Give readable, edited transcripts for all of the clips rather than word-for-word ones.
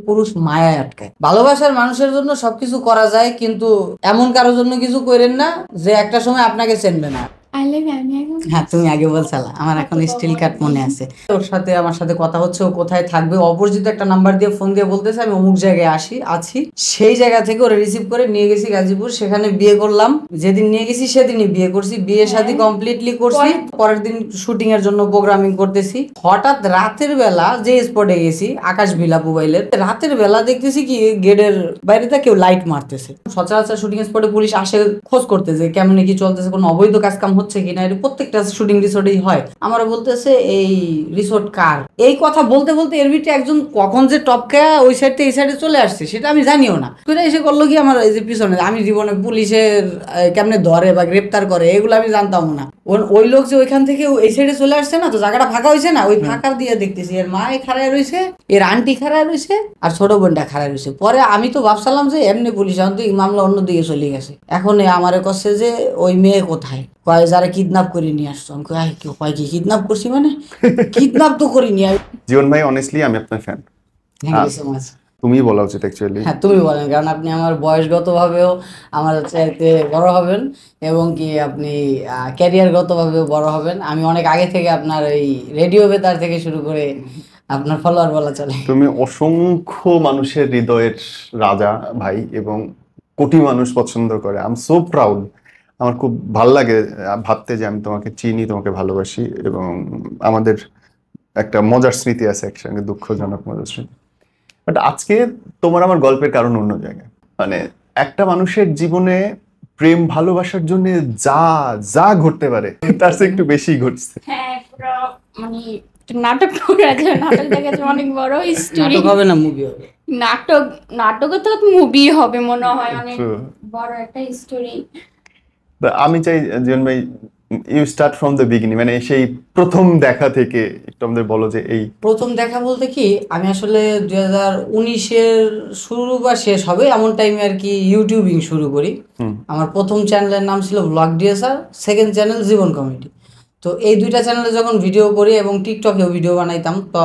পুরুষ মায়ায় আটকায়। ভালোবাসার মানুষের জন্য সবকিছু করা যায়, কিন্তু এমন কারোর জন্য কিছু করেন না যে একটা সময় আপনাকে চেনবে না। হ্যাঁ, তুমি আগে বলছালা, আমার এখন স্টিল কাট মনে আছে। ওর সাথে আমার সাথে কথা হচ্ছে, ও কোথায় থাকবে, অপরিচিত একটা নাম্বার দিয়ে ফোন দিয়ে বলতেছে আমি অমুক জায়গায় আছি। সেই জায়গা থেকে ওরা রিসিভ করে নিয়ে গেছি গাজীপুর, সেখানে বিয়ে করলাম। যেদিন নিয়ে গেছি সেদিনই বিয়ে করছি, বিয়ে শাদী কমপ্লিটলি করছি। পরের দিন শুটিং এর জন্য প্রোগ্রামিং করতেছি। হঠাৎ রাতের বেলা যে স্পটে গেছি, আকাশ ভিলা মোবাইলের, রাতের বেলা দেখতেছি কি গেটের বাইরেতে কেউ লাইট মারতেছে। সচরাচর শুটিং স্পটে পুলিশ আসে খোঁজ করতে যে কেমনে কি চলতেছে, কোনো অবৈধ কাজ কাম হচ্ছে কিনা। এটা প্রত্যেকটা শুটিং রিসোর্টেই হয়। আমার বলতেছে এই রিসোর্ট কার। এই কথা বলতে বলতে এর ভিতরে একজন কখন যে টপকা ওই সাইড থেকে এই সাইডে চলে আসছে সেটা আমি জানিও না। এসে করলো কি আমার এই যে পিছনে, আমি জীবনে পুলিশের কেমনে ধরে বা গ্রেপ্তার করে এগুলো আমি জানতাম না। ওই লোক যে ওইখান থেকে এই সাইডে চলে আসছে না, তো জায়গাটা ফাঁকা হয়েছে না, ওই ফাঁকা দিয়ে দেখতেছি এর মা খাড়ায় রয়েছে, এর আন্টি খাড়ায় রয়েছে, আর ছোট বোনটা খাড়ায় রয়েছে। পরে আমি তো ভাবছিলাম যে এমনি পুলিশ এখন তো মামলা অন্যদিকে চলে গেছে। এখন আমারে কচ্ছে যে ওই মেয়ে কোথায়, কয় যারা কিডন্যাপ করে নিয়ে আসছো। আমি কয় কি কিডন্যাপ করছি, মানে কিডন্যাপ তো করিনি। জীবন ভাই, অনেস্টলি আমি আপনার fan. Thank you so much. তুমি বলা উচিত অ্যাকচুয়ালি। হ্যাঁ, তুমি বলেন, কারণ আপনি আমার বয়সগতভাবেও আমার চাইতে বড় হবেন, এবং কি আপনি ক্যারিয়ারগতভাবেও বড় হবেন। আমি অনেক আগে থেকে আপনার এই রেডিও বেতার থেকে শুরু করে আপনার ফলোয়ার বলা চলে। তুমি অসংখ্য মানুষের হৃদয়ের রাজা ভাই, এবং কোটি মানুষ পছন্দ করে। I am so proud. আমার খুব ভাল লাগে ভাবতে যে আমি তোমাকে চিনি, তোমাকে ভালোবাসি, এবং আমাদের একটা মজার স্মৃতি আছে একসঙ্গে, দুঃখজনক মজার স্মৃতি। বাট আজকে তোমার আমার গল্পের কারণ অন্য জায়গায়। মানে একটা মানুষের জীবনে প্রেম ভালোবাসার জন্য যা যা ঘটতে পারে তার চেয়ে একটু বেশি ঘটছে। হ্যাঁ, পুরো মানে নাটক করা যায়, নাটক দেখা যায়, অনেক বড় স্টোরি হবে না, মুভি হবে। নাটকের তো মুভি হবে মনে হয়, অনেক বড় একটা স্টোরি। আমি চাই জীবন ভাই, you start from the beginning, মানে সেই প্রথম দেখা থেকে একটু আমাদের বলো যে এই প্রথম দেখা বলতে কি, আমি আসলে 2019-এর শুরু বা শেষ হবে এমন টাইমে আর কি ইউটিউবিং শুরু করি। আমার প্রথম চ্যানেলের নাম ছিল ব্লগ ডিএসআর, সেকেন্ড চ্যানেল জীবন কমেডি। তো এই দুইটা চ্যানেলে যখন ভিডিও করি এবং টিকটকেও ভিডিও বানাইতাম, তো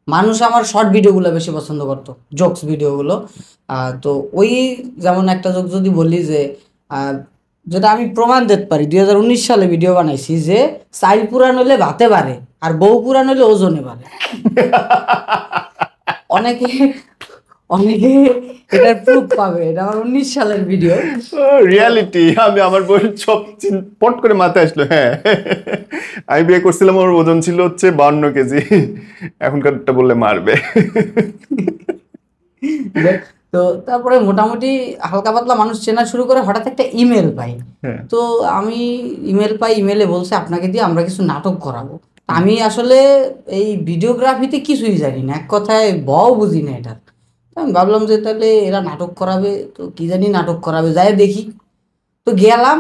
মানুষ আমার শর্ট ভিডিওগুলো বেশি পছন্দ করতো, জোকস ভিডিওগুলো। তো ওই যেমন একটা জোক যদি বলি যে যেটা আমি প্রমাণ দিতে পারি, 2019 সালে ভিডিও বানাইছি যে চাইল পুরান হইলে ভাতে পারে আর বউ পুরান হইলে ওজনে পারে। অনেকে এটার প্রুফ পাবে, এটা আমার 19 সালের ভিডিও, রিয়ালিটি। আমি আমার বই সব পট করে মাথায় আসলো। হ্যাঁ, আমি বিয়ে করছিলাম, আমার ওজন ছিল হচ্ছে 52 কেজি, এখনকারটা বললে মারবে। তো তারপরে মোটামুটি হালকা পাতলা মানুষ চেনা শুরু করে, হঠাৎ একটা ইমেল পাই। তো আমি ইমেল পাই, ইমেলে বলছে আপনাকে দিয়ে আমরা কিছু নাটক করাবো। আমি আসলে এই ভিডিওগ্রাফিতে কিছুই জানি না, এক কথায় বুঝি না এটা। আমি ভাবলাম যে তাহলে এরা নাটক করাবে, তো কি জানি নাটক করাবে, যাই দেখি। তো গেলাম,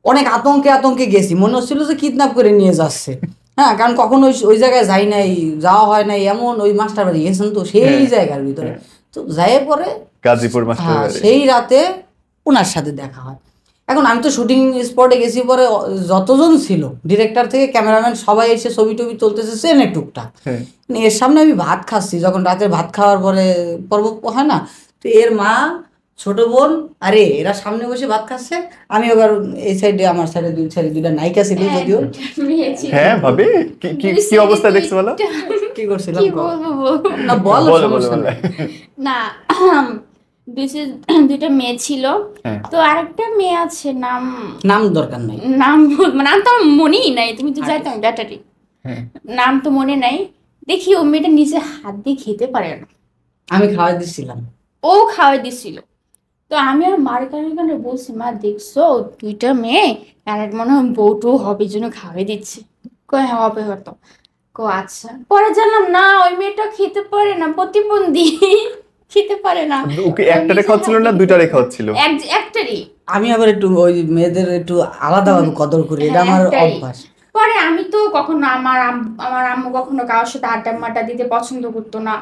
অনেক আতঙ্কে গেছি, মনে হচ্ছিল যে কিডন্যাপ করে নিয়ে যাচ্ছে। হ্যাঁ, কারণ কখনো ওই জায়গায় যাই নাই, যাওয়া হয় নাই, এমন ওই মাস্টার বাড়ি গেছেন তো সেই জায়গার ভিতরে। তো যাই পরে গাজীপুর মাস্টার বাড়ি, সেই রাতে ওনার সাথে দেখা হয়। এখন আমি তো শুটিং স্পটে গেছি, পরে যতজন ছিল ডিরেক্টর থেকে ক্যামেরাম্যান সবাই এসে ছবি টবি তুলতেছে, সেনে টুকটাক। এর সামনে আমি ভাত খাচ্ছি, যখন রাতের ভাত খাওয়ার পরে পর্ব হয় না, তো এর মা, ছোট বোন, আরে এরা সামনে বসে ভাত খাচ্ছে, আমি এবার এই সাইডে, আমার সাইডে দুইটা নায়িকা ছিল যদিও। হ্যাঁ ভাবি, কি অবস্থা দেখছো বলো, কি করছিলাম না বল, না দুইটা মেয়ে ছিল, তো আরেকটা মেয়ে আছে, নাম দরকার নাই, নাম তো মনেই নাই, তুমি তো যাইতো ব্যাটারি, নাম তো মনে নাই। দেখি ও মেয়েটা নিচে হাত দিয়ে খেতে পারে না, আমি খাওয়াই দিচ্ছিলাম, ও খাওয়াই দিচ্ছিল। তো আমি আর মার কানে বলছি, মা দেখছো দুইটা মেয়ে, আর মনে হয় বউটু হবে জন্য খাওয়াই দিচ্ছে। কই হ্যাঁ হবে হতো। আচ্ছা, পরে জানলাম না ওই মেয়েটা খেতে পারে না, প্রতিবন্ধী, খেতে পারে না। ওকে একটারে খাওয়াচ্ছিল না দুইটারে খাওয়াচ্ছিল? একটারই। আমি আবার একটু ওই মেয়েদের একটু আলাদাভাবে কদর করি, এটা আমার অভ্যাস। পরে আমি তো কখনো আমার আম্মু কখনো কারোর সাথে আড্ডা মাড্ডা দিতে পছন্দ করতো না,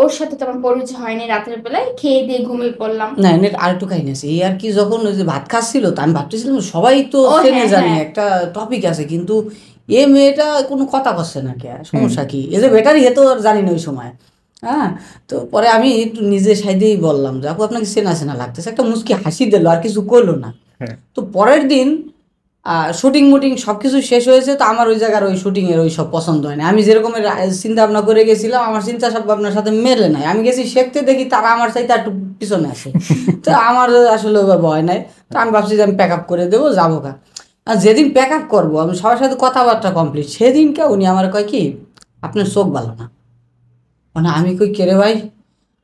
ওর সাথে তো আমার পরিচয় হয়নি। রাতের বেলায় খেয়ে দিয়ে ঘুমিয়ে পড়লাম। না আর একটু কাহিনী আছে, এই আর কি, যখন ওই যে ভাত খাচ্ছিল, তো আমি ভাবতেছিলাম সবাই তো চেনে জানি একটা টপিক আছে, কিন্তু এ মেয়েটা কোনো কথা করছে না, কে সমস্যা কি, এই যে ব্যাটারি এ তো জানি না ওই সময়। হ্যাঁ, তো পরে আমি একটু নিজের সাইডেই বললাম যে আপু আপনাকে চেনা চেনা লাগতেছে, একটা মুচকি হাসি দিল, আর কিছু করলো না। হ্যাঁ। তো পরের দিন শুটিং মুটিং সব কিছু শেষ হয়েছে, তো আমার ওই জায়গার ওই শুটিংয়ের ওই সব পছন্দ হয় না। আমি যেরকমের চিন্তা ভাবনা করে গেছিলাম, আমার চিন্তা ভাবনার সাথে মেলে নাই। আমি গেছি শেখতে, দেখি তারা আমার চাইতে একটু পিছনে আসে। তো আমার আসলে ওইভাবে হয় নাই। তো আমি ভাবছি যে আমি প্যাক আপ করে দেবো, যাবো গা। আর যেদিন প্যাক আপ করবো, আমি সবার সাথে কথাবার্তা কমপ্লিট, সেদিনকে উনি আমার কয় কি আপনার চোখ ভালো না। মানে আমি কই কেরে ভাই,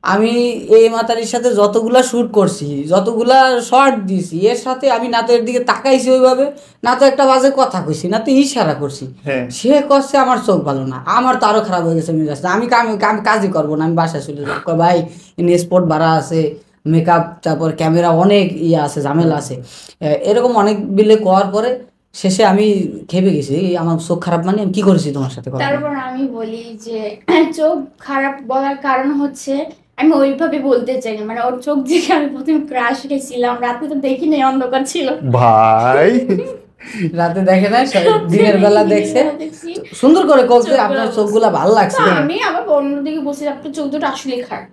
আমি এই মাতারির সাথে যতগুলা শ্যুট করছি, যতগুলা শর্ট দিছি, এর সাথে আমি না তো এর দিকে তাকাইছি ওইভাবে, না তো একটা বাজে কথা কইছি, না তো ইশারা করছি। সে করছে আমার চোখ ভালো না। আমার তো আরো খারাপ হয়ে গেছে মেজাজটা। আমি কাজই করবো না, আমি বাসায় চলে যাবো। কয় ভাই এনে স্পট ভাড়া আছে, মেকআপ, তারপর ক্যামেরা, অনেক ইয়ে আছে, ঝামেলা আছে। এরকম অনেক বিলে করার পরে শেষে আমি খেপে গেছি, আমার চোখ খারাপ মানে আমি কি করেছি তোমার সাথে কথা। তারপর আমি বলি যে চোখ খারাপ বলার কারণ হচ্ছে আমি ওইভাবে বলতে চাই না, মানে ওর চোখ দেখে আমি প্রথমে ক্রাশ খেয়েছিলাম। রাতে তো দেখি নাই, অন্ধকার ছিল ভাই। রাতে দেখে নাই, দিনের বেলা দেখছে, সুন্দর করে বলছে আপনার চোখগুলা ভালো লাগছে। আমি আবার অন্যদিকে বলছি আপনার চোখ দুটো আসলে খারাপ।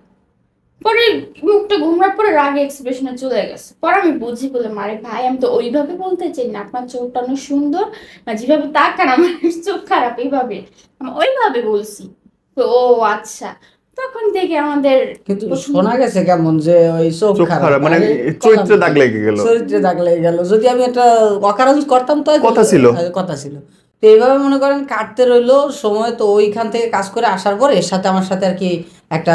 পরে মুখটা ঘুমরার পরে রাগে এক্সপ্রেশনে চলে গেছে। পরে আমি বুঝি বলে মারে ভাই আমি তো ওইভাবে বলতে চাই না, আপনার চোখটা অনেক সুন্দর, যেভাবে তাকান আমার চোখ খারাপ এইভাবে, আমি ওইভাবে বলছি। তো ও আচ্ছা, তখন থেকে আমাদের কিন্তু শোনা গেছে কেমন যে ওই চোখ খারাপ, মানে চরিত্রে দাগ লেগে গেল, চরিত্রে দাগ লেগে গেল। যদি আমি একটা অকারণ করতাম তো কথা ছিল। তো এইভাবে মনে করেন কাটতে রইলো সময়। তো ওইখান থেকে কাজ করে আসার পর এর সাথে আমার সাথে আর কি একটা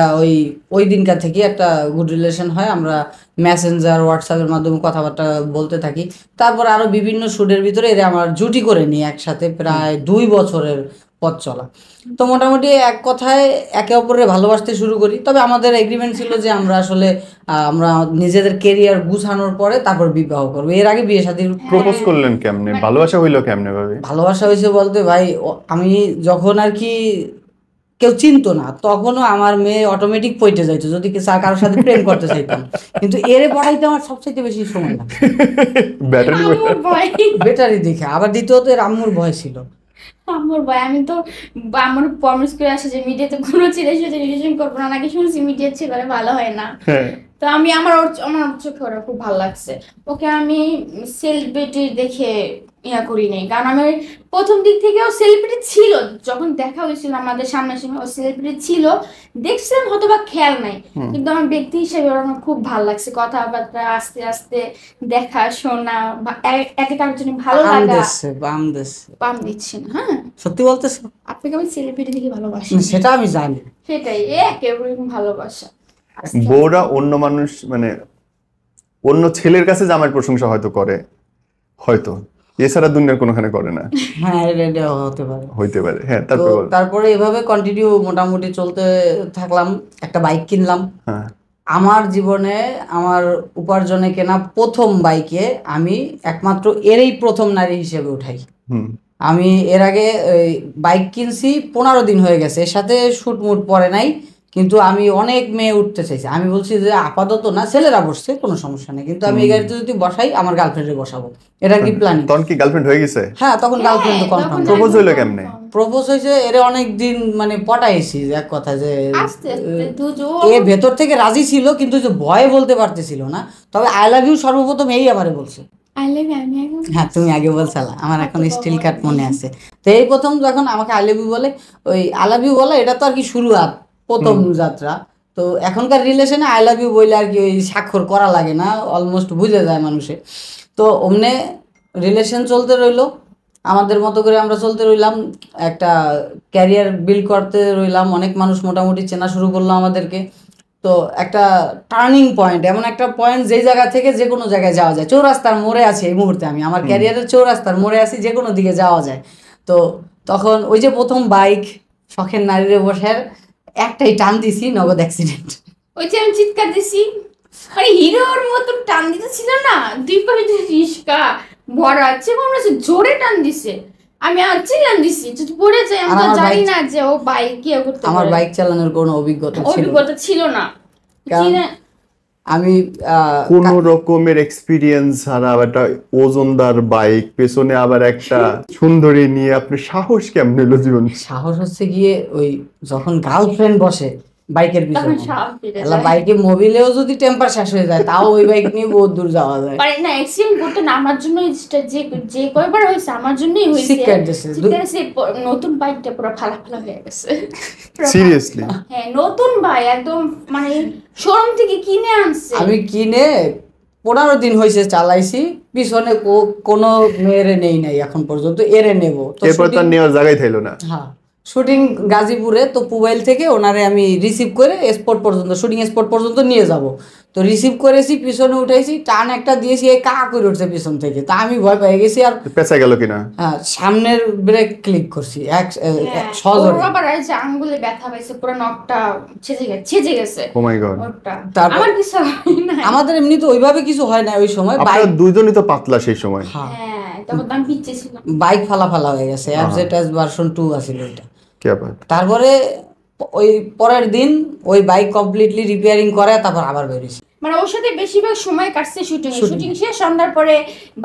ওই দিনকার থেকে একটা গুড রিলেশন হয়। আমরা মেসেঞ্জার, হোয়াটসঅ্যাপের মাধ্যমে কথাবার্তা বলতে থাকি। তারপর আরো বিভিন্ন শুটের ভিতরে এরা আমার জুটি করে নিই একসাথে, প্রায় 2 বছরের পথ চলা। তো মোটামুটি এক কথায় একে অপরের ভালোবাসতে শুরু করি। তবে আমাদের এগ্রিমেন্ট ছিল যে আমরা আসলে আমরা নিজেদের কেরিয়ার গুছানোর পরে তারপর বিবাহ করবো, এর আগে বিয়ে শাদী। প্রপোজ করলেন কেমনে, ভালোবাসা হইলো কেমনে ভাবে? ভালোবাসা হয়েছে বলতে ভাই, আমি যখন আর কি কেউ চিনতো না, তখনও আমার মেয়ে অটোমেটিক পইটে যাইতো যদি কারোর সাথে প্রেম করতে চাইতাম। কিন্তু এরে পড়াইতে আমার সবচেয়ে বেশি সময় লাগে ব্যাটারি দেখে। আবার দ্বিতীয়ত এর আম্মুর ভয় ছিল। আমার ভয়, আমি তো আমার প্রমিস করে আসে যে মিডিয়াতে কোনো ছেলের সাথে রিলেশন করবো না, নাকি শুনছি মিডিয়ার ছেলে ভালো হয় না। তো আমি আমার চোখে ওরা খুব ভালো লাগছে। ওকে আমি সেলিব্রিটি দেখে ইয়া করি নাই, কারণ আমি প্রথম দিক থেকে ও সেলিব্রিটি ছিল, যখন দেখা হয়েছিল আমাদের সামনাসামনি ও সেলিব্রিটি ছিল, দেখছিলাম হয়তো বা খেয়াল নাই, কিন্তু আমার ব্যক্তি হিসেবে ওর আমার খুব ভালো লাগছে। কথাবার্তা, আস্তে আস্তে দেখা শোনা, একে কারোর জন্য ভালো লাগা। পাম দিচ্ছি না, হ্যাঁ সত্যি বলতেছি, আপনাকে আমি সেলিব্রিটি দেখে ভালোবাসি, সেটা আমি জানি। সেটাই একেবারে ভালোবাসা। বউরা অন্য মানুষ মানে অন্য ছেলের কাছে জামাইয়ের প্রশংসা হয়তো করে, হয়তো এছাড়া দুনিয়ার কোনোখানে করে না। হ্যাঁ, হইতে পারে। হ্যাঁ, তারপরে এভাবে কন্টিনিউ মোটামুটি চলতে থাকলাম। একটা বাইক কিনলাম। হ্যাঁ, আমার জীবনে আমার উপার্জনে কেনা প্রথম বাইকে আমি একমাত্র এরই প্রথম নারী হিসেবে উঠাই। আমি এর আগে বাইক কিনছি 15 দিন হয়ে গেছে, এর সাথে শুটমুট পরে নাই, কিন্তু আমি অনেক মেয়ে উঠতে চাইছি। আমি বলছি যে আপাতত না, ছেলেরা বসছে কোনো সমস্যা নেই, কিন্তু আমি এই গাড়িতে যদি বসাই আমার গার্লফ্রেন্ডে বসাবো, এটা কি প্ল্যানিং। তখন কি গার্লফ্রেন্ড হয়ে গেছে? হ্যাঁ, তখন গার্লফ্রেন্ড তো কনফার্ম। প্রপোজ হইলো কেমনে? প্রপোজ হয়েছে এর অনেক দিন মানে পটাইছি, এক কথা যে এ ভেতর থেকে রাজি ছিল, কিন্তু যে ভয়ে বলতে পারতেছিল না। তবে আই লাভ ইউ সর্বপ্রথম এই আমারে বলছে। হ্যাঁ, তুমি আগে বলছালা, আমার এখন স্টিল কাট মনে আছে। তো এই প্রথম যখন আমাকে আই লাভ ইউ বলে, ওই আই লাভ ইউ বলে এটা তো আর কি শুরুয়াত, প্রথম যাত্রা। তো এখনকার রিলেশনে আই লাভ ইউ বলে আর কি ওই স্বাক্ষর করা লাগে না, অলমোস্ট বুঝে যায় মানুষে। তো অমনে রিলেশন চলতে রইলো, আমাদের মতো করে আমরা চলতে রইলাম, একটা ক্যারিয়ার বিল্ড করতে রইলাম। অনেক মানুষ মোটামুটি চেনা শুরু করলো আমাদেরকে। তো একটা টার্নিং পয়েন্ট, এমন একটা পয়েন্ট যেই জায়গা থেকে যে কোনো জায়গায় যাওয়া যায়। চৌরাস্তার মোড়ে আছি এই মুহূর্তে, আমি আমার ক্যারিয়ারের চৌরাস্তার মোড়ে আছি, যে কোনো দিকে যাওয়া যায়। তো তখন ওই যে প্রথম বাইক, শখের নারীরে বসার একটাই টান দিছি, নগদ অ্যাক্সিডেন্ট। ওই যে আমি চিৎকার দিছি, আরে হিরোর মতন টান দিতে ছিল না, দুই পাশে রিস্কা ভরা আছে, মনে হচ্ছে জোরে টান দিছে। আমি আর চিল্লান দিছি যদি পড়ে যায়, আমি তো জানি না যে ও বাইক কি করতে পারে। আমার বাইক চালানোর কোনো অভিজ্ঞতা ছিল না, আমি কোন রকমের এক্সপিরিয়েন্স ছাড়া একটা ওজনদার বাইক, পেছনে আবার একটা সুন্দরী নিয়ে আপনি সাহস কেমন হলো জীবন? সাহস হচ্ছে গিয়ে ওই যখন গার্লফ্রেন্ড বসে বাইকের তখন পিছনে। সব ফিরে এলা যায়। বাইকে মোবিলেও যদি টেম্পার শেষ হয়ে যায় তাও ওই বাইক নিয়ে বহুত দূর যাওয়া যায়। পারে না অ্যাক্সিডেন্ট করতে না, আমার জন্য যে যে কয়বার হয়েছে আমার জন্যই হয়েছে। শিক্ষা দিছে। সে নতুন বাইকটা পুরো ফালা ফালা হয়ে গেছে পুরো সিরিয়াসলি? হ্যাঁ নতুন ভাই একদম মানে শোরুম থেকে কিনে আনছে। আমি কিনে 15 দিন হয়েছে চালাইছি, পিছনে কোনো মেয়েরে নেই নাই এখন পর্যন্ত, এরে নেব তো। এরপর তো আর নেওয়ার জায়গায় থাইলো না। হ্যাঁ শুটিং গাজীপুরে, তো পুবাইল থেকে ওনারে আমি রিসিভ করে স্পট পর্যন্ত, শুটিং স্পট পর্যন্ত নিয়ে যাব। তো রিসিভ করেছি, পিছনে উঠাইছি, টান একটা দিয়েছি, এই কা করে উঠছে পিছন থেকে। তা আমি ভয় পেয়ে গেছি আর পেঁচা গেল কিনা? হ্যাঁ সামনের ব্রেক ক্লিক করছি ওর আবার এই যে আঙ্গুলে ব্যথা পাইছে, পুরো নখটা ছেজে গেছে। ও মাই গড। ওটা তারপর আমার কিছু হয় না। আমাদের এমনি তো ওইভাবে কিছু হয় না ওই সময়। আপনারা দুইজনই তো পাতলা সেই সময়। হ্যাঁ তখন তো আমি পিচ্ছে ছিলাম। বাইক ফালা ফালা হয়ে গেছে, এফজেডএস ভার্সন 2 আছিল ওইটা। কি ব্যাপার? তারপরে ওই পরের দিন ওই বাইক কমপ্লিটলি রিপেয়ারিং করে তারপর আবার বেরিয়েছি। মানে ওর সাথে বেশিরভাগ সময় কাটছে শুটিং শেষ, সন্ধ্যার পরে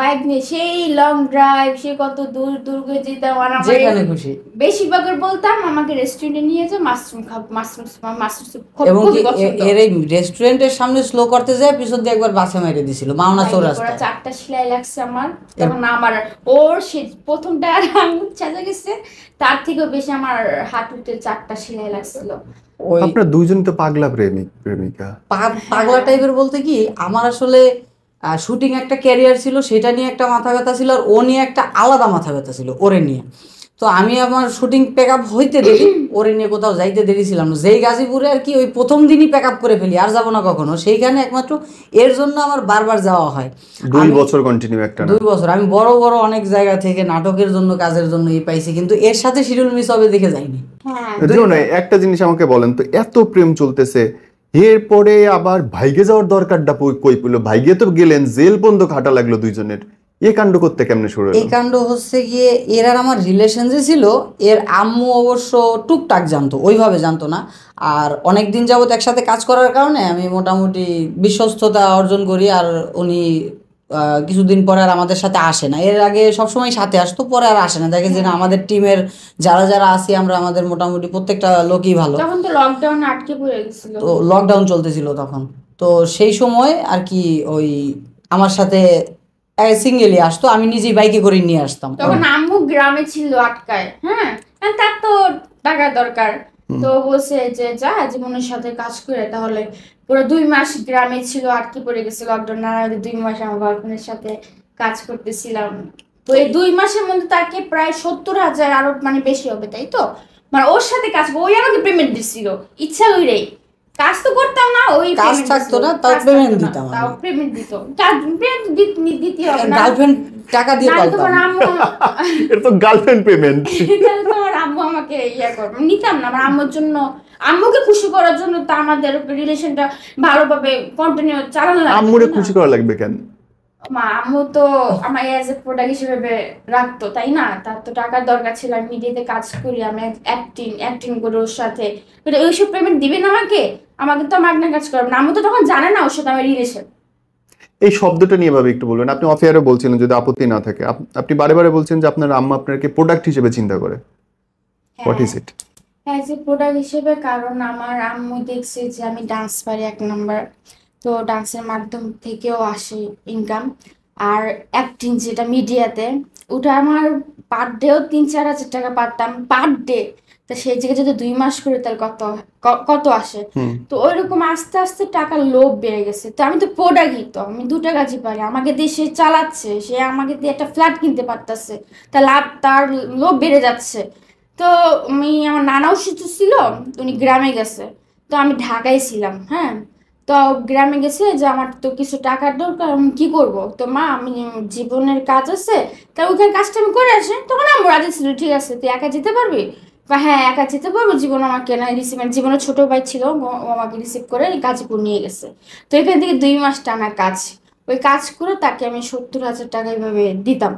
বাইক নিয়ে সেই লং ড্রাইভ, সে কত দূর দূর করে যেতাম। আর যেখানে খুশি বেশিরভাগের বলতাম আমাকে রেস্টুরেন্টে নিয়ে যা, মাশরুম খাব, মাশরুম স্যুপ এবং খুবই কি পছন্দ। এর এই রেস্টুরেন্টের সামনে স্লো করতে যায়, পিছন দিয়ে একবার বাসে মেরে দিছিল মাওনা চৌরাস্তায়। 4টা সেলাই লাগছে আমার তখন। আমার ওর সে প্রথমটা আঙুল ছেঁচা গেছে, তার থেকেও বেশি আমার হাঁটুতে 4টা সেলাই লাগছিল। ওই আপনারা দুইজনই তো পাগলা প্রেমিকা। পাগলা টাইপের বলতে কি, আমার আসলে শুটিং একটা ক্যারিয়ার ছিল, সেটা নিয়ে একটা মাথা ব্যথা ছিল, আর ও নিয়ে একটা আলাদা মাথা ব্যথা ছিল ওরে নিয়ে। তো আমি আমার শুটিং প্যাক আপ হইতে দেরি, ওরে নিয়ে কোথাও যাইতে দেরি ছিলাম না। যেই গাজীপুরে আর কি ওই প্রথম দিনই প্যাক আপ করে ফেলি, আর যাবো না কখনো সেইখানে, একমাত্র এর জন্য আমার বারবার যাওয়া হয়। 2 বছর কন্টিনিউ একটা না? 2 বছর। আমি বড় বড় অনেক জায়গা থেকে নাটকের জন্য, কাজের জন্য পাইছি, কিন্তু এর সাথে শিডিউল মিস হবে দেখে যাইনি। হ্যাঁ না, একটা জিনিস আমাকে বলেন তো, এত প্রেম চলতেছে, এরপরে আবার ভাইগে যাওয়ার দরকারটা কই পেলো? ভাইগে তো গেলেন, জেল বন্ধ খাটা লাগলো দুইজনের, এ কাণ্ড করতে কেমনে শুরু হলো? এই কাণ্ড হচ্ছে গিয়ে, এর আর আমার রিলেশন যে ছিল, এর আম্মু অবশ্য টুকটাক জানতো, ওইভাবে জানতো না। আর অনেক দিন যাবত একসাথে কাজ করার কারণে আমি মোটামুটি বিশ্বস্ততা অর্জন করি। আর উনি কিছুদিন পরে আর আমাদের সাথে আসে না। এর আগে সবসময় সাথে আসতো, পরে আর আসে না। দেখে যে না, আমাদের টিমের যারা যারা আছি আমরা, আমাদের মোটামুটি প্রত্যেকটা লোকই ভালো। তখন তো লকডাউন আটকে পড়ে গেছিল, তো লকডাউন চলতেছিল তখন। তো সেই সময় আর কি ওই আমার সাথে সিঙ্গেলি আসতো, আমি নিজেই বাইকে করে নিয়ে আসতাম। তখন আম্মু গ্রামে ছিল আটকায়। হ্যাঁ আর তার তো টাকা দরকার, তো বলছে যে যা জীবনের সাথে কাজ করে। তাহলে পুরো 2 মাস গ্রামে ছিল, আটকে পড়ে গেছে লকডাউন। আর 2 মাস আমার বয়ফ্রেন্ডের সাথে কাজ করতেছিলাম। তো এই 2 মাসের মধ্যে তাকে প্রায় 70,000, আরো মানে বেশি হবে তাই তো, মানে ওর সাথে কাজ, ওই আমাকে পেমেন্ট দিছিল ইচ্ছা হইরে। কাজ তো করতাম না, ওই কাজ থাকতো না, তাও পেমেন্ট দিতাম। তাও পেমেন্ট দিত। কাজ পেমেন্ট দিতে হবে না, গার্লফ্রেন্ড টাকা দিয়ে নাহলে পালতাম। তোমার আম্মু এটা তো গার্লফ্রেন্ড পেমেন্ট। তাহলে তোমার আম্মু আমাকে করবে, নিতাম না। আমার আম্মুর জন্য, আম্মুকে খুশি করার জন্য তো আমাদের রিলেশনটা ভালোভাবে কন্টিনিউ চালানো লাগবে। আম্মুরে খুশি করা লাগবে কেন? আম্মু তো আমার এজ এ প্রোডাক্ট হিসেবে রাখতো তাই না, তার তো টাকার দরকার ছিল। আমি মিডিয়াতে কাজ করি, আমি অ্যাক্টিং করি ওর সাথে, ওইসব পেমেন্ট দিবে না আমাকে তো মাগনা কাজ করবে না। আম্মু তো তখন জানে না ওর সাথে আমার রিলেশন। এই শব্দটা নিয়ে ভাবে একটু বলবেন। আপনি অফিয়ারে বলছিলেন, যদি আপত্তি না থাকে, আপনি বারে বারে বলছেন যে আপনার আম্মা আপনাকে প্রোডাক্ট হিসেবে চিন্তা করে। What is it? As a product হিসেবে, কারণ আমার আম্মু দেখছে যে আমি ডান্স পারি 1 নাম্বার, তো ডান্সের মাধ্যম থেকেও আসে ইনকাম। আর অ্যাক্টিং যেটা মিডিয়াতে, ওটা আমার পার ডেও 3-4 হাজার টাকা পাতাম পার ডে। তো সেই জায়গায় যদি 2 মাস করে তাহলে কত আসে। তো ওইরকম আস্তে আস্তে টাকার লোভ বেড়ে গেছে। তো আমি তো প্রোডাক্টই, তো আমি 2টা কাজই পারি, আমাকে দিয়ে সে চালাচ্ছে, সে আমাকে দিয়ে একটা ফ্ল্যাট কিনতে পারতেছে, তার লোভ বেড়ে যাচ্ছে। তো আমার নানা অসুস্থ ছিল, উনি গ্রামে গেছে, তো আমি ঢাকায় ছিলাম। হ্যাঁ তো গ্রামে গেছে যে আমার তো কিছু টাকার দরকার, আমি কি করব। তো মা আমি জীবনের কাজ আছে, তা ওইখানে কাজটা আমি করে আসি। তখন আমার রাজি ছিল, ঠিক আছে তুই একা যেতে পারবি? হ্যাঁ একা যেতে পারবো। জীবন আমাকে না রিসিভ, জীবনের ছোট ভাই ছিল, ও আমাকে রিসিভ করে গাজীপুর নিয়ে গেছে। তো এখান থেকে 2 মাস টানা কাজ, ওই কাজ করে তাকে আমি 70,000 টাকা এইভাবে দিতাম।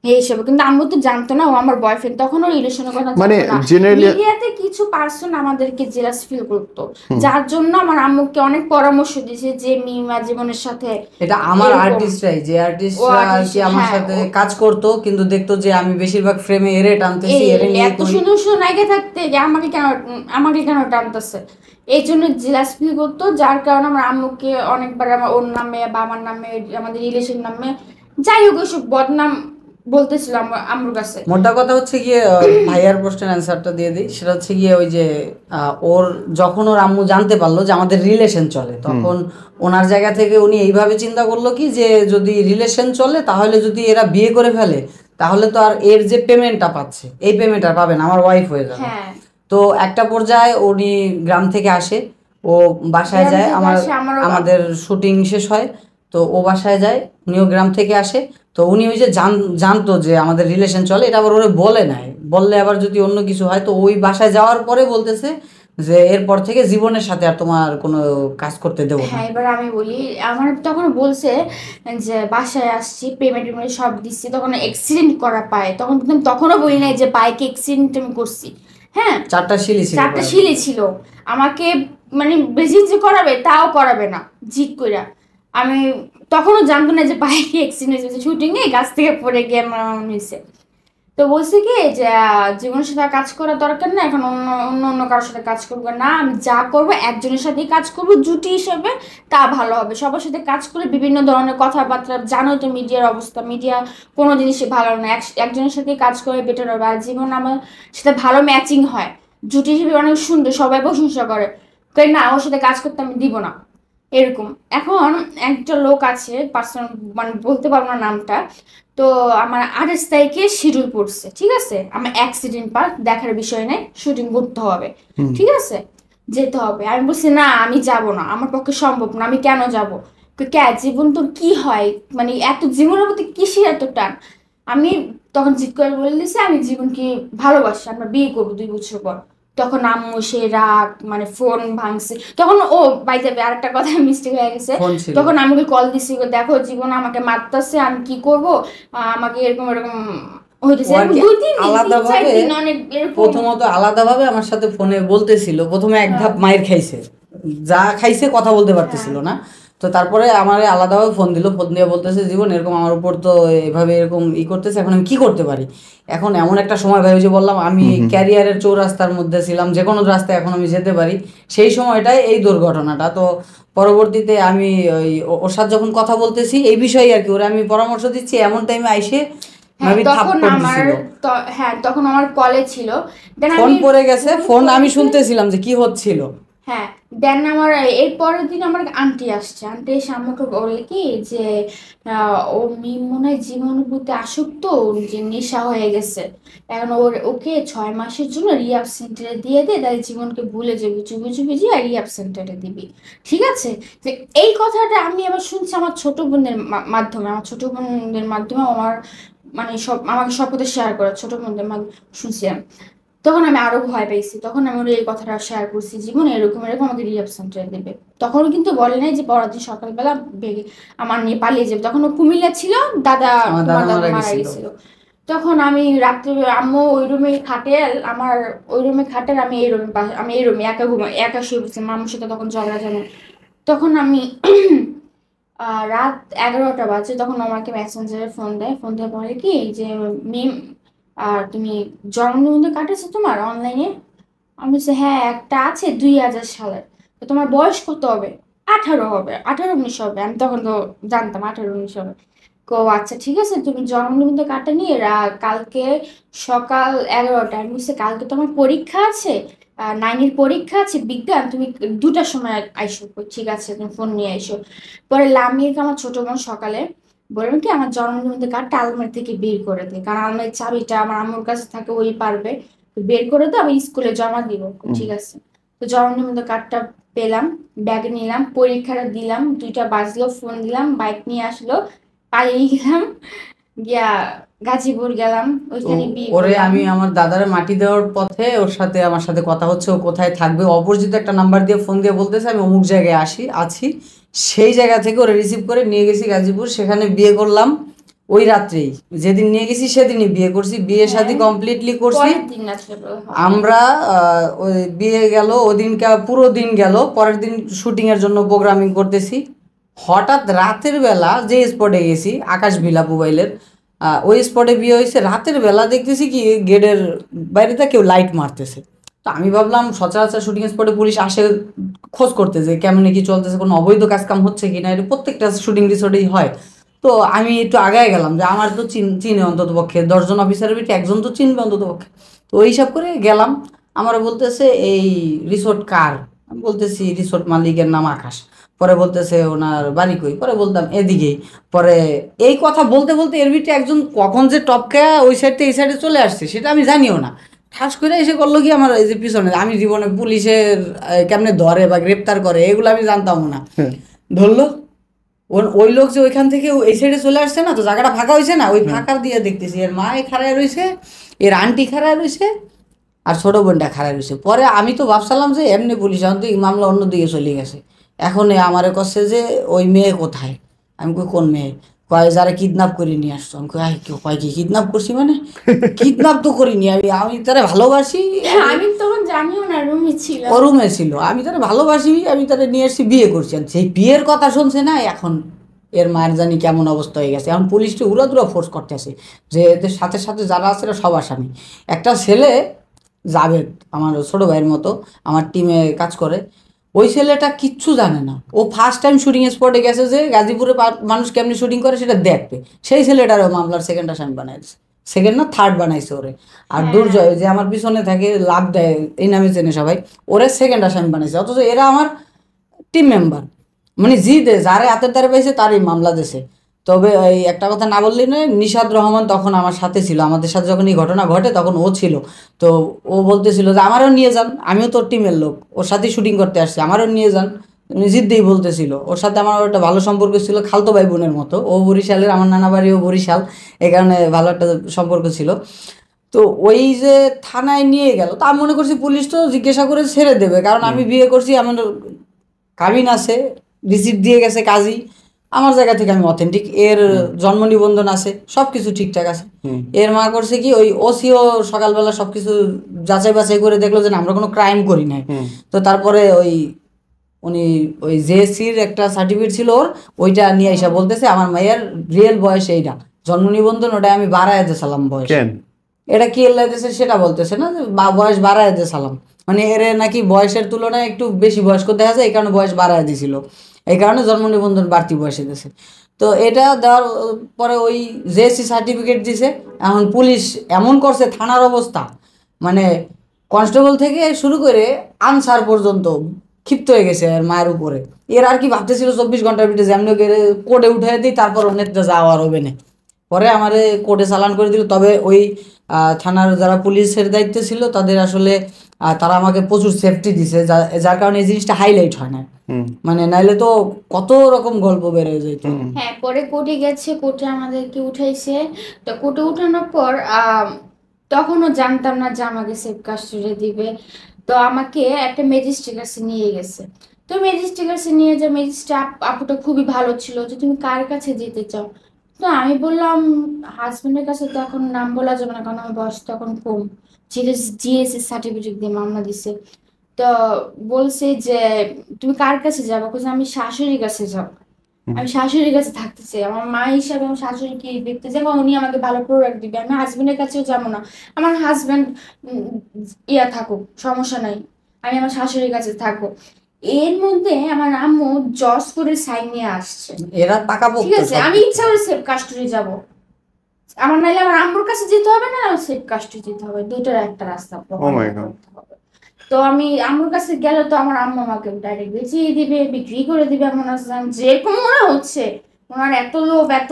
এইসব, কিন্তু আম্মু তো জানতো না ও আমার বয়ফ্রেন্ড, তখন ওর রিলেশনের কথা মানে জানতো না। জেনারেলি মিডিয়াতে কিছু পার্সন আমাদেরকে জেলাস ফিল করতো, যার জন্য আমার আম্মুকে অনেক পরামর্শ দিয়েছে যে মিমা জীবনের সাথে এটা আমার এরকম। আর্টিস্টরাই, যে ও আর্টিস্টরা আর artist, কি আমার হ্যাঁ, সাথে কাজ করতো, কিন্তু দেখতো যে আমি বেশিরভাগ ফ্রেমে এরে টানতেছি, এরে নিয়ে এত করি। সুন্দর সুন্দর নায়িকা থাকতে গিয়ে আমাকে কেন টানতেছে, এই জন্য জেলাস ফিল করতো। যার কারণে আমার আম্মুকে অনেকবার আমার ওর নামে বা আমার নামে, আমাদের রিলেশন নামে, যাই হোক ওইসব বদনাম বলতেছিলাম আম্মুর কাছে। মোটা কথা হচ্ছে গিয়ে ভাইয়ার প্রশ্নের অ্যান্সারটা দিয়ে দিই, সেটা হচ্ছে গিয়ে ওই যে ওর যখন ওর আম্মু জানতে পারলো যে আমাদের রিলেশন চলে, তখন ওনার জায়গা থেকে উনি এইভাবে চিন্তা করলো কি যে যদি রিলেশন চলে তাহলে যদি এরা বিয়ে করে ফেলে তাহলে তো আর এর যে পেমেন্টটা পাচ্ছে এই পেমেন্টটা পাবে না, আমার ওয়াইফ হয়ে যাবে। হ্যাঁ, তো একটা পর্যায়ে উনি গ্রাম থেকে আসে, ও বাসায় গ্রাম যায়, থেকে আসে, আমারও আমাদের শুটিং শেষ হয়, তো ও বাসায় যায়, উনিও গ্রাম থেকে আসে। তো উনি ওই যে জানতো যে আমাদের রিলেশন চলে, এটা আবার ওরে বলে নাই, বললে আবার যদি অন্য কিছু হয়, তো ওই বাসায় যাওয়ার পরে বলতেছে যে এরপর থেকে জীবনের সাথে আর তোমার কোনো কাজ করতে দেবো না। হ্যাঁ, এবার আমি বলি, আমার তখন বলছে যে বাসায় আসছি, পেমেন্ট সব দিচ্ছি, তখন অ্যাক্সিডেন্ট করা পায়, তখন কিন্তু তখনও বলি নাই যে বাইকে অ্যাক্সিডেন্ট আমি করছি। হ্যাঁ, 4টা শিলি ছিল, 4টা শিলি ছিল, আমাকে মানে বেশি যে করাবে তাও করাবে না জিত কইরা। আমি তখনও জানতো না যে বাইকে অ্যাক্সিডেন্ট হয়েছে, শুটিংয়ে গাছ থেকে পড়ে গিয়ে আমার হয়েছে। তো বলছে কি যে জীবনের সাথে আর কাজ করার দরকার না, এখন অন্য অন্য অন্য কারোর সাথে কাজ করবো না, আমি যা করবো একজনের সাথেই কাজ করবো জুটি হিসেবে, তা ভালো হবে। সবার সাথে কাজ করে বিভিন্ন ধরনের কথাবার্তা, জানো তো মিডিয়ার অবস্থা, মিডিয়া কোনো জিনিসই ভালো না, একজনের সাথে কাজ করে বেটার হবে, আর জীবন আমার সাথে ভালো ম্যাচিং হয়, জুটি হিসেবে অনেক সুন্দর, সবাই প্রশংসা করে, তাই না ওর সাথে কাজ করতে আমি দিব না এরকম। এখন একটা লোক আছে পার্সোনাল, মানে বলতে পারবো না নামটা, তো আমার 28 তারিখে শিডিউল পড়ছে, ঠিক আছে, আমার অ্যাক্সিডেন্ট পার্ট দেখার বিষয় নেই, শুটিং করতে হবে, ঠিক আছে, যেতে হবে। আমি বলছি না আমি যাব না, আমার পক্ষে সম্ভব না, আমি কেন যাব, কে জীবন তোর কি হয়, মানে এত জীবনের প্রতি কিসের এত টান। আমি তখন জিদ করে বলে দিয়েছি আমি জীবনকে ভালোবাসি, আমরা বিয়ে করবো 2 বছর পর। তখন আম্মু সে রাগ, মানে ফোন ভাঙছে তখন। ও বাই যাবে, আরেকটা কথা মিস্টেক হয়ে গেছে, ফোন ছিল। তখন আমাকে কল দিছি, দেখো জীবন আমাকে মারতেছে, আমি কি করব, আমাকে এরকম এরকম হইতেছে, ও আর কি 2-3 দিন, 3-4 আলাদাভাবে, দিন অনেক এরকম। প্রথমত আলাদাভাবে আমার সাথে ফোনে বলতেছিল, প্রথমে এক ধাপ মায়ের খাইছে, যা খাইছে কথা বলতে পারতেছিল না, তো তারপরে আমার আলাদাভাবে ফোন দিল, ফোন দিয়ে বলতেছে জীবন এরকম আমার উপর তো এভাবে এরকম করতেছে, এখন আমি কি করতে পারি। এখন এমন একটা সময় ভাই, ওই যে বললাম আমি ক্যারিয়ারের চৌরাস্তার মধ্যে ছিলাম, যে কোনো রাস্তায় এখন আমি যেতে পারি, সেই সময়টাই এই দুর্ঘটনাটা। তো পরবর্তীতে আমি ওই ওর সাথে যখন কথা বলতেছি এই বিষয়ে আর কি, ওরা আমি পরামর্শ দিচ্ছি, এমন টাইমে আইসে হ্যাঁ, ভাবি তখন থাপ্পড় আমার দিছিল, হ্যাঁ তখন আমার কলে ছিল, দেন ফোন আমি পড়ে গেছে, ফোন আমি করেছি। শুনতেছিলাম যে কি হচ্ছিল। হ্যাঁ, দেন আমার এর পরের দিন আমার আন্টি আসছে, আন্টি এসে আমাকে বলে কি যে ও মিম মনে হয় জীবনের প্রতি আসক্ত, যে নেশা হয়ে গেছে, এখন ওকে 6 মাসের জন্য রিহাব সেন্টারে দিয়ে দে, তাই জীবনকে ভুলে যাবি, চুপি চুপি যে রিহাব সেন্টারে দিবি, ঠিক আছে। যে এই কথাটা আমি আবার শুনছি আমার ছোট বোনের মাধ্যমে, আমার ছোট বোনের মাধ্যমে আমার, মানে সব আমাকে সব কথা শেয়ার করে, ছোট বোনদের মাধ্যমে শুনছিলাম। তখন আমি আরো ভয় পাইছি, তখন আমি ওর এই কথাটা শেয়ার করছি, জীবন এরকম এরকম আমাকে রিহাব সেন্টারে দেবে। তখন কিন্তু বলে নাই যে পরের দিন সকালবেলা আমার নিয়ে পালিয়ে যাবে, তখন ও কুমিল্লা ছিল, দাদা আমার তোমার দাদা দাদা মারা মারা গেছিল। গেছিল। তখন আমি রাত্রে আম্মু ওই রুমে খাটেল, আমার ওই রুমে খাটেল, আমি এই রুমে, আমি এই রুমে একা একা শুয়ে পড়ছি, মামুর সাথে তখন ঝগড়া জানো। তখন আমি রাত 11টা বাজে, তখন আমাকে মেসেঞ্জারে ফোন দেয়, ফোন দিয়ে বলে কি যে মিম, আর তুমি জন্মদিন কাটেছো তোমার অনলাইনে। আমি বলছি হ্যাঁ একটা আছে 2000 সালের, তো তোমার বয়স কত হবে, 18 হবে, 18-19 হবে। আমি তখন তো জানতাম 18-19 হবে। কো আচ্ছা ঠিক আছে, তুমি জন্মদিন কাটা নিয়ে কালকে সকাল 11টা। আমি বলছি কালকে তোমার পরীক্ষা আছে, 9-এর পরীক্ষা আছে বিজ্ঞান, তুমি 2টার সময় আইসো। ঠিক আছে তুমি ফোন নিয়ে আইসো। পরে লামিয়াকে আমার ছোট বোন সকালে বললাম কি আমার জন্মদিনের কার্ডটা আলমারি থেকে বের করে দে, কারণ আলমারির চাবিটা আমার আম্মুর কাছে থাকে, ওই পারবে, তো বের করে দে, আমি স্কুলে জমা দিব। ঠিক আছে, তো জন্মদিনের কার্ডটা পেলাম, ব্যাগে নিলাম, পরীক্ষাটা দিলাম, 2টা বাজলো, ফোন দিলাম, বাইক নিয়ে আসলো, পালিয়ে গেলাম, গিয়া গাজীপুর গেলাম, ওইখানে বিয়ে ওরে করলাম। আমি আমার দাদারে মাটি দেওয়ার পথে ওর সাথে আমার সাথে কথা হচ্ছে, ও কোথায় থাকবে, অপরিচিত একটা নাম্বার দিয়ে ফোন দিয়ে বলতেছে আমি অমুক জায়গায় আছি। সেই জায়গা থেকে ওরে রিসিভ করে নিয়ে গেছি গাজীপুর, সেখানে বিয়ে করলাম। ওই রাত্রেই যেদিন নিয়ে গেছি সেদিনই বিয়ে করছি, বিয়ে শাদী কমপ্লিটলি করছি আমরা। ওই বিয়ে গেল, ওই দিনটা পুরো দিন গেল, পরের দিন শুটিং এর জন্য প্রোগ্রামিং করতেছি। হঠাৎ রাতের বেলা যে স্পটে গেছি আকাশ ভিলা মোবাইলের, ওই স্পটে বিয়ে হয়েছে। রাতের বেলা দেখতেছি কি গেটের বাইরেতে কেউ লাইট মারতেছে। তো আমি ভাবলাম সচরাচর শুটিং স্পটে পুলিশ আসে খোঁজ করতে যে কেমন কি চলতেছে, কোনো অবৈধ কাজকাম হচ্ছে কিনা, এটা প্রত্যেকটা শুটিং রিসোর্টেই হয়। তো আমি একটু আগায় গেলাম যে আমার তো চিনে অন্তত পক্ষে 10 জন অফিসারের ভিতরে একজন তো চিনবে অন্তত পক্ষে। তো ওই হিসাব করে গেলাম। আমার বলতেছে এই রিসোর্ট কার, আমি বলতেছি রিসোর্ট মালিকের নাম আকাশ। পরে বলতেছে ওনার বাড়ি কই, পরে বলতাম এদিকেই। পরে এই কথা বলতে বলতে এর ভিতরে একজন কখন যে টপকা ওই সাইড থেকে এই সাইডে চলে আসছে সেটা আমি জানিও না। ঠাস করে এসে করলো কি আমার এই যে পিছনে, আমি জীবনে পুলিশের কেমনে ধরে বা গ্রেপ্তার করে এগুলো আমি জানতাম না। ধরলো ওই লোক যে ওইখান থেকে এই সাইডে চলে আসছে না, তো জায়গাটা ফাঁকা হয়েছে না, ওই ফাঁকা দিয়ে দেখতেছি এর মা খাড়ায় রয়েছে, এর আন্টি খাড়ায় রয়েছে, আর ছোট বোনটা খাড়ায় রয়েছে। পরে আমি তো ভাবছিলাম যে এমনি পুলিশ এখন তো মামলা অন্যদিকে চলে গেছে। এখন আমারে কচ্ছে যে ওই মেয়ে কোথায়, আমি কই কোন মেয়ে, কয় যারা কিডন্যাপ করে নিয়ে আসছো। আমি কই কেউ কয় কি কিডন্যাপ করছি, মানে কিডন্যাপ তো করিনি, আমি তারা ভালোবাসি। আমি তখন জানিও না, রুমে ছিল, ও রুমে ছিল, আমি তারা ভালোবাসি, আমি তারা নিয়ে এসেছি, বিয়ে করছি। সেই বিয়ের কথা শুনছে না, এখন এর মায়ের জানি কেমন অবস্থা হয়ে গেছে। এখন পুলিশটা উড়াদুরা ফোর্স করতে আসে যে এদের সাথে সাথে যারা আছে সব আসামি। একটা ছেলে জাভেদ আমার ছোট ভাইয়ের মতো আমার টিমে কাজ করে, ওই ছেলেটা কিচ্ছু জানে না। ও ফার্স্ট টাইম শুটিং স্পটে গেছে যে গাজীপুরে মানুষ কেমনি শুটিং করে সেটা দেখবে, সেই ছেলেটারও মামলার সেকেন্ড আসামি বানাইছে, সেকেন্ড না থার্ড বানাইছে ওরে। আর দুর্জয় যে আমার পিছনে থাকে লাভ দেয় এই নামে চেনে সবাই, ওরে সেকেন্ড আসামি বানাইছে। অথচ এরা আমার টিম মেম্বার, মানে যারে হাতের দ্বারে পাইছে তারই মামলা দিয়েছে। তবে এই একটা কথা না বললেই নয়, নিশাদ রহমান তখন আমার সাথে ছিল, আমাদের সাথে যখন এই ঘটনা ঘটে তখন ও ছিল। তো ও বলতেছিল যে আমারও নিয়ে যান, আমিও তোর টিমের লোক, ওর সাথে শুটিং করতে আসছি, আমারও নিয়ে যান। জিদ্দেই বলতেছিল, ওর সাথে আমার একটা ভালো সম্পর্ক ছিল, খালতো ভাই বোনের মতো। ও বরিশালের, আমার নানা বাড়িও বরিশাল, এই কারণে ভালো একটা সম্পর্ক ছিল। তো ওই যে থানায় নিয়ে গেল, তা আমি মনে করছি পুলিশ তো জিজ্ঞাসা করে ছেড়ে দেবে, কারণ আমি বিয়ে করছি, আমার কাবিন আছে, রিসিপ্ট দিয়ে গেছে কাজী, আমার জায়গা থেকে আমি অথেন্টিক, এর জন্ম নিবন্ধন আছে, সবকিছু ঠিকঠাক আছে। এর মা করছে কি ওই ওসিও সকালবেলা সবকিছু যাচাই বাছাই করে দেখলো যে আমরা কোনো ক্রাইম করি নাই। তো তারপরে উনি ওই জেএসসির একটা সার্টিফিকেট ছিল ওর, ওইটা নিয়ে এসে বলতেছে আমার মায়ের রিয়েল বয়স এইটা, জন্ম নিবন্ধন ওটা আমি বাড়ায় দিয়েছিলাম বয়স, এটা কি এল্লাই দিয়েছে সেটা বলতেছে না, বয়স বাড়ায় দিয়েছিলাম, মানে এর নাকি বয়সের তুলনায় একটু বেশি বয়স্ক দেখা যায়, এই কারণে বয়স বাড়ায় দিয়েছিল, এই কারণে জন্ম নিবন্ধন বাড়তি বয়সে দিয়েছে। তো এটা দেওয়ার পরে ওই জেএসসি সার্টিফিকেট দিছে। এখন পুলিশ এমন করছে থানার অবস্থা, মানে কনস্টেবল থেকে শুরু করে আনসার পর্যন্ত ক্ষিপ্ত হয়ে গেছে এর মায়ের উপরে। এর আর কি ভাবতেছিল 24 ঘন্টার ভিতরে যেমন কোর্টে উঠে দিই, তারপর অনেকটা যাওয়ার হবে না। পরে আমারে কোর্টে চালান করে দিল। তবে ওই থানার যারা পুলিশের দায়িত্বে ছিল তাদের আসলে তারা আমাকে প্রচুর সেফটি দিছে, যার কারণে এই জিনিসটা হাইলাইট হয় না, মানে নাইলে তো কত রকম গল্প বের হয়ে যেত। হ্যাঁ, পরে কোর্টে গেছে, কোর্টে আমাদেরকে উঠাইছে। তো কোর্টে উঠানোর পর তখনও জানতাম না যে আমাকে সেফ কাস্টডি দিবে। তো আমাকে একটা ম্যাজিস্ট্রেট কাছে নিয়ে গেছে। তো ম্যাজিস্ট্রেট কাছে নিয়ে যাও, ম্যাজিস্ট্রেট আপুটা খুবই ভালো ছিল যে তুমি কার কাছে যেতে চাও। তো আমি বললাম হাজবেন্ডের কাছে, তো এখন নাম বলা যাবে না কারণ আমার বয়স তখন কম, জিএসসি সার্টিফিকেট দিয়ে মামলা দিছে। তো বলছে যে তুমি কার কাছে যাবো, বলছে আমি শাশুড়ির কাছে যাবো, আমি শাশুড়ির কাছে থাকতে চাই, আমার মা হিসাবে আমার শাশুড়িকে দেখতে যাবো, উনি আমাকে ভালো প্রোডাক্ট দিবে, আমি হাজবেন্ডের কাছেও যাবো না, আমার হাজবেন্ড থাকুক সমস্যা নাই, আমি আমার শাশুড়ির কাছে থাকবো। এর মধ্যে আমার আম্মু জজ করে সাইন নিয়ে আসছে, এরা টাকা ঠিক আছে, আমি ইচ্ছা করে সেফ কাস্টডি যাবো, আমার নাইলে আমার আম্মুর কাছে যেতে হবে না, সেফ কাস্টডি যেতে হবে, দুটোর একটা রাস্তা করতে হবে। তো আমি আম্মুর কাছে গেলে তো আমার আম্মু আমাকে ডাইরেক্ট বেচিয়ে দিবে, বিক্রি করে দিবে, মনে হচ্ছে যেরকম মনে হচ্ছে ওনার এত লোভ এত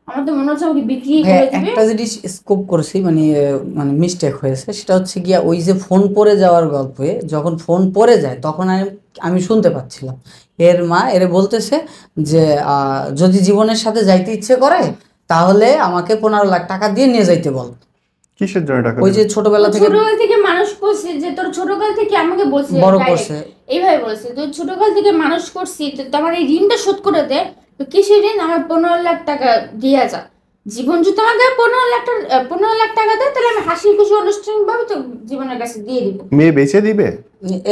আমার তো মনে হচ্ছে আমাকে বিক্রি করে দিবে। একটা জিনিস স্কোপ করেছি, মানে মানে মিস্টেক হয়েছে, সেটা হচ্ছে গিয়া ওই যে ফোন পড়ে যাওয়ার গল্পে, যখন ফোন পড়ে যায় তখন আমি শুনতে পাচ্ছিলাম এর মা এর বলতেছে যে যদি জীবনের সাথে যাইতে ইচ্ছে করে তাহলে আমাকে 15 লাখ টাকা দিয়ে নিয়ে যাইতে বল। কিসের জন্য টাকা? ওই যে ছোটবেলা থেকে মানুষ করছে, যে তোর ছোটকাল থেকে আমাকে বলছে বড় করছে, এইভাবে বলছে, তো ছোটকাল থেকে মানুষ করছি, তো আমার এই ঋণটা শোধ করে দে। তো কিসের ঋণ? আমার 15 লাখ টাকা দিয়া যা। জীবন যদি আমাকে 15 লাখ টাকা দেয়, তাহলে আমি হাসি খুশি অনুষ্ঠান ভাবে তো জীবনের কাছে দিয়ে দিব। মেয়ে বেচে দিবে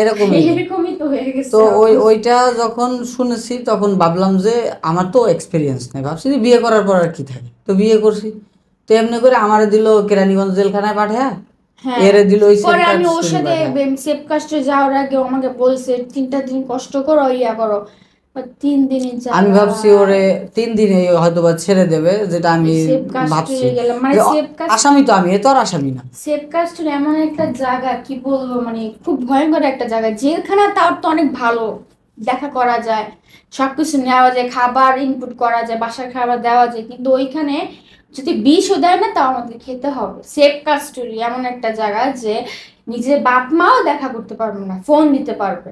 এরকমই। এরকমই তো হয়ে গেছে। তো ওইটা যখন শুনেছি তখন ভাবলাম যে আমার তো এক্সপিরিয়েন্স নেই, ভাবছি যে বিয়ে করার পর আর কি থাকে, তো বিয়ে করছি। তো এমনি করে আমারে দিল কেরানীগঞ্জ জেলখানায় পাঠায়, হ্যাঁ, এরে দিল ওই পরে আমি ওর সাথে সেফ কাস্টে যাওয়ার আগে ও আমাকে বলছে 3টা দিন কষ্ট করো, ইয়া করো। 3 দিনে যা আমি ভাবছি ওরে 3 দিনে হয়তো বা ছেড়ে দেবে, যেটা আমি সেফ কাস্টে ভাবছি গেলাম। মানে যে সেফ কাস্ট, আসামি তো আমি, এ তো আর আসামি না। সেফ কাস্টের এমন একটা জায়গা, কি বলবো, মানে খুব ভয়ঙ্কর একটা জায়গা। জেলখানা তার তো অনেক ভালো, দেখা করা যায়, সবকিছু নেওয়া যায়, খাবার ইনপুট করা যায়, বাসার খাবার দেওয়া যায়, কিন্তু ওইখানে যদি বিষও দেয় না, তাও আমাদের খেতে হবে। সেফ কাস্টডি এমন একটা জায়গা যে নিজের বাপ মাও দেখা করতে পারবে না, ফোন দিতে পারবে,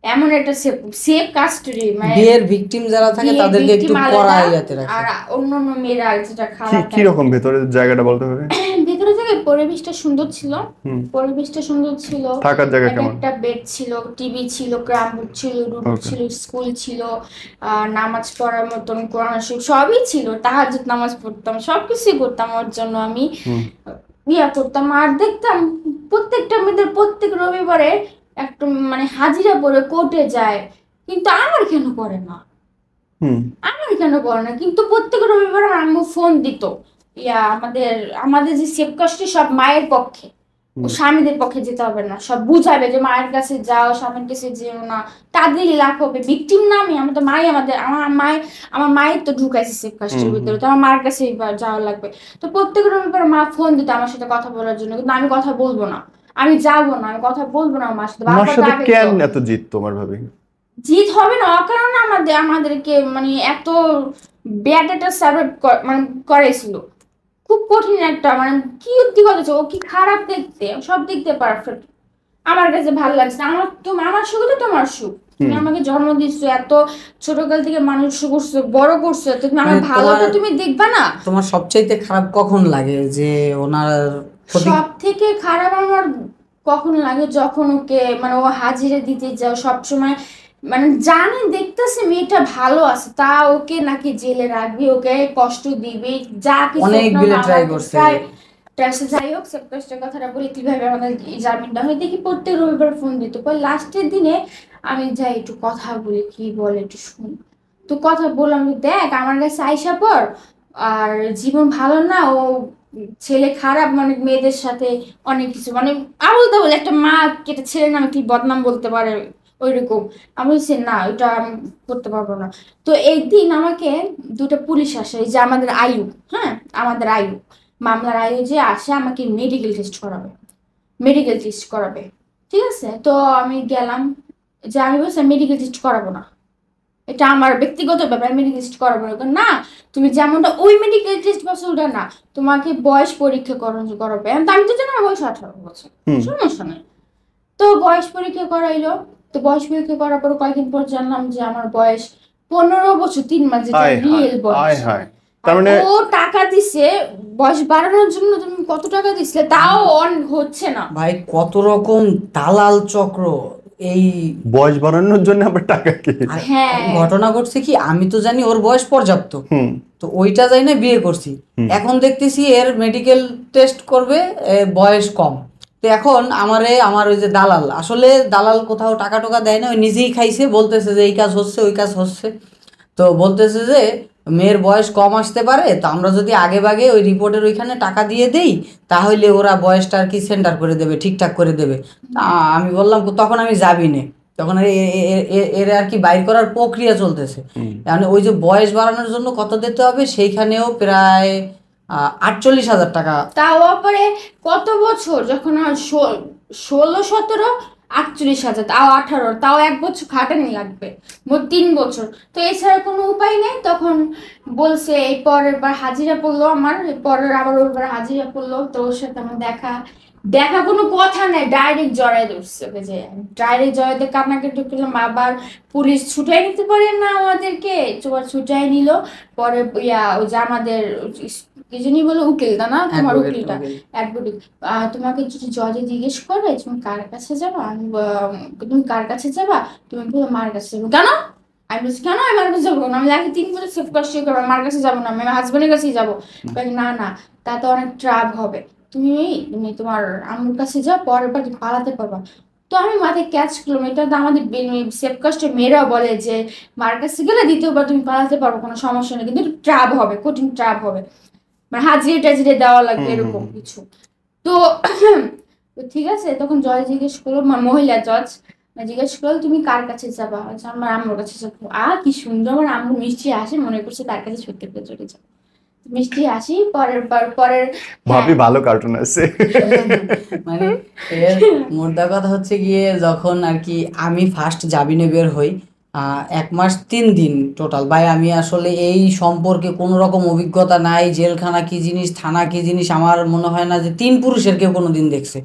এমন একটা সেফ সেফ কাস্টডি। মানে বিয়ের ভিকটিম যারা থাকে তাদেরকে একটু কড়া ইয়াতে রাখে। আর অন্য অন্য মেয়েরা যেটা কি খারাপ কি রকম ভেতরের জায়গাটা বলতে হবে? ভেতরে জায়গায় পরিবেশটা সুন্দর ছিল, পরিবেশটা সুন্দর ছিল, থাকার জায়গা কেমন? একটা বেড ছিল, টিভি ছিল, ক্রাম বুক ছিল, রুম ছিল, স্কুল ছিল, নামাজ পড়ার মতন কোরআন শরীফ সবই ছিল, তাহাজ্জুদ নামাজ পড়তাম, সবকিছুই করতাম ওর জন্য আমি, ইয়া করতাম। আর দেখতাম প্রত্যেকটা মেয়েদের প্রত্যেক রবিবারে একটু মানে হাজিরা পরে কোর্টে যায়, কিন্তু আমার কেন করে না, আমার কেন করে না? কিন্তু প্রত্যেক রবিবার আমার আম্মু ফোন দিত, ইয়া আমাদের আমাদের যে সেফ কাস্টডি সব মায়ের পক্ষে, ও স্বামীদের পক্ষে যেতে হবে না, সব বুঝাবে যে মায়ের কাছে যাও, স্বামীর কাছে যেও না, তাদেরই লাভ হবে, ভিকটিম না আমি। আমাদের মাই আমার মায়ের তো ঢুকাইছে সেফ কাস্টডির ভিতরে, তো আমার মায়ের কাছে এবার যাওয়া লাগবে। তো প্রত্যেক রবিবার মা ফোন দিত আমার সাথে কথা বলার জন্য, কিন্তু আমি কথা বলবো না, আমি যাবো না, আমি কথা বলবো না মার সাথে। মার সাথে কেন এত জিদ তোমার ভাবি? জিত হবে না, অকারণ আমাদেরকে মানে এত ব্যাড একটা সার্ভাইভ মানে করেছিল, খুব কঠিন একটা, মানে কি উক্তি করেছে, ও কি খারাপ দেখতে, সব দেখতে পারফেক্ট। আমার কাছে ভালো লাগছে, আমার সুখ তো তোমার সুখ, তুমি আমাকে জন্ম দিচ্ছ, এত ছোটকাল থেকে মানুষ করছো, বড় করছো, তুমি আমার ভালোটা তুমি দেখবা না? তোমার সবচাইতে খারাপ কখন লাগে যে ওনার সব থেকে খারাপ আমার কখন লাগে, যখন ওকে মানে ও হাজিরা দিতে যাও সবসময়, মানে জানি দেখতেছে মেয়েটা ভালো আছে, তা ওকে নাকি জেলে রাখবে, ওকে কষ্ট দিবে, যা কিছু অনেকগুলো ট্রাই করছে। যাই হোক, সেপ্টেম্বরের কথাটা বলি কিভাবে আমাদের জামিনটা হয়। দেখি প্রত্যেক রবিবার ফোন দিত, পর লাস্টের দিনে আমি যাই একটু কথা বলি, কি বলে একটু শুন। তো কথা বললাম, দেখ আমার কাছে আইসা পর, আর জীবন ভালো না, ও ছেলে খারাপ, মানে মেয়েদের সাথে অনেক কিছু, মানে আবল তাবল একটা মা একটা ছেলে নামে কি বদনাম বলতে পারে ওইরকম। আমি বলছি না, ওইটা আমি করতে পারবো না। তো একদিন আমাকে 2টা পুলিশ আসে, এই যে আমাদের আয়ু, হ্যাঁ আমাদের আয়ু, মামলার আয়ু যে আসে, আমাকে মেডিকেল টেস্ট করাবে, ঠিক আছে। তো আমি গেলাম, যে আমি বলছি মেডিকেল টেস্ট করাবো না, এটা আমার ব্যক্তিগত ব্যাপার, মেডিকেল টেস্ট করাবো না। তুমি যেমনটা ওই মেডিকেল টেস্ট বছরটা না, তোমাকে বয়স পরীক্ষা করাবে। আমি তো জানি আমার বয়স 18 বছর, সমস্যা নেই। তো বয়স পরীক্ষা করাইলো, তো বয়স পরীক্ষা করার পর কয়েকদিন পর জানলাম যে আমার বয়স 15 বছর 3 মাস, যেটা রিয়েল বয়স। তার মানে ও টাকা দিছে বয়স বাড়ানোর জন্য, তুমি কত টাকা দিছিলে তাও অন হচ্ছে না। ভাই কত রকম দালাল চক্র এই বয়স বাড়ানোর জন্য আবার টাকা কে? হ্যাঁ, ঘটনা ঘটছে কি, আমি তো জানি ওর বয়স পর্যাপ্ত, তো ওইটা যাই না বিয়ে করছি, এখন দেখতেছি এর মেডিকেল টেস্ট করবে, বয়স কম। তো এখন আমার ওই যে দালাল, আসলে দালাল কোথাও টাকা টোকা দেয় না, ওই নিজেই খাইছে, বলতেছে যে এই কাজ হচ্ছে ওই কাজ হচ্ছে। তো বলতেছে যে মেয়ের বয়স কম আসতে পারে, তো আমরা যদি আগে ভাগে ওই রিপোর্টের ওইখানে টাকা দিয়ে দেই, তাহলে ওরা বয়সটা আর কি সেন্টার করে দেবে, ঠিকঠাক করে দেবে। আমি বললাম তখন আমি যাবি না, তখন এর আর কি বাইর করার প্রক্রিয়া চলতেছে। মানে ওই যে বয়স বাড়ানোর জন্য কত দিতে হবে, সেইখানেও প্রায় 48,000 টাকা। তাও পরে কত বছর, যখন 16, 17, 48,000, তাও 18, তাও 1 বছর খাটানি লাগবে, মোট 3 বছর। তো এছাড়া কোনো উপায় নেই। তখন বলছে এই পরের বার হাজিরা পড়লো, আমার পরের আবার ওর হাজিরা পড়লো, তো ওর সাথে আমার দেখা কোনো কথা নেই, ডাইরেক্ট জড়াই ধরছে, যে ডাইরেক্ট জড়াইতে কান্নাকাটি করলাম। আবার পুলিশ ছুটাই নিতে পারে না আমাদেরকে, ছুটাই নিল। পরে ওই যে আমাদের কি জানি বলে, উকিলটা না, তোমার উকিলটা, অ্যাডভোকেট, তোমাকে যদি জজে জিজ্ঞেস করে তুমি কার কাছে যাবা, তুমি কার কাছে যাবা, তুমি বলো মার কাছে যাবো। কেন আমি বলছি কেন আমি মার কাছে যাবো না, আমি লাখে 3 বলে সেভ কষ্ট করবো, মার কাছে যাবো না, আমি আমার হাজবেন্ডের কাছেই যাবো। না না, তাতে অনেক ট্রাপ হবে, তুমি তুমি তোমার আম্মুর কাছে যাও, পরের বার তুমি পালাতে পারবা। তো আমি মাথায় ক্যাচ করলাম, এটা তো আমাদের সেভ কষ্টে মেয়েরাও বলে যে মার কাছে গেলে দ্বিতীয়বার তুমি পালাতে পারবো, কোনো সমস্যা নেই, কিন্তু ট্রাপ হবে, কঠিন ট্রাপ হবে, মানে হাজিরে টাজিরে দেওয়া লাগবে এরকম কিছু। তো তো ঠিক আছে, তখন জজ জিজ্ঞেস করলো, মহিলা জজ জিজ্ঞেস করলো তুমি কার কাছে যাবা, আমার আম্মুর কাছে যাবো। কি সুন্দর, আমার আম্মু মিষ্টি আসে, মনে করছে তার কাছে সত্যি করে চলে যাবো, মিষ্টি আসি পরের ভাবি ভালো কার্টুন আছে। মানে এর মোদ্দা কথা হচ্ছে গিয়ে যখন আর কি আমি ফার্স্ট জামিনে বের হই 1 মাস 3 দিন টোটাল ভাই, আমি আসলে এই সম্পর্কে কোনো রকম অভিজ্ঞতা নাই, জেলখানা কি জিনিস থানা কি জিনিস আমার মনে হয় না যে 3 পুরুষের কেউ কোনোদিন দেখছে।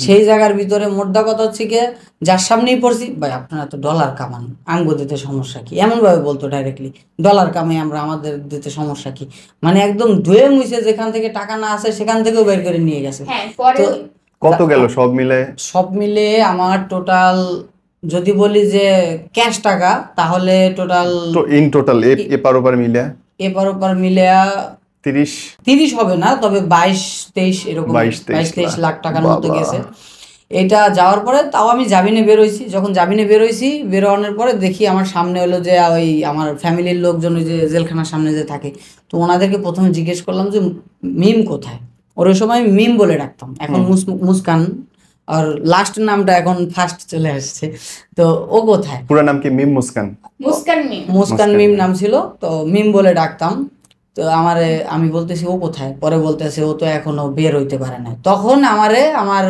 সেই জায়গার ভিতরে মোদ্দা কথা হচ্ছে গিয়ে যার সামনেই পড়ছি, ভাই আপনারা তো ডলার কামান, আঙ্গো দিতে সমস্যা কি, এমনভাবে বলতো ডাইরেক্টলি, ডলার কামাই আমরা, আমাদের দিতে সমস্যা কি, মানে একদম ধুয়ে মুছে যেখান থেকে টাকা না আসে সেখান থেকেও বের করে নিয়ে গেছে। তো কত গেল সব মিলে? সব মিলে আমার টোটাল যদি বলি যে ক্যাশ টাকা, তাহলে টোটাল ইন টোটাল এপার ওপার মিলে এপার ওপার মিলে 30 হবে না, তবে 22-23 এরকম 22-23 লাখ টাকার মতো গেছে। এটা যাওয়ার পরে তাও আমি জামিনে বেরোইছি, যখন জামিনে বেরোইছি, বেরোনোর পরে দেখি আমার সামনে হলো যে ওই আমার ফ্যামিলির লোকজন ওই যে জেলখানার সামনে যে থাকে, তো ওনাদেরকে প্রথমে জিজ্ঞেস করলাম যে মিম কোথায়, ওর ওই সময় আমি মিম বলে ডাকতাম, এখন মুস্কান, আর লাস্ট নামটা এখন ফার্স্ট চলে আসছে, তো ও কোথায়, পুরো নাম কি? মিম মুস্কান? মুস্কান মিম নাম ছিল, তো মিম বলে ডাকতাম। তো আমি বলতেছি ও কোথায়, পরে বলতেছে ও তো এখনো বের হইতে পারে না। তখন আমার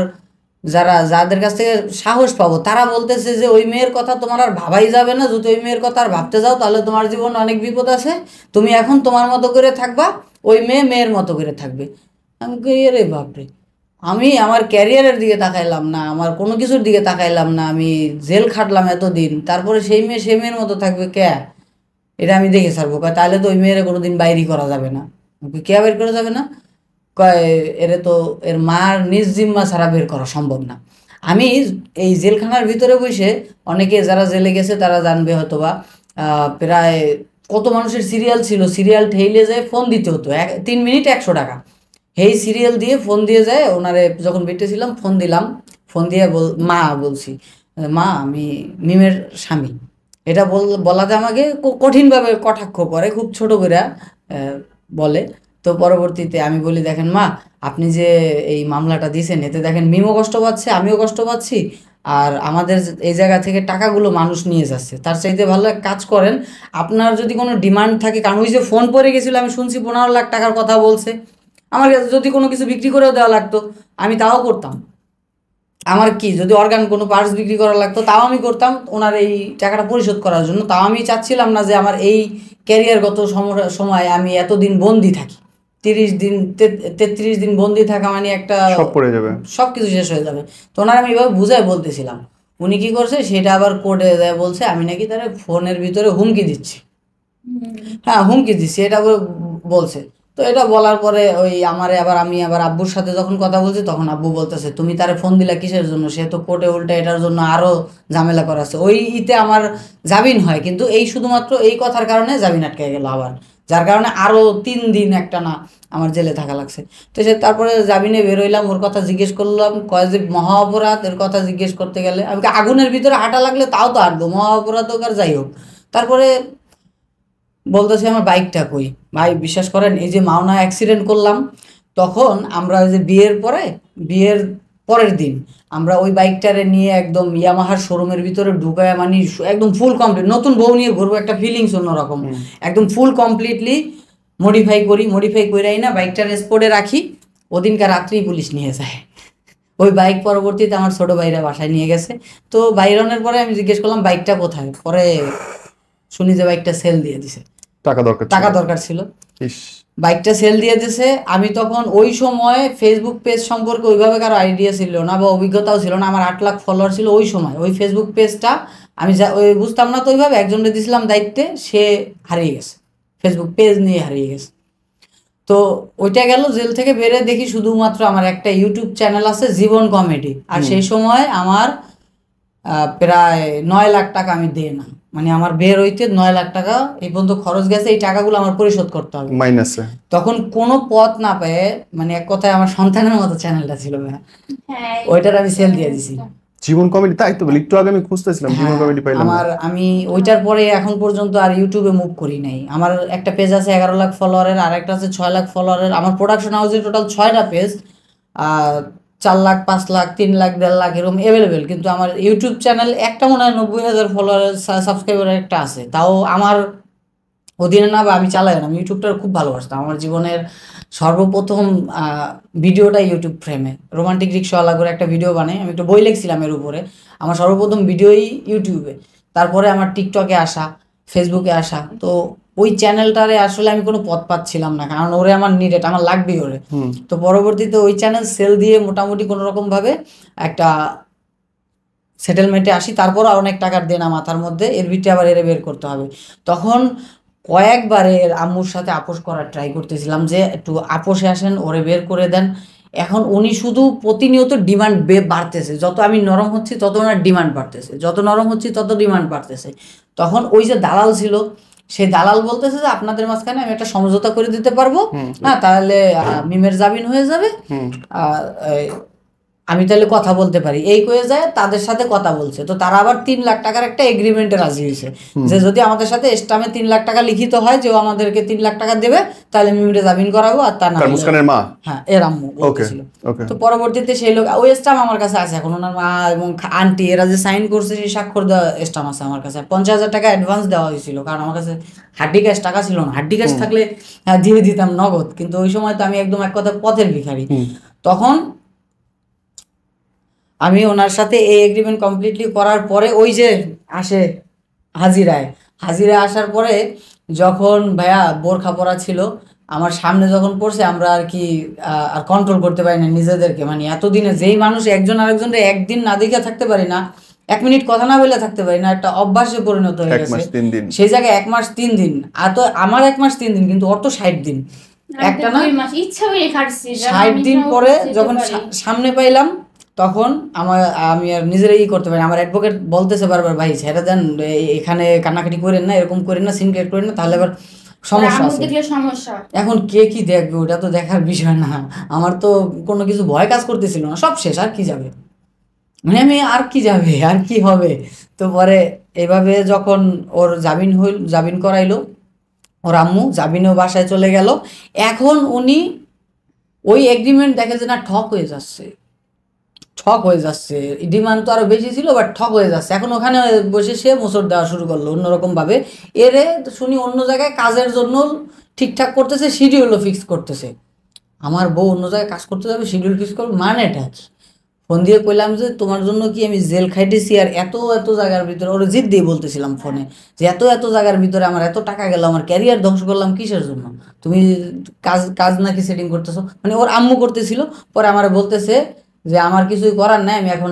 যাদের কাছ থেকে সাহস পাবো তারা বলতেছে যে ওই মেয়ের কথা তোমার আর ভাবাই যাবে না, যদি ওই মেয়ের কথা আর ভাবতে যাও তাহলে তোমার জীবনে অনেক বিপদ আছে, তুমি এখন তোমার মতো করে থাকবা, ওই মেয়ের মতো করে থাকবে। আমি কই রে বাপরে, আমি আমার ক্যারিয়ারের দিকে তাকাইলাম না, আমার কোনো কিছুর দিকে তাকাইলাম না, আমি জেল খাটলাম এতদিন, তারপরে সেই মেয়ের মতো থাকবে কে, এটা আমি দেখে ছাড়বো। তাহলে তো ওই মেয়েরে কোনোদিন বাইরই করা যাবে না। কে বের করা যাবে না? কয় এর তো এর মার নিজ জিম্মা ছাড়া বের করা সম্ভব না। আমি এই জেলখানার ভিতরে বসে, অনেকে যারা জেলে গেছে তারা জানবে হয়তোবা, প্রায় কত মানুষের সিরিয়াল ছিল, সিরিয়াল ঠেইলে যায় ফোন দিতে হতো, 3 মিনিট 100 টাকা, এই সিরিয়াল দিয়ে ফোন দিয়ে যায় ওনারে, যখন বেঁটেছিলাম ফোন দিলাম, ফোন দিয়ে বলছি মা আমি মিমের স্বামী, এটা বলাতে আমাকে কঠিনভাবে কটাক্ষ করে, খুব ছোট করে বলে। তো পরবর্তীতে আমি বলি দেখেন মা, আপনি যে এই মামলাটা দিয়েছেন এতে দেখেন মিমও কষ্ট পাচ্ছে, আমিও কষ্ট পাচ্ছি, আর আমাদের এই জায়গা থেকে টাকাগুলো মানুষ নিয়ে যাচ্ছে, তার চাইতে ভালো এক কাজ করেন, আপনার যদি কোনো ডিমান্ড থাকে, কারণ ওই যে ফোন পড়ে গেছিলো, আমি শুনছি 15 লাখ টাকার কথা বলছে, আমার কাছে যদি কোনো কিছু বিক্রি করেও দেওয়া লাগতো আমি তাও করতাম, আমার কি যদি অর্গান কোনো পার্টস বিক্রি করা লাগতো তাও আমি করতাম ওনার এই টাকাটা পরিশোধ করার জন্য। তাও আমি চাচ্ছিলাম না যে আমার এই ক্যারিয়ারগত সময় আমি এতদিন বন্দি থাকি, 30 দিন 33 দিন বন্দি থাকা মানে একটা সব পড়ে যাবে, সব কিছু শেষ হয়ে যাবে। তো ওনার আমি এভাবে বুঝাই বলতেছিলাম, উনি কি করছে সেটা আবার কোর্টে যায় বলছে আমি নাকি তার ফোনের ভিতরে হুমকি দিচ্ছি, হ্যাঁ হুমকি দিচ্ছি এটা বলছে। তো এটা বলার পরে আমি আবার আব্বুর সাথে যখন কথা বলছি তখন আব্বু বলতেছে তুমি তারে ফোন দিলা কিসের জন্য, সে তো কোর্টে উল্টা এটার জন্য আরো ঝামেলা করাচ্ছে। ওই আমার জামিন হয়, কিন্তু এই শুধুমাত্র এই কথার কারণে জামিন আটকে গেল আবার, যার কারণে আরো 3 দিন একটা না আমার জেলে থাকা লাগছে। তো তারপরে জামিনে বেরোইলাম, ওর কথা জিজ্ঞেস করলাম, কয় যে মহা অপরাধ, এর কথা জিজ্ঞেস করতে গেলে আমি আগুনের ভিতরে হাঁটা লাগলে তাও তো হাঁটবো, মহা অপরাধ হোক আর যাই হোক। তারপরে বলতেছে আমার বাইকটা কই, ভাই বিশ্বাস করেন এই যে মাওনা অ্যাক্সিডেন্ট করলাম, তখন আমরা ওই যে বিয়ের পরের দিন আমরা ওই বাইকটারে নিয়ে একদম ইয়ামাহার শোরুমের ভিতরে ঢুকায়, মানে একদম ফুল কমপ্লিট, নতুন বউ নিয়ে ঘুরবো একটা ফিলিংস অন্যরকম, একদম ফুল কমপ্লিটলি মডিফাই করি না বাইকটার স্পোর্টে রাখি। ওদিনকার রাত্রেই পুলিশ নিয়ে যায় ওই বাইক, পরবর্তীতে আমার ছোট ভাইরা বাসায় নিয়ে গেছে। তো বাইরনের পরে আমি জিজ্ঞেস করলাম বাইকটা কোথায়, পরে শুনি যে বাইকটা সেল দিয়ে দিছে, টাকা দরকার ছিল, বাইকটা সেল দিয়ে দিছে। আমি তখন ওই সময় ফেসবুক পেজ সম্পর্কে ওইভাবে কারো আইডিয়া ছিল না বা অভিজ্ঞতাও ছিল না, আমার 8 লাখ ফলোয়ার ছিল ওই সময়। ওই ফেসবুক পেজটা আমি বুঝতাম না তো ওইভাবে, একজনকে দিয়েছিলাম দায়িত্বে, সে হারিয়ে গেছে, ফেসবুক পেজ নিয়ে হারিয়ে গেছে। তো ওইটা গেল, জেল থেকে বেরিয়ে দেখি শুধুমাত্র আমার একটা ইউটিউব চ্যানেল আছে জীবন কমেডি, আর সেই সময় আমার প্রায় 9 লাখ টাকা আমি দেই না মানে আমার বের হইতে 9 লাখ টাকা এই পর্যন্ত খরচ গেছে, এই টাকাগুলো আমার পরিশোধ করতে হবে মাইনাসে। তখন কোনো পথ না পেয়ে, মানে এক কথায় আমার সন্তানের মতো চ্যানেলটা ছিল ভাইয়া, হ্যাঁ ওইটার আমি সেল দিয়ে দিছি। জীবন কমেডি, তাই তো বলি, একটু আগে আমি খুঁজতেছিলাম জীবন কমেডি পাইলাম না। আমি ওইটার পরে এখন পর্যন্ত আর ইউটিউবে মুভ করি নাই। আমার একটা পেজ আছে 11 লাখ ফলোয়ারের, আর একটা আছে 6 লাখ ফলোয়ারের। আমার প্রোডাকশন হাউসে টোটাল 6টা পেজ, 4 লাখ, 5 লাখ, 3 লাখ, 1.5 লাখ এরকম অ্যাভেলেবেল। কিন্তু আমার ইউটিউব চ্যানেল একটা মনে হয় 90,000 ফলোয়ারের সাবস্ক্রাইবার একটা আছে, তাও আমার অধীনে না, বা আমি চালাই না। আমি ইউটিউবটা খুব ভালোবাসতাম। আমার জীবনের সর্বপ্রথম ভিডিওটা ইউটিউব ফ্রেমে রোমান্টিক রিক্সাওয়ালা করে একটা ভিডিও বানাই, আমি একটা বই লিখছিলাম এর উপরে। আমার সর্বপ্রথম ভিডিওই ইউটিউবে, তারপরে আমার টিকটকে আসা, ফেসবুকে আসা। তো ওই চ্যানেলটারে আসলে আমি কোনো পথ পাচ্ছিলাম না, কারণ ওরে আমার নিডেড, আমার লাগবেই ওরে। তো পরবর্তীতে ওই চ্যানেল সেল দিয়ে মোটামুটি কোনো রকমভাবে একটা সেটেলমেন্টে আসি। তারপরও অনেক টাকার দেনা মাথার মধ্যে, এর ভিতরে আবার এর বের করতে হবে। তখন কয়েকবারে এর আম্মুর সাথে আপোষ করার ট্রাই করতেছিলাম, যে একটু আপোষে আসেন, ওরে বের করে দেন। এখন উনি শুধু প্রতিনিয়ত ডিমান্ড বাড়তেছে, যত আমি নরম হচ্ছি তত ওনার ডিমান্ড বাড়তেছে, যত নরম হচ্ছি তত ডিমান্ড বাড়তেছে। তখন ওই যে দালাল ছিল, সেই দালাল বলতেছে যে আপনাদের মাঝখানে আমি একটা সমঝোতা করে দিতে পারবো, হ্যাঁ তাহলে মিমের জামিন হয়ে যাবে, আমি তাহলে কথা বলতে পারি, এই কয়ে যায় তাদের সাথে কথা বলছে। তো তারা আবার 3 লাখ টাকার একটা এগ্রিমেন্টে রাজি হয়েছে, যে যদি আমাদের সাথে স্টামে 3 লাখ টাকা লিখিত হয় যে ও আমাদেরকে 3 লাখ টাকা দেবে, তাহলে মিমিরে জামিন করাবো। আর তা না মুস্কানের মা, হ্যাঁ এর আম্মু বলতেছিল। তো পরবর্তীতে সেই লোক, ওই স্টাম আমার কাছে আছে এখন, ওনার মা এবং আন্টি এরা যে সাইন করছে সেই স্বাক্ষর দেওয়া স্টাম আছে আমার কাছে। 50,000 টাকা অ্যাডভান্স দেওয়া হয়েছিল, কারণ আমার কাছে হাড্ডি ক্যাশ টাকা ছিল না। হাড্ডি ক্যাশ থাকলে দিয়ে দিতাম নগদ, কিন্তু ওই সময় তো আমি একদম এক কথা পথের ভিখারি। তখন আমি ওনার সাথে এই এগ্রিমেন্ট কমপ্লিটলি করার পরে ওই যে আসে হাজিরায় আসার পরে, যখন ভাইয়া বোরখা পরা ছিল আমার সামনে যখন পড়ছে, আমরা আর কি আর কন্ট্রোল করতে পারি না নিজেদেরকে। মানে এতদিনে যেই মানুষ একজন আরেকজনকে একদিন না দেখে থাকতে পারি না, 1 মিনিট কথা না বলে থাকতে পারি না, একটা অভ্যাসে পরিণত হয়ে গেছে। সেই জায়গায় 1 মাস 3 দিন, আর তো আমার 1 মাস 3 দিন, কিন্তু ওর তো 60 দিন, একটা না 60 দিন পরে যখন সামনে পাইলাম, তখন আমি আর নিজেরাই করতে পারি। আমার অ্যাডভোকেট বলতেছে বারবার, ভাই ছেড়ে দেন, এখানে কান্নাকাটি করেন না, এরকম করেন না, সিন ক্রিয়েট করেন না, তাহলে আবার সমস্যা আছে। এখন কে কি দেখবে ওটা তো দেখার বিষয় না। আমার তো কোনো কিছু ভয় কাজ করতেছিল না, সব শেষ, আর কি যাবে, মানে আমি আর কি যাবে, আর কি হবে। তো পরে এভাবে যখন ওর জামিন করাইলো, ওর আম্মু জামিনেও বাসায় চলে গেল। এখন উনি ওই এগ্রিমেন্ট দেখে যে না ঠক হয়ে যাচ্ছে, ডিমান্ড তো আরো বেশি ছিল, বাট ঠক হয়ে যাচ্ছে। এখন ওখানে বসে সে মোচড় দেওয়া শুরু করলো অন্যরকম ভাবে। এরে শুনি অন্য জায়গায় কাজের জন্য ঠিকঠাক করতেছে, শিডিউলও ফিক্স করতেছে। আমার বউ অন্য জায়গায় কাজ করতে যাবে, শিডিউল ফিক্স করবে, মানে এটা কি? ফোন দিয়ে কইলাম যে তোমার জন্য কি আমি জেল খাইতেছি, আর এত জায়গার ভিতরে, ওরা জিদ দিয়ে বলতেছিলাম ফোনে যে এত জায়গার ভিতরে আমার এত টাকা গেল, আমার ক্যারিয়ার ধ্বংস করলাম কিসের জন্য? তুমি কাজ নাকি সেটিং করতেছো? মানে ওর আম্মু করতেছিল। পরে আমার বলতেছে যে আমার কিছুই করার নাই, আমি এখন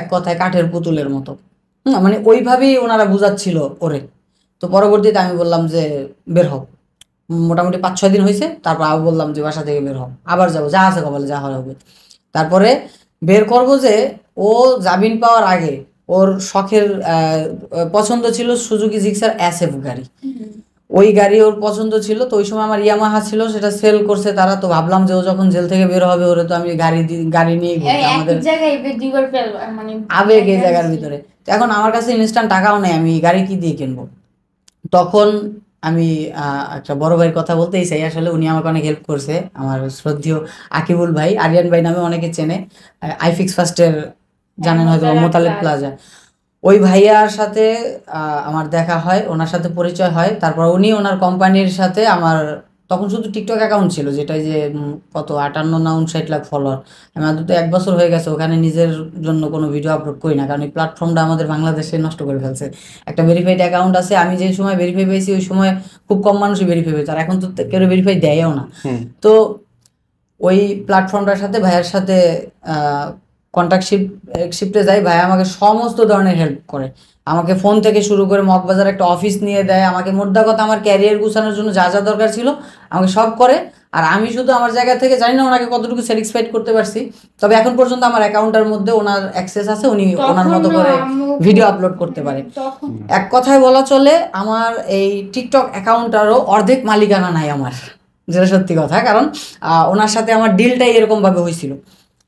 এক কথায় কাঠের পুতুলের মতো। মানে ওইভাবেই ওনারা বুঝাচ্ছিল ওরে। তো পরবর্তীতে আমি বললাম যে বের হও। মোটামুটি 5-6 দিন হয়েছে, তারপর আবার বললাম যে বাসা থেকে বের হও, আবার যাবো, যা আছে কপালে যা হবে। তারপরে বের করব যে ও জামিন পাওয়ার আগে ওর শখের পছন্দ ছিল সুজুকি জিক্সার SF গাড়ি। ওই গাড়ি ওর পছন্দ ছিল। তো ওই সময় আমার ইয়ামাহা ছিল, সেটা সেল করছে তারা। তো ভাবলাম যে ও যখন জেল থেকে বের হবে, ওরে তো আমি গাড়ি নিয়ে ঘুরতে, আমাদের আবেগ এই জায়গার ভিতরে। এখন আমার কাছে ইনস্ট্যান্ট টাকাও নেই, আমি গাড়ি কি দিয়ে কিনবো? তখন আমি একটা বড় ভাইয়ের কথা বলতেই চাই, আসলে উনি আমাকে অনেক হেল্প করছে। আমার শ্রদ্ধেয় আকিবুল ভাই, আরিয়ান ভাই নামে অনেকে চেনে, আইফিক্স ফার্স্টের জানেন হয়তো, মোতালেব প্লাজা। ওই ভাইয়ার সাথে আমার দেখা হয়, ওনার সাথে পরিচয় হয়। তারপর উনি ওনার কোম্পানির সাথে, আমার তখন শুধু টিকটক অ্যাকাউন্ট ছিল, যেটা যে কত 58 না 59 লাখ ফলোয়ার। আমি অন্তত 1 বছর হয়ে গেছে ওখানে নিজের জন্য কোনো ভিডিও আপলোড করি না, কারণ এই প্ল্যাটফর্মটা আমাদের বাংলাদেশে নষ্ট করে ফেলছে। একটা ভেরিফাইড অ্যাকাউন্ট আছে, আমি যে সময় ভেরিফাই পেয়েছি ওই সময় খুব কম মানুষই ভেরিফাই পেয়েছে, আর এখন তো কেউ ভেরিফাই দেয়ও না। তো ওই প্ল্যাটফর্মটার সাথে ভাইয়ার সাথে কন্ট্যাক্ট শিফটে যাই। ভাই আমাকে সমস্ত ধরনের হেল্প করে, আমাকে ফোন থেকে শুরু করে মগবাজার একটা অফিস নিয়ে দেয়, আমাকে মোদ্দা কথা আমার ক্যারিয়ার গুছানোর জন্য যা যা দরকার ছিল আমাকে সব করে। আর আমি শুধু আমার জায়গা থেকে জানি না ওনাকে কতটুকু স্যাটিসফাইড করতে পারছি, তবে এখন পর্যন্ত আমার অ্যাকাউন্টের মধ্যে ওনার অ্যাক্সেস আছে, উনি ওনার মতো করে ভিডিও আপলোড করতে পারে। এক কথায় বলা চলে আমার এই টিকটক অ্যাকাউন্টারও অর্ধেক মালিকানা নাই আমার, যেটা সত্যি কথা। কারণ ওনার সাথে আমার ডিলটাই এরকমভাবে হয়েছিল।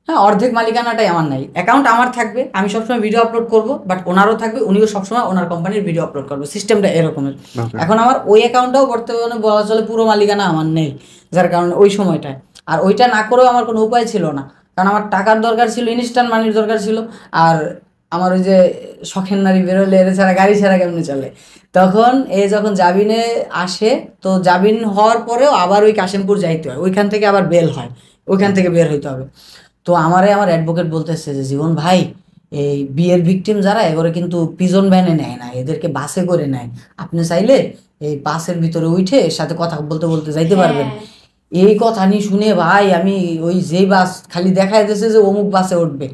হ্যাঁ, অর্ধেক মালিকানাটাই আমার নাই। অ্যাকাউন্ট আমার থাকবে, আমি সবসময় ভিডিও আপলোড করব, বাট ওনারও থাকবে, উনিও সবসময় ওনার কোম্পানির ভিডিও আপলোড করবে। সিস্টেমটা এরকমের। এখন আমার ওই অ্যাকাউন্টটাও বর্তমানে বলা চলে পুরো মালিকানা আমার নেই, যার কারণে ওই সময়টায় আর ওইটা না করেও আমার কোনো উপায় ছিল না। কারণ আমার টাকার দরকার ছিল, ইনস্ট্যান্ট মানির দরকার ছিল। আর আমার ওই যে শখের নারী বেরোলে এর ছাড়া গাড়ি ছাড়া কেমনে চলে। তখন যখন জাবিনে আসে, তো জাবিন হওয়ার পরেও আবার ওই কাশিমপুর যাইতে হয়, ওইখান থেকে আবার বেল হয়, ওইখান থেকে বের হইতে হবে। তো আমার অ্যাডভোকেট বলতেছে যে জীবন ভাই, এই বিয়ের ভিকটিম যারা এবারে কিন্তু পিজন ভ্যানে নেয় না, এদেরকে বাসে করে নেয়, আপনি চাইলে এই বাসের ভিতরে উঠে এর সাথে কথা বলতে বলতে যাইতে পারবেন। এই কথা নিয়ে শুনে ভাই আমি ওই যেই বাস খালি দেখা যাচ্ছে যে অমুক বাসে উঠবে,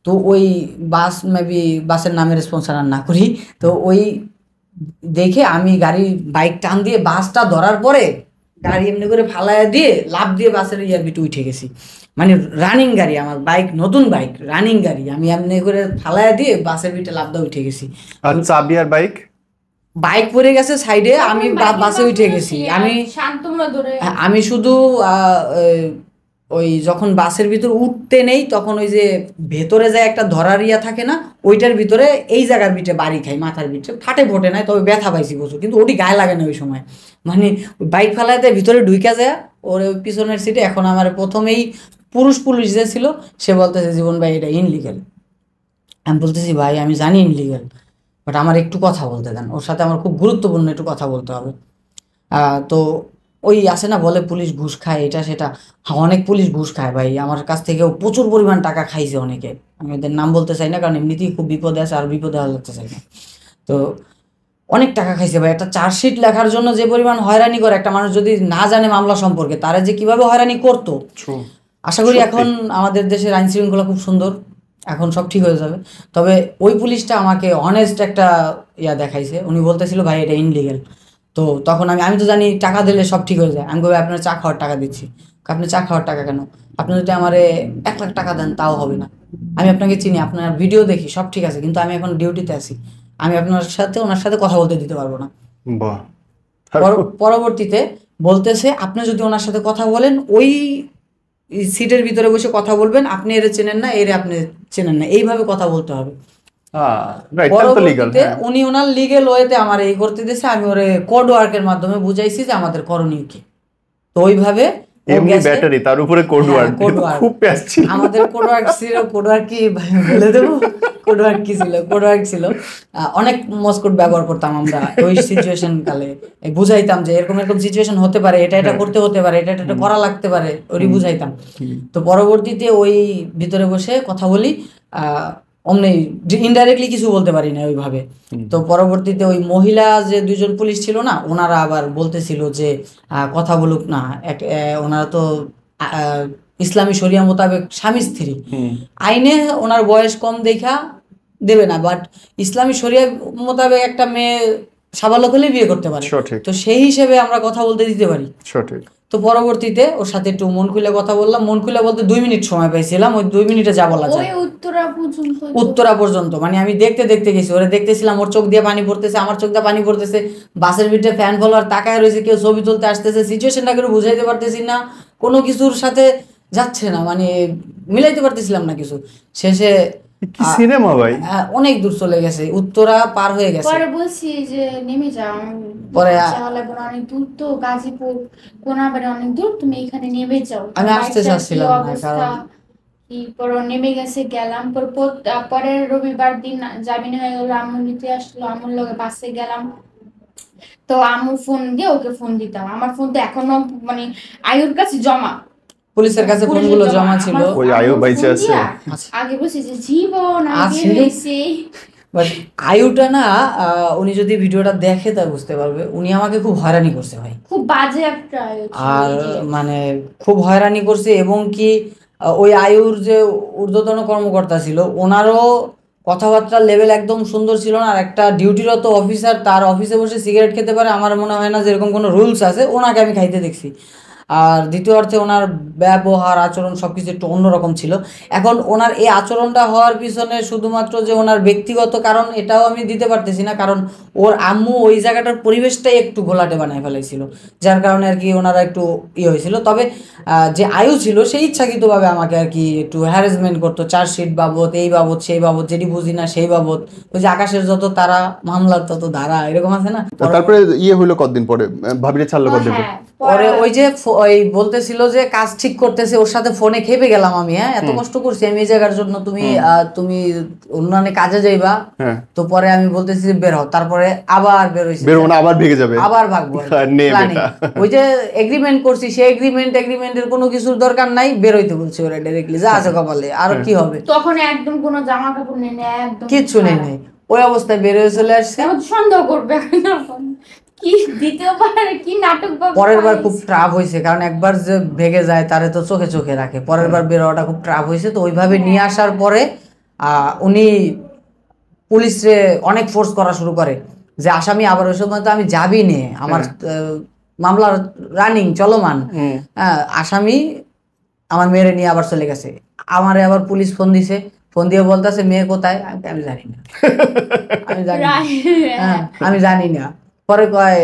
তো ওই বাস মেবি বাসের নামের স্পন্সর না করি, তো ওই দেখে আমি বাইক টান দিয়ে বাসটা ধরার পরে গাড়ি এমনি করে ফালাইয়া দিয়ে লাফ দিয়ে বাসের বিটে উঠে গেছি। মানে রানিং গাড়ি, আমার বাইক নতুন বাইক, রানিং গাড়ি, আমি এমনি করে ফালাইয়া দিয়ে বাসের বিটে লাফ দিয়ে উঠে গেছি। আর চাবি আর বাইক পড়ে গেছে সাইডে, আমি বাসে উঠে গেছি। আমি শুধু ওই যখন বাসের ভিতর উঠতে নেই তখন ওই যে ভেতরে যায় একটা ধরার ইয়া থাকে না, ওইটার ভিতরে এই জায়গার বিটে বাড়ি খাই, মাথার বিটে ফাটে ফোটে নাই, তবে ব্যথা পাইছি প্রচুর, কিন্তু ওটি গায়ে লাগে না ওই সময়। মানে বাইক ফেলাতে ভিতরে ঢুইকা যায় ওর পিছনের সিটে। এখন আমার প্রথমেই পুলিশ যে ছিল সে বলতেছে জীবন ভাই এটা ইনলিগাল। আমি বলতেছি ভাই আমি জানি ইনলিগাল, বাট আমার একটু কথা বলতে দেন, ওর সাথে আমার খুব গুরুত্বপূর্ণ একটু কথা বলতে হবে। তো ওই আসে না বলে পুলিশ ঘুষ খায় এটা সেটা, হ্যাঁ অনেক পুলিশ ঘুষ খায় ভাই, আমার কাছ থেকেও প্রচুর পরিমাণ টাকা খাইছে অনেকে, আমি ওদের নাম বলতে চাই না কারণ এমনিতেই খুব বিপদে আছে, আর বিপদে যেতে চাই না। তো অনেক টাকা খাইছে ভাই, একটা চার্জশিট লেখার জন্য যে পরিমাণ হয়রানি করে একটা মানুষ যদি না জানে মামলা সম্পর্কে, তারা যে কিভাবে হয়রানি করতো। আশা করি এখন আমাদের দেশের আইন শৃঙ্খলা খুব সুন্দর, এখন সব ঠিক হয়ে যাবে। তবে ওই পুলিশটা আমাকে অনেস্ট একটা দেখাইছে, উনি বলতেছিল ভাই এটা ইনলিগাল। তো তখন আমি তো জানি টাকা দিলে সব ঠিক হয়ে যায়। আমি বলি আপনার চা খাওয়ার টাকা দিচ্ছি। আপনি চা খাওয়ার টাকা কেন? আপনি যদি আমারে 1 লাখ টাকা দেন তাও হবে না। আমি আপনাকে চিনি, আপনার ভিডিও দেখি, সব ঠিক আছে, কিন্তু আমি এখন ডিউটিতে আছি, আমি ওনার সাথে কথা বলতে দিতে পারবো না। পরবর্তীতে বলতেছে আপনি যদি ওনার সাথে কথা বলেন ওই সিটের ভিতরে বসে কথা বলবেন, আপনি এর চেনেন না, এর আপনি চেনেন না, এইভাবে কথা বলতে হবে। উনি ওনার লিগেল ওয়েতে আমার এই করতে দিয়েছে, আমি ওরে কোড ওয়ার্কের মাধ্যমে বুঝাইছি যে আমাদের করণীয় কি। তো ওইভাবে ব্যাটারি তার উপরে কোড ওয়ার্ক, খুব প্যাচ ছিল আমাদের। কোড ওয়ার্ক ছিল, কোড ওয়ার্ক কি বলে দেবো? কোড ওয়ার্ক কি ছিল? কোড ওয়ার্ক ছিল অনেক মস্কোড ব্যবহার করতাম আমরা ওই সিচুয়েশন কালে, বুঝাইতাম যে এরকম এরকম সিচুয়েশন হতে পারে, এটা করতে হতে পারে, এটা করা লাগতে পারে, ওই বুঝাইতাম। তো পরবর্তীতে ওই ভিতরে বসে কথা বলি, অমনি ইনডাইরেক্টলি কিছু বলতে পারি না ওইভাবে। তো পরবর্তীতে ওই মহিলা যে 2জন পুলিশ ছিল না, ওনারা আবার বলতেছিল যে কথা বলুক না, ওনারা তো ইসলামী শরিয়া মোতাবেক স্বামী স্ত্রী, আইনে ওনার বয়স কম দেখা দেবে না, বাট ইসলামী শরিয়া মোতাবেক একটা মেয়ে সাবালক হলে বিয়ে করতে পারে, তো সেই হিসেবে আমরা কথা বলতে দিতে পারি। তো পরবর্তীতে ওর সাথে একটু মন খুলে কথা বললাম, মন খুলে বলতে 2 মিনিট সময় পাইছিলাম, ওই 2 মিনিটে যা বলা যায় উত্তরা পর্যন্ত। মানে আমি দেখতে গেছি, ওরা দেখতেছিলাম, ওর চোখ দিয়ে পানি পড়তেছে, আমার চোখ দিয়ে পানি পড়তেছে, বাসের ভিতরে ফ্যান ফলোয়ার তাকায় রয়েছে, কেউ ছবি তুলতে আসতেছে, সিচুয়েশনটা কেউ বুঝাইতে পারতেছি না, কোনো কিছুর সাথে যাচ্ছে না, মানে মিলাইতে পারতেছিলাম না কিছু। শেষে কি সিনেমা ভাই, অনেক দূর চলে গেছে, উত্তরা পার হয়ে গেছে। পরে বলছি যে নেমে যাও, পরে অনেক দূর তো, গাজীপুর কোনাবাড়ি অনেক দূর, তুমি এখানে নেমে যাও। আমি আসতে চাচ্ছিলাম না, কারণ পরে নেমে গেছে, গেলাম। পরে রবিবার দিন জামিন হয়ে গেল, আম্মু নিতে আসলো, আম্মুর লগে বাসে গেলাম। তো আম্মু ফোন দিয়ে ওকে ফোন দিতাম, আমার ফোন তো এখনো মানে আয়ুর কাছে জমা, পুলিশের কাছে ফোনগুলো জমা ছিল। ওই আয়ু বাইচে আছে, আগে বসে যে জীবন আগে হইছে। বাট আয়ুটা না, উনি যদি ভিডিওটা দেখে তা বুঝতে পারবে, উনি আমাকে খুব হয়রানি করছে ভাই, খুব বাজে একটা। আর মানে খুব হয়রানি করছে, এবং কি ওই আয়ুর যে ঊর্ধ্বতন কর্মকর্তা ছিল ওনারও কথাবার্তার লেভেল একদম সুন্দর ছিল না। আর একটা ডিউটিরত অফিসার তার অফিসে বসে সিগারেট খেতে পারে, আমার মনে হয় না যে এরকম কোনো রুলস আছে। ওনাকে আমি খাইতে দেখছি। আর দ্বিতীয় অর্থে ওনার ব্যবহার আচরণ সবকিছু একটু অন্যরকম ছিল। এখন ওনার এই আচরণটা হওয়ার পিছনে শুধুমাত্র যে ওনার ব্যক্তিগত কারণ এটাও আমি দিতে পারতেছি না, কারণ ওর আম্মু ওই জায়গাটার পরিবেশটাই একটু ঘোলাটে বানায় ফেলাইছিল, যার কারণে আর কি ওনারা একটু হয়েছিল। তবে যে আয়ু ছিল সেই ইচ্ছাকৃতভাবে আমাকে আর কি একটু হ্যারাসমেন্ট করতো, চার্জশিট বাবদ, এই বাবদ সেই বাবদ, যেটি বুঝি না সেই বাবদ। ওই যে আকাশের যত তারা মামলার তত ধারা, এরকম আছে না। তারপরে হইলো কতদিন পরে, ভাবিরে ছাড়লো কতদিন পরে? পরে ওই যে ওই বলতেছিল যে কাজ ঠিক করতেছে, ওর সাথে ফোনে খেপে গেলাম আমি। হ্যাঁ, এত কষ্ট করছি আমি এই জায়গার জন্য, তুমি তুমি অন্যান্য কাজে যাইবা। তো পরে আমি বলতেছি বের হও, তারপরে আবার বের হইছি, বের হনো আবার ভেগে যাবে, আবার ভাগবো। ওই যে এগ্রিমেন্ট করছি, সেই এগ্রিমেন্টের কোনো কিছুর দরকার নাই, বের হইতে বলছে ওরা ডাইরেক্টলি, যা আছে কপালে, আর কি হবে। তখন একদম কোনো জামা কাপড় নেই, একদম কিচ্ছু নেই। ওই অবস্থায় বের হয়ে চলে আসছে। সন্দেহ করবে কি দ্বিতীয়বার কি নাটক। পরের বার খুব ট্রাপ হয়েছে, কারণ একবার যে ভেগে যায় তারে তো চোখে চোখে রাখে। পরের বার বের হওয়াটা খুব ট্রাপ হয়েছে। তো ওইভাবে নিয়ে আসার পরে উনি পুলিশে অনেক ফোর্স করা শুরু করে যে আসামি আবার ওই সময় তো আমি যাবি নে, আমার মামলার রানিং চলমান, আসামি আমার মেয়েরে নিয়ে আবার চলে গেছে। আমারে আবার পুলিশ ফোন দিছে, ফোন দিয়ে বলতেছে মেয়ে কোথায়, আমি জানি না, আমি জানি না। পরে কয়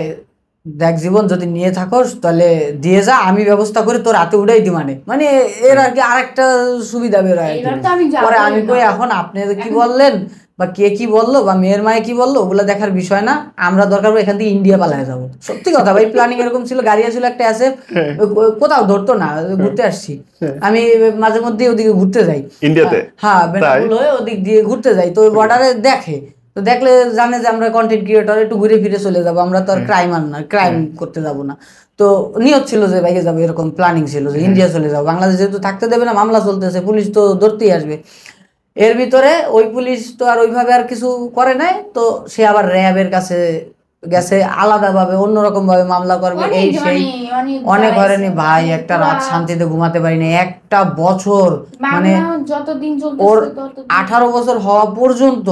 দেখ জীবন, যদি নিয়ে থাকোস তাহলে দিয়ে যা, আমি ব্যবস্থা করে তোর হাতে উঠাই দি। মানে এর আর কি আরেকটা সুবিধা বের হয়। পরে আমি কই এখন আপনি কি বললেন বা কে কি বললো বা মেয়ের মায়ে কি বললো ওগুলো দেখার বিষয় না, আমরা দরকার এখান থেকে ইন্ডিয়া পালায় যাবো। সত্যি কথা ভাই, প্ল্যানিং এরকম ছিল। গাড়ি ছিল একটা আছে, কোথাও ধরতো না, ঘুরতে আসছি আমি, মাঝে মধ্যে ওদিকে ঘুরতে যাই ইন্ডিয়াতে, হ্যাঁ বেনারুল হয়ে ওদিক দিয়ে ঘুরতে যাই। তো ওই বর্ডারে দেখে, তো দেখলে জানে যে আমরা কন্টেন্ট ক্রিয়েটর, একটু ঘুরে ফিরে চলে যাবো, আমরা তো আর ক্রাইম করতে যাবো না। তো নিয়ত ছিল যে বাইকে যাবো, এরকম প্ল্যানিং ছিল যে ইন্ডিয়া চলে যাবো। বাংলাদেশ যেহেতু থাকতে দেবে না, মামলা চলতেছে, পুলিশ তো ধরতেই আসবে। এর ভিতরে ওই পুলিশ তো আর ওইভাবে আর কিছু করে নাই, তো সে আবার র্যাবের কাছে গেছে, আলাদাভাবে অন্যরকম ভাবে মামলা করবে, এই সেই অনেক হয়রানি ভাই। একটা রাত শান্তিতে ঘুমাতে পারি না, একটা বছর, মানে যতদিন ওর 18 বছর হওয়া পর্যন্ত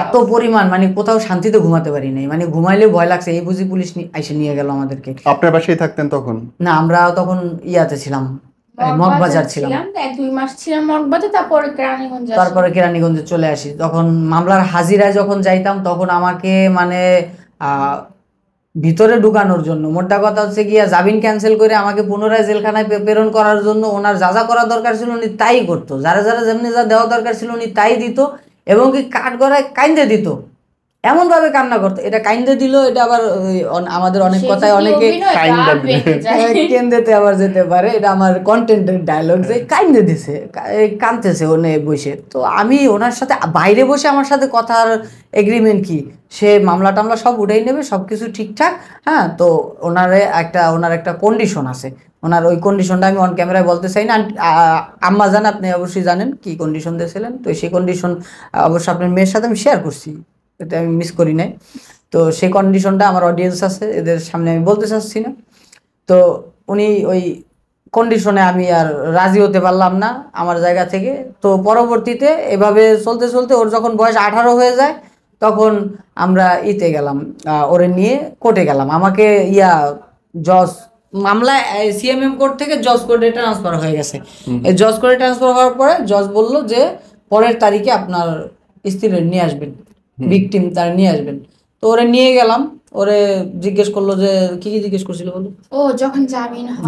এত পরিমাণ, মানে কোথাও শান্তিতে ঘুমাতে পারি নাই। মানে ঘুমাইলে ভয় লাগছে, এই বুঝি পুলিশ এসে নিয়ে গেল আমাদেরকে। আপনার বাসায় থাকতেন তখন? না, আমরা তখন ইয়াতে ছিলাম, মগবাজার ছিলাম, 1-2 মাস ছিলাম মগবাজারে, তারপরে কেরানীগঞ্জে চলে আসি। তখন মামলার হাজিরায় যখন যাইতাম, তখন আমাকে মানে ভিতরে ঢুকানোর জন্য, মোটা কথা হচ্ছে গিয়া জামিন ক্যান্সেল করে আমাকে পুনরায় জেলখানায় প্রেরণ করার জন্য ওনার যা যা করা দরকার ছিল উনি তাই করতো, যারা যেমনি যা দেওয়া দরকার ছিল উনি তাই দিত, এবং কি কাঠ গড়ায় কাইন্দে দিত, এমন ভাবে কান্না করতো। এটা কাইন্দে দিল, এটা আবার আমাদের অনেক কথায় অনেকে কেন্দ্রেতে আবার যেতে পারে, এটা আমার কন্টেন্টের ডায়লগ, যে কাইন্দে দিছে, কাঁদতেছে ওনে বসে। তো আমি ওনার সাথে বাইরে বসে, আমার সাথে কথার এগ্রিমেন্ট কি, সে মামলা টামলা সব উঠেই নেবে, সব কিছু ঠিকঠাক। হ্যাঁ, তো ওনার একটা কন্ডিশন আছে, ওনার ওই কন্ডিশনটা আমি অন ক্যামেরায় বলতে চাই না। আম্মা জান, আপনি অবশ্যই জানেন কি কন্ডিশন দিয়েছিলেন। তো সেই কন্ডিশন অবশ্য আপনার মেয়ের সাথে আমি শেয়ার করছি, এটা আমি মিস করি নাই। তো সেই কন্ডিশনটা আমার অডিয়েন্স আছে, এদের সামনে আমি বলতে চাচ্ছি না। তো উনি ওই কন্ডিশনে আমি আর রাজি হতে পারলাম না আমার জায়গা থেকে। তো পরবর্তীতে এভাবে চলতে চলতে ওর যখন বয়স 18 হয়ে যায়, তখন আমরা ইতে গেলাম, ওরে নিয়ে কোর্টে গেলাম। আমাকে জজ মামলা সিএমএম কোর্ট থেকে জজ কোর্টে ট্রান্সফার হয়ে গেছে। এই জজ কোর্টে ট্রান্সফার হওয়ার পরে জজ বলল যে পরের তারিখে আপনার স্ত্রীর নিয়ে আসবেন, ভিকটিম তার নিয়ে আসবেন। তো ওরে নিয়ে গেলাম, ওরে জিজ্ঞেস করলো যে কি কি জিজ্ঞেস করছিল বলো। ও যখন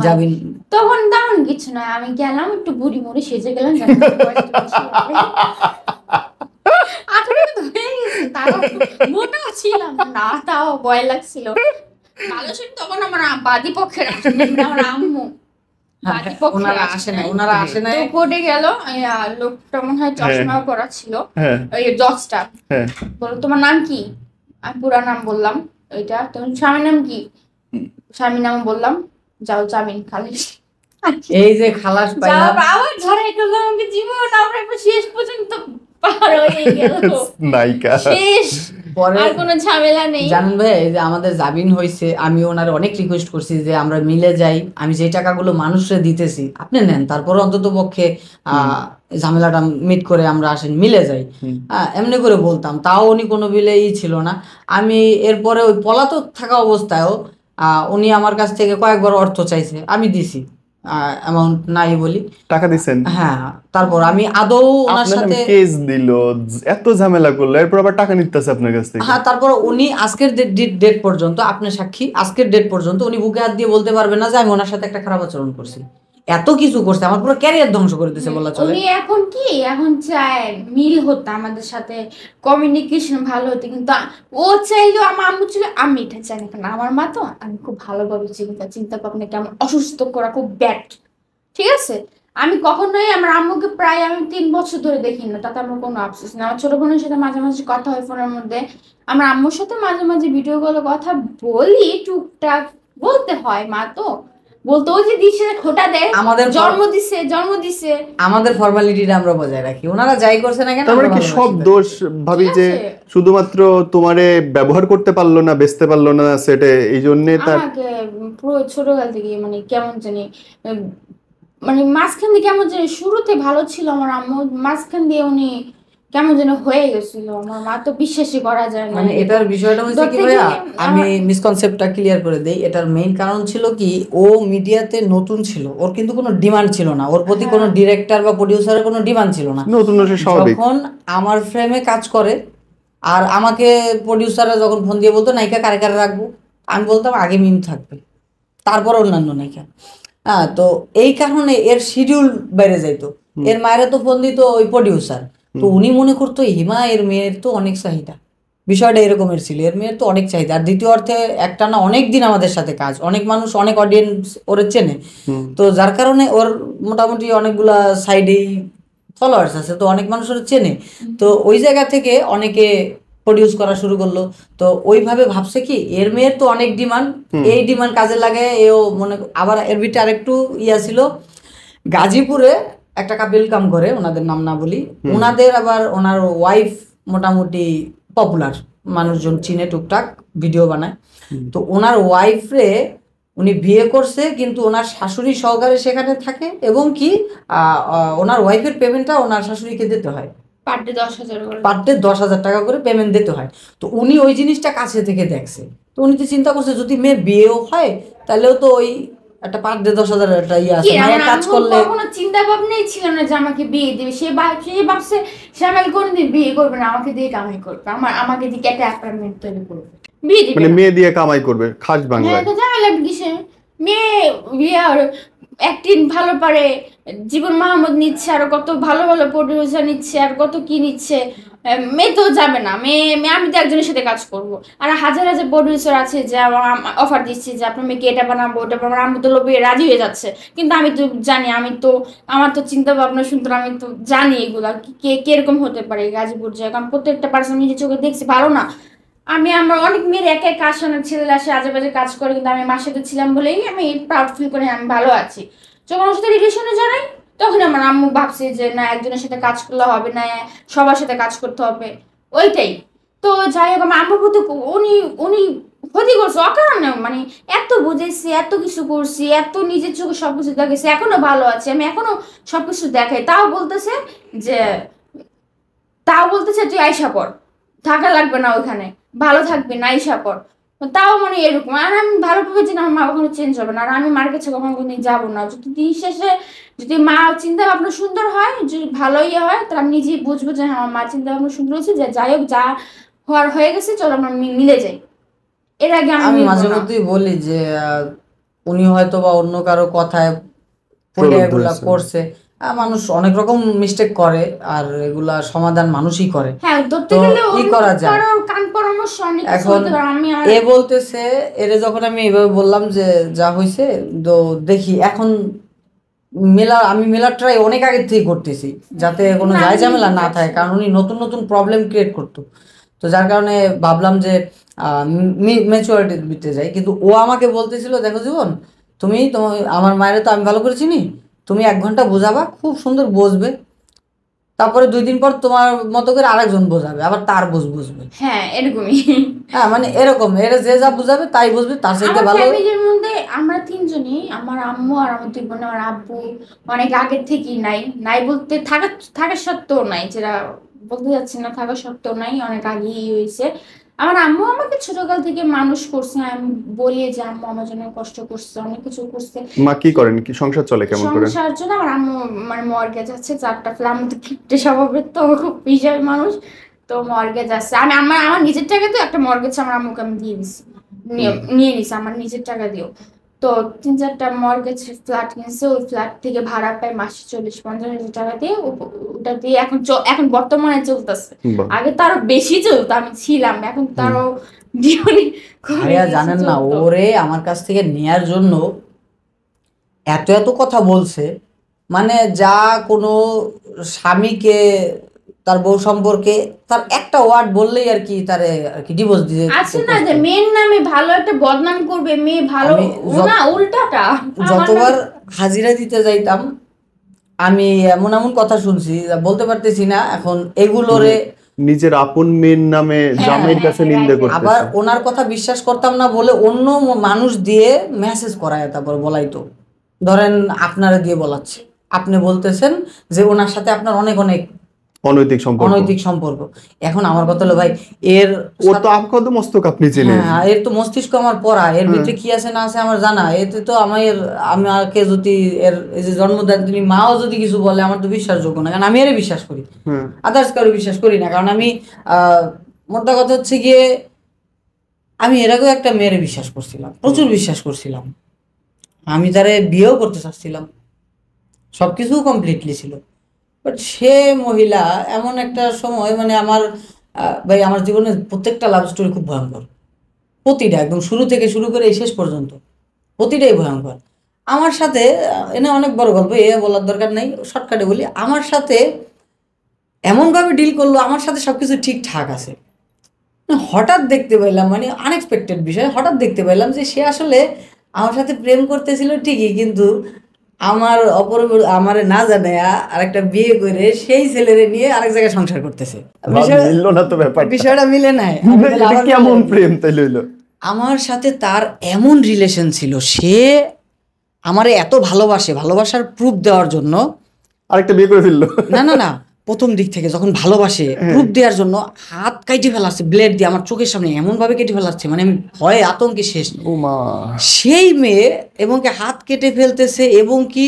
যাবিন তখন তেমন কিছু না, আমি গেলাম একটু বুড়ি মুড়ি সেজে গেলাম, মোটাও ছিলাম না, তাও ভয় লাগছিল। তখন আমার বাদী পক্ষের আমার আম্মু ওনারা আসে না। কোর্টে গেল, লোকটা মনে হয় চশমা পরা ছিল, ওই জজটা বলো তোমার নাম কি, আমি পুরা নাম বললাম, ওইটা তখন স্বামীর নাম কি, স্বামীর নাম বললাম, যাও জামিন খালাস। এই যে খালাস পাইলাম, আবার ধরাই দিল আমাকে জীবন, আমরা শেষ পর্যন্ত পার হয়ে গেল, নায়িকা শেষ, পরে আর কোনো ঝামেলা নেই। জানেন ভাই, এই যে আমাদের জামিন হয়েছে, আমি ওনার অনেক রিকোয়েস্ট করছি যে আমরা মিলে যাই, আমি যে টাকাগুলো মানুষরে দিতেছি আপনি নেন, তারপরে অন্তত পক্ষে ঝামেলাটা মিট করে আমরা আসেন মিলে যাই, এমনি করে বলতাম, তাও উনি কোনো বিলেই ছিল না। আমি এরপরে ওই পলাতক থাকা অবস্থায়ও উনি আমার কাছ থেকে কয়েকবার অর্থ চাইছে, আমি দিছি, অ্যামাউন্ট নাই বলি, টাকা দিছেন? হ্যাঁ। তারপর আমি আদৌ ওনার আপনার সাথে কেস দিল, এত ঝামেলা করলো, এরপর আবার টাকা নিতেছে আপনার কাছ থেকে। হ্যাঁ, তারপর উনি আজকের ডেট পর্যন্ত, আপনি সাক্ষী, আজকের ডেট পর্যন্ত উনি বুকে হাত দিয়ে বলতে পারবে না যে আমি ওনার সাথে একটা খারাপ আচরণ করছি। এত কিছু করছে, আমার পুরো ক্যারিয়ার ধ্বংস করে দিয়েছে বলা চলে। উনি এখন কি, এখন চায় মিল হতো, আমাদের সাথে কমিউনিকেশন ভালো হতো, কিন্তু ও চাইলেও আমার আম্মু ছিল, আমি এটা চাই না, কারণ আমার মা তো, আমি খুব ভালোভাবে চিন্তা ভাবনা কেমন অসুস্থ করা খুব ব্যাড, ঠিক আছে। আমি কখনোই আমার আম্মুকে প্রায় আমি 3 বছর ধরে দেখি না, তাতে আমার কোনো আফসোস নেই। আমার ছোট বোনের সাথে মাঝে মাঝে কথা হয় ফোনের মধ্যে, আমার আম্মুর সাথে মাঝে মাঝে ভিডিও কলে কথা বলি, টুকটাক বলতে হয়, মা তো বলতো, ওই যে দিছে খোটা দেয়, আমাদের জন্ম দিছে আমাদের ফর্মালিটিটা আমরা বজায় রাখি, ওনারা যাই করছে না কেন তারপরে আমরা কি ভালোবাসি সব তাকে। দোষ ভাবি যে ঠিক আছে। শুধুমাত্র তোমারে ব্যবহার করতে পারলো না, বেচতে পারলো না সেটা, এই জন্য তার আমাকে পুরো ছোটকাল থেকে মানে কেমন জানি মানে মাঝখান দিয়ে কেমন জানি, শুরুতে ভালো ছিল আমার আম্মু, মাঝখান দিয়ে উনি কেমন যেন হয়ে গেছিল, আমার মা তো বিশ্বাসই করা যায় না। মানে এটার বিষয়টা হচ্ছে কি ধরতে ভাইয়া, গেলে আমি মিসকনসেপ্টটা ক্লিয়ার করে দেই। এটার মেইন কারণ ছিল কি, ও মিডিয়াতে নতুন ছিল, ওর কিন্তু কোনো ডিমান্ড ছিল না, ওর প্রতি কোনো ডিরেক্টর বা প্রডিউসারের কোনো ডিমান্ড ছিল না। নতুন হচ্ছে স্বাভাবিক। যখন আমার ফ্রেমে কাজ করে আর আমাকে প্রডিউসাররা যখন ফোন দিয়ে বলতো নায়িকা কারে কারে রাখবো, আমি বলতাম আগে মিম থাকবে, তারপর অন্যান্য নায়িকা। হ্যাঁ, তো এই কারণে এর শিডিউল বেড়ে যাইতো। এর মায়েরা তো ফোন দিত ওই প্রডিউসার, তো উনি মনে করতো হিমা এর মেয়ের তো অনেক চাহিদা, বিষয়টা এরকমের ছিল, এর মেয়ের তো অনেক চাহিদা। আর দ্বিতীয় অর্থে একটা না অনেক দিন আমাদের সাথে কাজ, অনেক মানুষ অনেক অডিয়েন্স ওরে চেনে, তো যার কারণে ওর মোটামুটি অনেকগুলা সাইডেই ফলোয়ার্স আছে, তো অনেক মানুষ ওরা চেনে, তো ওই জায়গা থেকে অনেকে প্রডিউস করা শুরু করলো। তো ওইভাবে ভাবছে কি এর মেয়ের তো অনেক ডিমান্ড, এই ডিমান্ড কাজে লাগে এও মনে। আবার এর ভিতরে আরেকটু ইয়া ছিল, গাজীপুরে একটা কাপিল কাম করে, ওনাদের নাম না বলি, ওনাদের আবার ওনার ওয়াইফ মোটামুটি পপুলার, মানুষজন চিনে, টুকটাক ভিডিও বানায়। তো ওনার ওয়াইফরে উনি বিয়ে করছে, কিন্তু ওনার শাশুড়ি সহকারে সেখানে থাকে, এবং কি ওনার ওয়াইফের পেমেন্টটা ওনার শাশুড়িকে দিতে হয়, পার ডে 10,000 করে, পার ডে 10,000 টাকা করে পেমেন্ট দিতে হয়। তো উনি ওই জিনিসটা কাছে থেকে দেখছে, তো উনি তো চিন্তা করছে যদি মেয়ে বিয়েও হয় তাহলেও তো ওই একটা পার ডে 10,000 একটা ইয়ে আছে, মায়ের কাজ করলে। কখনো চিন্তা ভাবনাই ছিল না যে আমাকে বিয়ে দিবে, সে ভাবছে সে আমাকে কোনোদিন বিয়ে করবে না, আমাকে দিয়ে কামাই করবে, আমাকে দিয়ে একটা অ্যাপার্টমেন্ট তৈরি করবে, বিয়ে দিবে মানে না। মেয়ে দিয়ে কামাই করবে খাস হ্যাঁ, বাংলায়। তো ঝামেলা কিসে, মেয়ে বিয়ে আর অ্যাক্টিং ভালো পারে, জীবন মাহমুদ নিচ্ছে, আর কত ভালো ভালো প্রডিউসার নিচ্ছে, আর কত কি নিচ্ছে, মেয়ে তো যাবে না, আমি তো একজনের সাথে কাজ করব, আর হাজার হাজার প্রডিউসার আছে যে অফার দিচ্ছে যে আপনার মেয়েকে এটা বানাবো ওটা বানাবো, আমি তো লোভে রাজি হয়ে যাচ্ছে, কিন্তু আমি তো জানি, আমার তো চিন্তা ভাবনা শুনতে, আমি তো জানি এগুলা কে কিরকম হতে পারে গাজীপুর যায়, কারণ প্রত্যেকটা পার্সন নিজের চোখে দেখছি ভালো না। আমার অনেক মেয়ের একা একা আসে, অনেক ছেলেরা আসে আজে বাজে কাজ করে, কিন্তু আমি মার সাথে ছিলাম বলেই আমি প্রাউড ফিল করি, আমি ভালো আছি। যখন ওর সাথে রিলেশনে জানাই, তখন আমার আম্মু ভাবছে যে না, একজনের সাথে কাজ করলে হবে না, সবার সাথে কাজ করতে হবে, ওইটাই। তো যাই হোক, আমার আম্মুর প্রতি উনি উনি ক্ষতি করছে অকারণে, মানে এত বুঝেছি, এত কিছু করছি, এত নিজের চোখে সবকিছু দেখেছি, এখনো ভালো আছে, আমি এখনো সবকিছু দেখাই, যে তাও বলতেছে তুই আইসা পড়, থাকা লাগবে না ওইখানে, ভালো থাকবে না, আইসা পড়, তাও মানে এরকম। আর আমি ভালো ভেবেছি না, আমার মা কখনো চেঞ্জ হবে না, আর আমি মার কাছে কখনো কোনদিন যাবো না। যদি দিন শেষে যদি মা চিন্তা ভাবনা সুন্দর হয়, যদি ভালোই হয়, তাহলে আমি নিজেই বুঝবো যে হ্যাঁ, আমার মা চিন্তা ভাবনা সুন্দর হয়েছে, যে যাই হোক, যা হওয়ার হয়ে গেছে, চলো আমরা মিলে যাই। এর আগে আমি মাঝে মধ্যেই বলি যে উনি হয়তো বা অন্য কারো কথায় পড়ে এগুলা করছে, মানুষ অনেক রকম মিস্টেক করে, আর এগুলা সমাধান মানুষই করে। হ্যাঁ, ধরতে তো গেলে কি করা যায়, কান পরামর্শ অনেক কিছু এখন হতে পারে, আমি এ বলতেছে, এরে যখন আমি এইভাবে বললাম যে যা হয়েছে, তো দেখি এখন আমি মেলার ট্রাই অনেক আগের থেকে করতেছি, যাতে কোনো যায় ঝামেলা না থাকে, কারণ উনি নতুন নতুন প্রবলেম ক্রিয়েট করতো। তো যার কারণে ভাবলাম যে ম্যাচুরিটি দিতে যাই। কিন্তু ও আমাকে বলতেছিল, দেখো জীবন, আমার মায়ের তো আমি ভালো করে চিনি, তুমি 1 ঘন্টা বোঝাবা, খুব সুন্দর বসবে, তারপরে 2 দিন পর তোমার মতো করে আরেকজন বোঝাবে, আবার তার বুঝবে। হ্যাঁ এরকমই। হ্যাঁ মানে এরকম, এরা যে যা বুঝাবে তাই বুঝবে, তার সাথে আমার ভালো। ফ্যামিলির মধ্যে আমরা 3জনই, আমার আম্মু আর আমার 2 বোন, আমার আব্বু অনেক আগের থেকেই নাই, নাই বলতে থাকা সত্ত্বেও নাই, যেটা বলতে যাচ্ছি না, থাকা সত্ত্বেও নাই, অনেক আগেই হয়েছে। আমার আম্মু আমাকে ছোটকাল থেকে মানুষ করছে, আমি বলি যে আম্মু আমার জন্য কষ্ট করছে, অনেক কিছু করছে। মা কি করেন, কি সংসার চলে কেমন করে? সংসার জন্য আমার আম্মু মানে মর্গেজ আছে 4টা ফ্ল্যাট, আমি তো কিপটে স্বভাবের, তো খুব বিশাল মানুষ, তো মর্গেজ আছে। আমি আমার নিজের টাকা দিয়ে একটা মর্গেজ আমার আম্মুকে আমি দিয়ে দিছি, নিয়ে নিছি আমার নিজের টাকা দিয়েও। তো 3-4টা মর্গেজ ফ্ল্যাট কিনছে, ওই ফ্ল্যাট থেকে ভাড়া পাই মাসে 40-50 হাজার টাকা দিয়ে, ওটা দিয়ে এখন বর্তমানে চলতেছে। আগে তো আরো বেশি চলতো, আমি ছিলাম, এখন তো আরো জানেন না, ওরে আমার কাছ থেকে নেয়ার জন্য এত এত কথা বলছে, মানে যা কোনো স্বামীকে তার বউ সম্পর্কে তার একটা ওয়ার্ড বললেই আর কি তারে আর কি ডিভোর্স দিয়ে আছে না, যে মেয়ের নামে ভালো একটা বদনাম করবে, মেয়ে ভালো না, উল্টাটা। যতবার হাজিরা দিতে যাইতাম আমি এমন এমন কথা শুনছি বলতে পারতেছি না এখন এগুলোরে, নিজের আপন মেয়ের নামে জামাইয়ের কাছে নিন্দা করতেছে। আবার ওনার কথা বিশ্বাস করতাম না বলে অন্য মানুষ দিয়ে মেসেজ করায়, তারপর বলাইতো, ধরেন আপনারা দিয়ে বলাচ্ছে, আপনি বলতেছেন যে ওনার সাথে আপনার অনেক অনেক অনৈতিক সম্পর্ক। এখন আমার কথা হলো ভাই, এর ও তো আপকদ মস্তক আপনি চেনেন। হ্যাঁ, এর তো মস্তিষ্ক আমার পড়া, এর ভিতরে কি আছে না আছে আমার জানা। এতে তো আমাকে যদি এর এই যে জন্মদান তিনি মাও যদি কিছু বলে আমার তো বিশ্বাসযোগ্য না, কারণ আমি এর বিশ্বাস করি, আদার্স কারো বিশ্বাস করি না। কারণ আমি মোদ্দা কথা হচ্ছে গিয়ে আমি এর আগেও একটা মেয়ের বিশ্বাস করছিলাম, প্রচুর বিশ্বাস করছিলাম, আমি তারে বিয়েও করতে চাচ্ছিলাম, সবকিছু কমপ্লিটলি ছিল। বাট সে মহিলা এমন একটা সময় মানে ভাই আমার জীবনের প্রত্যেকটা লাভ স্টোরি খুব ভয়ঙ্কর, প্রতিটা একদম শুরু থেকে শুরু করে এই শেষ পর্যন্ত প্রতিটাই ভয়ঙ্কর। আমার সাথে এনে অনেক বড় গল্প, এ বলার দরকার নাই, শর্টকাটে বলি, আমার সাথে এমনভাবে ডিল করলো, আমার সাথে সবকিছু ঠিকঠাক আছে, হঠাৎ দেখতে পেলাম, মানে আনএক্সপেক্টেড বিষয়, হঠাৎ দেখতে পেলাম যে সে আসলে আমার সাথে প্রেম করতেছিল ঠিকই, কিন্তু আমারে না জানে আরেকটা বিয়ে করে সেই ছেলেরে নিয়ে আরেক জায়গায় সংসার করতেছে। বিষয়টা মিলে নাই। কেমন প্রেম তাইলে হইলো? আমার সাথে তার এমন রিলেশন ছিল, সে আমারে এত ভালোবাসার প্রুফ দেওয়ার জন্য আরেকটা বিয়ে করে ফেললো। না, প্রথম দিক থেকে যখন ভালোবাসে প্রুফ দেওয়ার জন্য হাত কাটে ফেলাচ্ছে, ব্লেড দিয়ে আমার চোখের সামনে এমন ভাবে কেটে ফেলাচ্ছে, মানে আমি ভয়ে আতঙ্কে শেষ। সেই মেয়ে এবং কি হাত কেটে ফেলতেছে এবং কি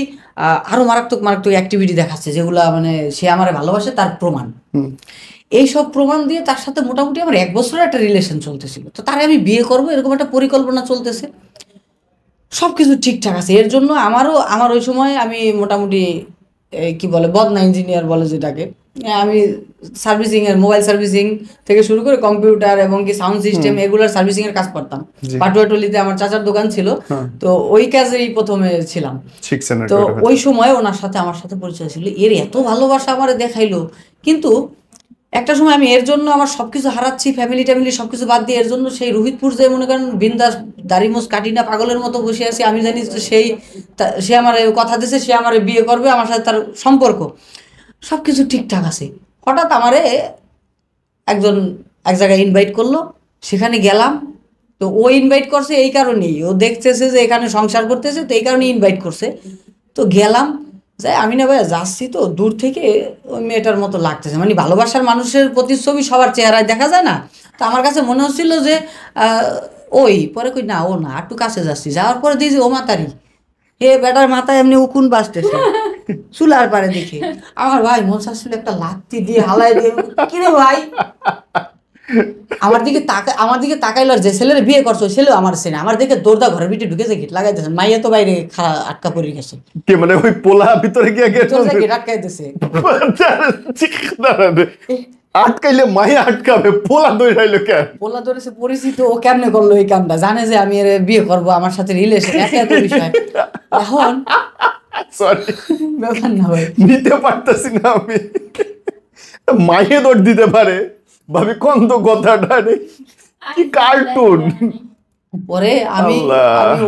আরো মারাত্মক অ্যাক্টিভিটি দেখাচ্ছে, যেগুলা মানে সে আমারে ভালোবাসে তার প্রমাণ। এইসব প্রমাণ দিয়ে তার সাথে মোটামুটি আমার 1 বছরের একটা রিলেশন চলতেছিল। তো তারে আমি বিয়ে করবো এরকম একটা পরিকল্পনা চলতেছে, সবকিছু ঠিকঠাক আছে। এর জন্য আমার ওই সময় আমি মোটামুটি কি বলে বদনা ইঞ্জিনিয়ার বলে যেটাকে, আমি মোবাইল সার্ভিসিং থেকে শুরু করে কম্পিউটার এবং কি সাউন্ড সিস্টেম এগুলার সার্ভিসিং এর কাজ করতাম। পাটুয়াটলিতে আমার চাচার দোকান ছিল, তো ওই কাজেই প্রথমে ছিলাম। তো ওই সময় ওনার সাথে আমার সাথে পরিচয় ছিল, এর এত ভালোবাসা আমারে দেখাইলো। কিন্তু একটা সময় আমি এর জন্য আমার সবকিছু হারাচ্ছি, ফ্যামিলি সবকিছু বাদ দিয়ে এর জন্য সেই রোহিতপুর যে মনে করেন বিন্দাস দাড়ি মোজ কাটি না পাগলের মতো বসে আছি। আমি জানি সে আমার কথা দিয়েছে, সে আমার বিয়ে করবে, আমার সাথে তার সম্পর্ক সবকিছু ঠিকঠাক আছে। হঠাৎ আমারে একজন এক জায়গায় ইনভাইট করলো, সেখানে গেলাম। তো ও ইনভাইট করছে এই কারণেই, ও দেখতেছে যে এখানে সংসার করতেছে, তো এই কারণে ইনভাইট করছে। তো গেলাম, যাই আমি না ভাই যাচ্ছি, তো দূর থেকে ওই মেয়েটার মতো লাগতেছে, মানে ভালোবাসার মানুষের প্রতিচ্ছবি সবার চেহারায় দেখা যায় না। তো আমার কাছে মনে হচ্ছিল যে ওই পরে কই না, ও না, একটু কাছে যাচ্ছি, যাওয়ার পরে দিয়েছি ও মাতারি, বেটার মাথায় এমনি উকুন বাজতেছে চুলার পারে দেখে। আমার ভাই মন চাচ্ছিল একটা লাত্তি দিয়ে হালাই দিয়ে, কিরে ভাই আমার দিকে তাকাইলো, আর যে ছেলের বিয়ে করছো ছেলে আমার চেনে, আমার দিকে দৌড়দা ঘরের ভিতরে ঢুকেছে, গেট লাগাইতেছে, মাইয়া তো বাইরে আটকা পড়ে গেছে, মানে ওই পোলা ভিতরে গিয়ে গেট আটকাইতেছে। আটকাইলে মাইয়া আটকাবে, পোলা দৌড়াইলো কেন? পোলা ধরেছে পরিচিত, ও কেমনে করলো এই কামটা, জানে যে আমি এর বিয়ে করবো, আমার সাথে রিলেশন, এত বিষয়। এখন ব্যাপার না ভাই, নিতে পারতেছি না আমি, মাইয়ে দৌড় দিতে পারে ভাবি, কোন তো কথাটা কি কার্টুন। পরে আমি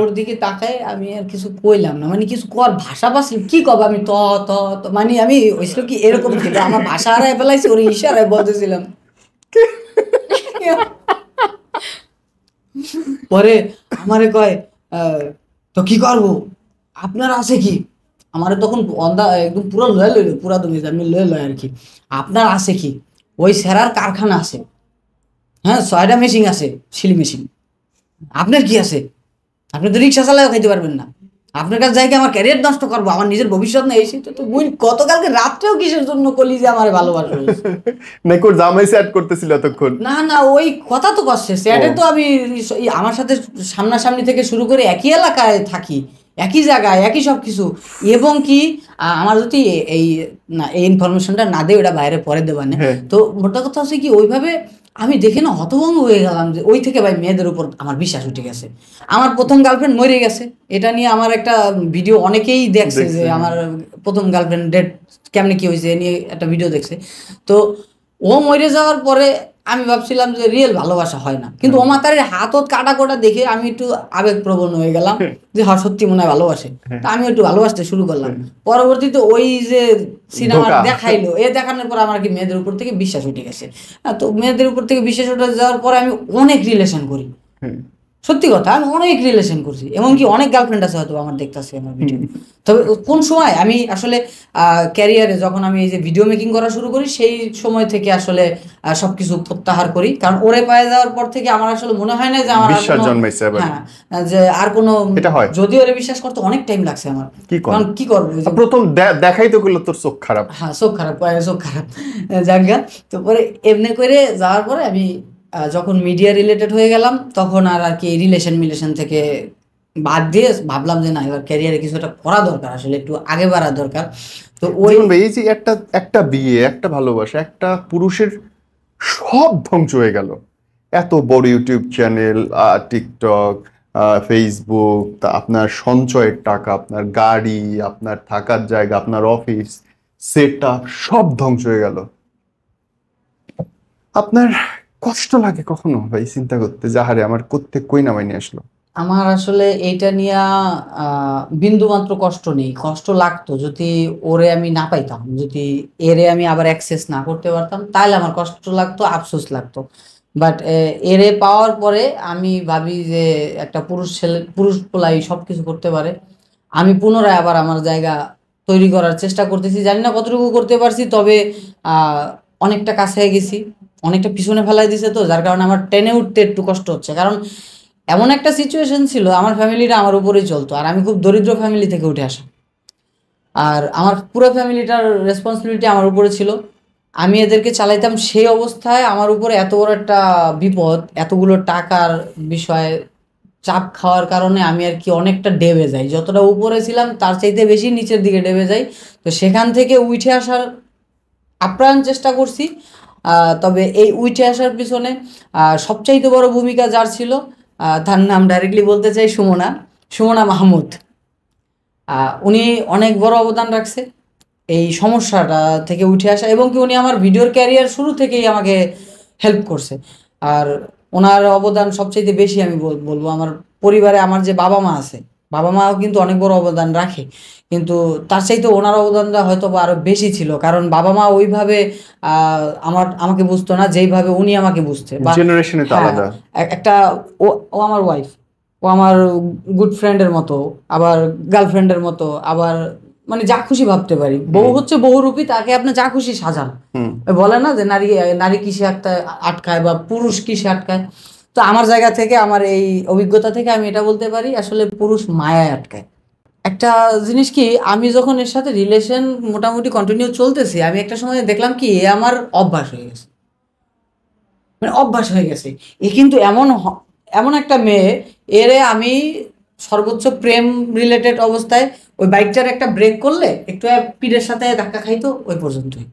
ওর দিকে তাকাই, আমি আর কিছু কইলাম না, মানে কিছু কর ভাষা পাচ্ছিলাম কি কব, আমি ত ত মানে আমি হয়েছিল কি এরকম ছিল, আমার ভাষা হারায় ফেলাইছি, ওর ইশারায় বলতেছিলাম। পরে আমারে কয় তো কি করবো, আপনার আছে কি, আমার তখন একদম পুরো লয়ে লইল, পুরা তুমি আমি লয়ে আর কি, আপনার আছে কি, ওই সেরার কারখানা আছে, হ্যাঁ 6টা মেশিন আছে, সিলি মেশিন, আপনার কি আছে, আপনি তো রিক্সা চালাও খাইতে পারবেন না, আপনার কাছে যাই আমার ক্যারিয়ার নষ্ট করবো, আমার নিজের ভবিষ্যৎ নেই, তো বুঝ গতকালকে রাত্রেও কিসের জন্য কলি যে আমার ভালোবাসা নাকি ওর জামাই সেট করতেছিল এতক্ষণ? না না ওই কথা তো করছে স্যাটে, তো আমি আমার সাথে সামনাসামনি থেকে শুরু করে একই এলাকায় থাকি, একই জায়গায় একই সব কিছু, এবং কি আমার যদি এই না এই ইনফরমেশনটা না দেয় ওটা বাইরে পরে দেবার না। তো মোটা কথা হচ্ছে কি ওইভাবে আমি দেখে না হতভঙ্গ হয়ে গেলাম, যে ওই থেকে ভাই মেয়েদের উপর আমার বিশ্বাস উঠে গেছে। আমার প্রথম গার্লফ্রেন্ড মরে গেছে, এটা নিয়ে আমার একটা ভিডিও অনেকেই দেখছে, যে আমার প্রথম গার্লফ্রেন্ড ডেট কেমনে কি হয়েছে নিয়ে একটা ভিডিও দেখছে। তো ও মরে যাওয়ার পরে আমি ভাবছিলাম যে রিয়েল ভালোবাসা হয় না, কিন্তু ও মাতারের হাত কাটা কোটা দেখে আমি একটু আবেগপ্রবণ হয়ে গেলাম, যে হ্যাঁ সত্যি মনে হয় ভালোবাসে, তা আমি একটু ভালোবাসতে শুরু করলাম। পরবর্তীতে ওই যে সিনেমা দেখাইলো, এ দেখানোর পর আমার কি মেয়েদের উপর থেকে বিশ্বাস উঠে গেছে। তো মেয়েদের উপর থেকে বিশ্বাস উঠে যাওয়ার পরে আমি অনেক রিলেশন করি, সত্যি কথা আমি অনেক রিলেশন করছি, এমনকি অনেক গার্লফ্রেন্ড আছে হয়তো আমার দেখতেছে আমার ভিডিও। তবে কোন সময় আমি আসলে ক্যারিয়ারে যখন আমি এই যে ভিডিও মেকিং করা শুরু করি, সেই সময় থেকে আসলে সবকিছু প্রত্যাহার করি, কারণ ওরে পায়ে যাওয়ার পর থেকে আমার আসলে মনে হয় না যে আমার বিশ্বাস জন্মাইছে। হ্যাঁ, যে আর কোনো, যদি ওরে বিশ্বাস করতে অনেক টাইম লাগছে আমার, কারণ কি করবো প্রথম দেখাই তো করলো তোর চোখ খারাপ। হ্যাঁ চোখ খারাপ, চোখ খারাপ জায়গা। তো পরে এমনি করে যাওয়ার পরে আমি যখন মিডিয়া রিলেটেড হয়ে গেলাম, তখন আর কি রিলেশন থেকে বাদ দিয়ে ভাবলাম যে না এবার ক্যারিয়ারে কিছু একটা করা দরকার, আসলে একটু আগে বাড়া দরকার। তো ওই এই যে একটা বিয়ে, একটা ভালোবাসা, একটা পুরুষের সব ধ্বংস হয়ে গেল। এত বড় ইউটিউব চ্যানেল, টিকটক, ফেসবুক, আপনার সঞ্চয়ের টাকা, আপনার গাড়ি, আপনার থাকার জায়গা, আপনার অফিস সেট আপ সব ধ্বংস হয়ে গেল। আপনার কষ্ট লাগে কখনো ভাই চিন্তা করতে, যাহারে আমার করতে কই নামাই নিয়ে আসলো? আমার আসলে এইটা নিয়ে বিন্দু মাত্র কষ্ট নেই। কষ্ট লাগতো যদি ওরে আমি না পাইতাম, যদি এরে আমি আবার অ্যাক্সেস না করতে পারতাম, তাহলে আমার কষ্ট লাগতো, আফসোস লাগতো। বাট এরে পাওয়ার পরে আমি ভাবি যে একটা পুরুষ পোলাই সব কিছু করতে পারে। আমি পুনরায় আবার আমার জায়গা তৈরি করার চেষ্টা করতেছি, জানি না কতটুকু করতে পারছি, তবে অনেকটা কাছে গেছি, অনেকটা পিছনে ফেলাই দিছে, তো যার কারণে আমার টেনে উঠতে একটু কষ্ট হচ্ছে। কারণ এমন একটা সিচুয়েশন ছিল, আমার ফ্যামিলিটা আমার উপরেই চলতো, আর আমি খুব দরিদ্র ফ্যামিলি থেকে উঠে আসা, আর আমার পুরো ফ্যামিলিটার রেসপন্সিবিলিটি আমার উপরে ছিল, আমি এদেরকে চালাইতাম। সেই অবস্থায় আমার উপরে এত বড় একটা বিপদ, এতগুলো টাকার বিষয়ে চাপ খাওয়ার কারণে আমি আর কি অনেকটা ডেবে যাই, যতটা উপরে ছিলাম তার চাইতে বেশি নিচের দিকে ডেবে যাই। তো সেখান থেকে উঠে আসার আপ্রাণ চেষ্টা করছি, তবে এই উঠে আসার পিছনে সবচাইতে বড় ভূমিকা যার ছিল, তার নাম ডাইরেক্টলি বলতে চাই, সুমনা মাহমুদ। উনি অনেক বড় অবদান রাখছে এই সমস্যাটা থেকে উঠে আসা, এবং কি উনি আমার ভিডিওর ক্যারিয়ার শুরু থেকেই আমাকে হেল্প করছে। আর ওনার অবদান সবচাইতে বেশি আমি বলবো আমার পরিবারে, আমার যে বাবা মা আছে, বাবা মাও কিন্তু অনেক বড় অবদান রাখে, কিন্তু তার চাইতে ওনার অবদানটা হয়তো বা আরো বেশি ছিল, কারণ বাবা মা ওইভাবে আমাকে বুঝতো না যেইভাবে উনি আমাকে বুঝতে। একটা ও আমার ওয়াইফ, ও আমার গুড ফ্রেন্ডের মতো, আবার গার্লফ্রেন্ডের মতো, আবার মানে যা খুশি ভাবতে পারি। বউ হচ্ছে বহুরূপী, তাকে আপনি যা খুশি সাজান। বলে না যে নারী কিসে আটকায় বা পুরুষ কিসে আটকায়। তো আমার জায়গা থেকে, আমার এই অভিজ্ঞতা থেকে আমি এটা বলতে পারি, আসলে পুরুষ মায়ায় আটকায়। একটা জিনিস কি, আমি যখন এর সাথে রিলেশন মোটামুটি কন্টিনিউ চলতেছি, আমি একটা সময় দেখলাম কি এ আমার অভ্যাস হয়ে গেছে, মানে অভ্যাস হয়ে গেছে। এ কিন্তু এমন একটা মেয়ে, এরে আমি সর্বোচ্চ প্রেম রিলেটেড অবস্থায় ওই বাইকটার একটা ব্রেক করলে একটু পিঠের সাথে ধাক্কা খাইতো, ওই পর্যন্তই।